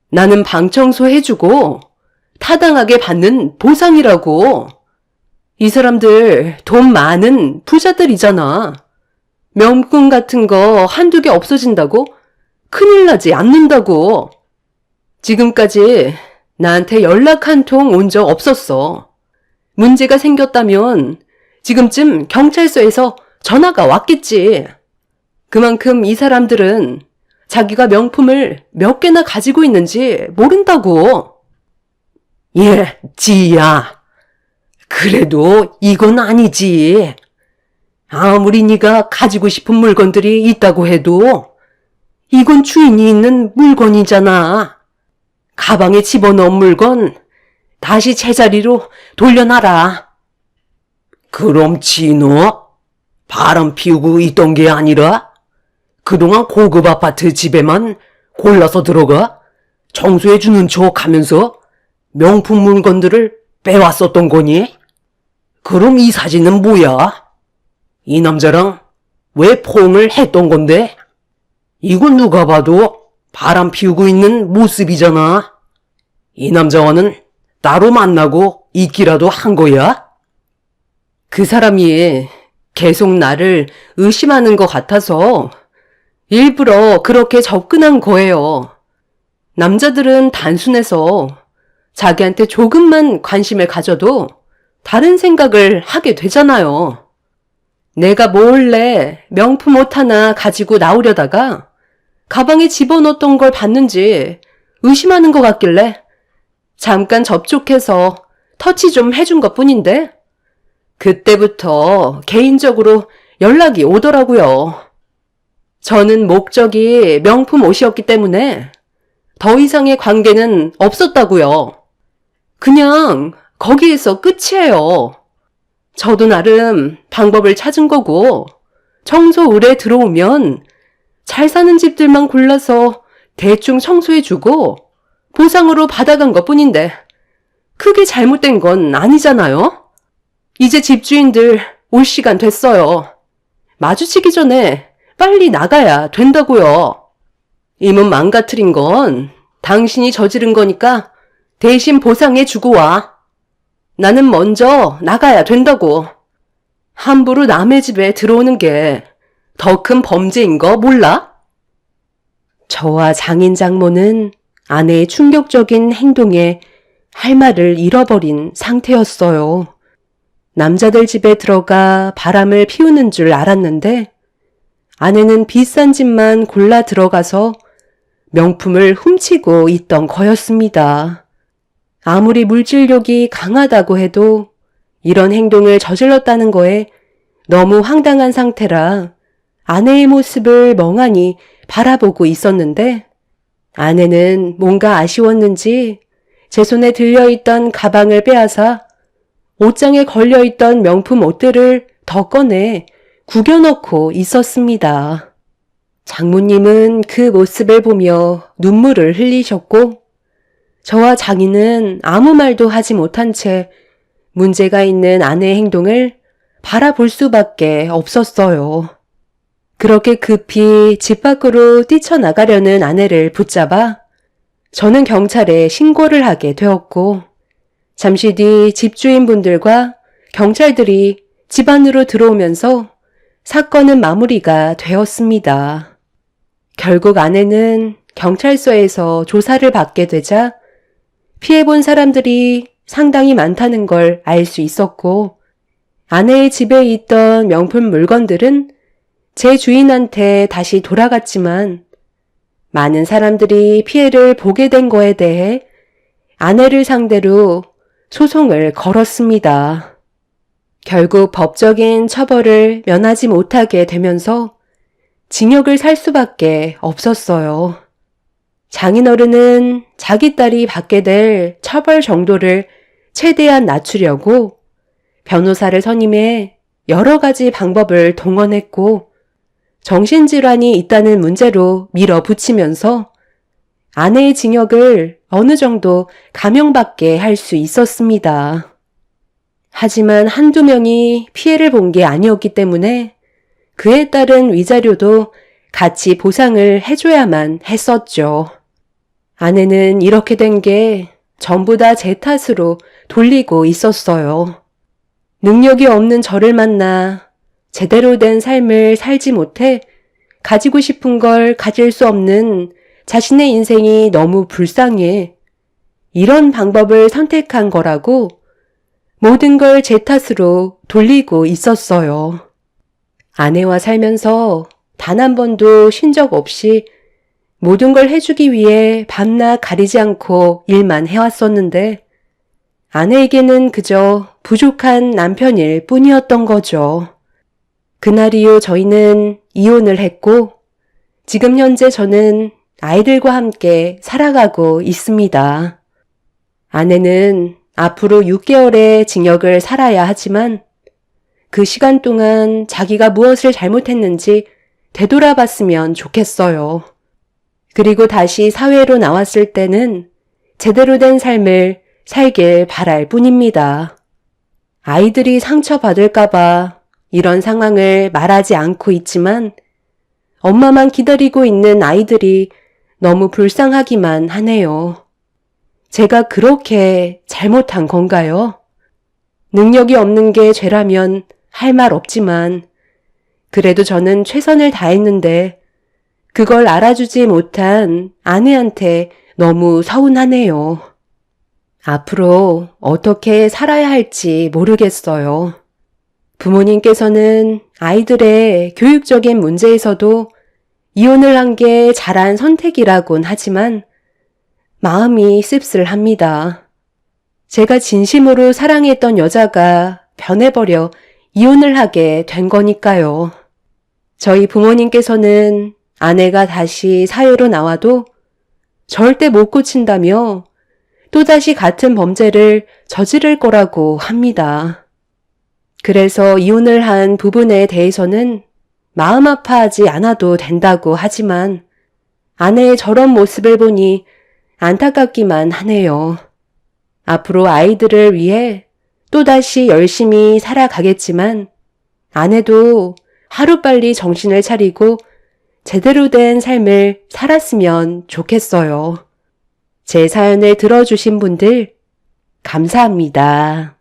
나는 방 청소해주고 타당하게 받는 보상이라고. 이 사람들 돈 많은 부자들이잖아. 명품 같은 거 한두 개 없어진다고 큰일 나지 않는다고. 지금까지 나한테 연락 한 통 온 적 없었어. 문제가 생겼다면 지금쯤 경찰서에서 전화가 왔겠지. 그만큼 이 사람들은 자기가 명품을 몇 개나 가지고 있는지 모른다고. 예, 지희야. 그래도 이건 아니지. 아무리 네가 가지고 싶은 물건들이 있다고 해도 이건 주인이 있는 물건이잖아. 가방에 집어넣은 물건 다시 제자리로 돌려놔라. 그럼 진호 바람 피우고 있던 게 아니라 그동안 고급 아파트 집에만 골라서 들어가 청소해주는 척 하면서 명품 물건들을 빼왔었던 거니? 그럼 이 사진은 뭐야? 이 남자랑 왜 포옹을 했던 건데? 이건 누가 봐도 바람 피우고 있는 모습이잖아. 이 남자와는 따로 만나고 있기라도 한 거야? 그 사람이 계속 나를 의심하는 것 같아서 일부러 그렇게 접근한 거예요. 남자들은 단순해서 자기한테 조금만 관심을 가져도 다른 생각을 하게 되잖아요. 내가 몰래 명품 옷 하나 가지고 나오려다가 가방에 집어넣었던 걸 봤는지 의심하는 것 같길래 잠깐 접촉해서 터치 좀 해준 것 뿐인데 그때부터 개인적으로 연락이 오더라고요. 저는 목적이 명품 옷이었기 때문에 더 이상의 관계는 없었다고요. 그냥 거기에서 끝이에요. 저도 나름 방법을 찾은 거고 청소울에 들어오면 잘 사는 집들만 골라서 대충 청소해주고 보상으로 받아간 것뿐인데 크게 잘못된 건 아니잖아요. 이제 집주인들 올 시간 됐어요. 마주치기 전에 빨리 나가야 된다고요. 이 몸 망가뜨린 건 당신이 저지른 거니까 대신 보상해주고 와. 나는 먼저 나가야 된다고. 함부로 남의 집에 들어오는 게 더 큰 범죄인 거 몰라? 저와 장인 장모는 아내의 충격적인 행동에 할 말을 잃어버린 상태였어요. 남자들 집에 들어가 바람을 피우는 줄 알았는데 아내는 비싼 집만 골라 들어가서 명품을 훔치고 있던 거였습니다. 아무리 물질욕이 강하다고 해도 이런 행동을 저질렀다는 거에 너무 황당한 상태라 아내의 모습을 멍하니 바라보고 있었는데 아내는 뭔가 아쉬웠는지 제 손에 들려있던 가방을 빼앗아 옷장에 걸려있던 명품 옷들을 더 꺼내 구겨넣고 있었습니다. 장모님은 그 모습을 보며 눈물을 흘리셨고 저와 장인은 아무 말도 하지 못한 채 문제가 있는 아내의 행동을 바라볼 수밖에 없었어요. 그렇게 급히 집 밖으로 뛰쳐나가려는 아내를 붙잡아 저는 경찰에 신고를 하게 되었고, 잠시 뒤 집주인분들과 경찰들이 집 안으로 들어오면서 사건은 마무리가 되었습니다. 결국 아내는 경찰서에서 조사를 받게 되자 피해본 사람들이 상당히 많다는 걸 알 수 있었고, 아내의 집에 있던 명품 물건들은 제 주인한테 다시 돌아갔지만, 많은 사람들이 피해를 보게 된 거에 대해 아내를 상대로 소송을 걸었습니다. 결국 법적인 처벌을 면하지 못하게 되면서 징역을 살 수밖에 없었어요. 장인어른은 자기 딸이 받게 될 처벌 정도를 최대한 낮추려고 변호사를 선임해 여러 가지 방법을 동원했고, 정신질환이 있다는 문제로 밀어붙이면서 아내의 징역을 어느 정도 감형받게 할 수 있었습니다. 하지만 한두 명이 피해를 본 게 아니었기 때문에 그에 따른 위자료도 같이 보상을 해줘야만 했었죠. 아내는 이렇게 된 게 전부 다 제 탓으로 돌리고 있었어요. 능력이 없는 저를 만나 제대로 된 삶을 살지 못해 가지고 싶은 걸 가질 수 없는 자신의 인생이 너무 불쌍해 이런 방법을 선택한 거라고 모든 걸 제 탓으로 돌리고 있었어요. 아내와 살면서 단 한 번도 쉰 적 없이 모든 걸 해주기 위해 밤낮 가리지 않고 일만 해왔었는데, 아내에게는 그저 부족한 남편일 뿐이었던 거죠. 그날 이후 저희는 이혼을 했고, 지금 현재 저는 아이들과 함께 살아가고 있습니다. 아내는 앞으로 6개월의 징역을 살아야 하지만, 그 시간 동안 자기가 무엇을 잘못했는지 되돌아봤으면 좋겠어요. 그리고 다시 사회로 나왔을 때는 제대로 된 삶을 살길 바랄 뿐입니다. 아이들이 상처받을까봐 이런 상황을 말하지 않고 있지만, 엄마만 기다리고 있는 아이들이 너무 불쌍하기만 하네요. 제가 그렇게 잘못한 건가요? 능력이 없는 게 죄라면 할 말 없지만, 그래도 저는 최선을 다했는데 그걸 알아주지 못한 아내한테 너무 서운하네요. 앞으로 어떻게 살아야 할지 모르겠어요. 부모님께서는 아이들의 교육적인 문제에서도 이혼을 한 게 잘한 선택이라곤 하지만 마음이 씁쓸합니다. 제가 진심으로 사랑했던 여자가 변해버려 이혼을 하게 된 거니까요. 저희 부모님께서는 아내가 다시 사회로 나와도 절대 못 고친다며 또다시 같은 범죄를 저지를 거라고 합니다. 그래서 이혼을 한 부분에 대해서는 마음 아파하지 않아도 된다고 하지만 아내의 저런 모습을 보니 안타깝기만 하네요. 앞으로 아이들을 위해 또다시 열심히 살아가겠지만 아내도 하루빨리 정신을 차리고 제대로 된 삶을 살았으면 좋겠어요. 제 사연을 들어주신 분들 감사합니다.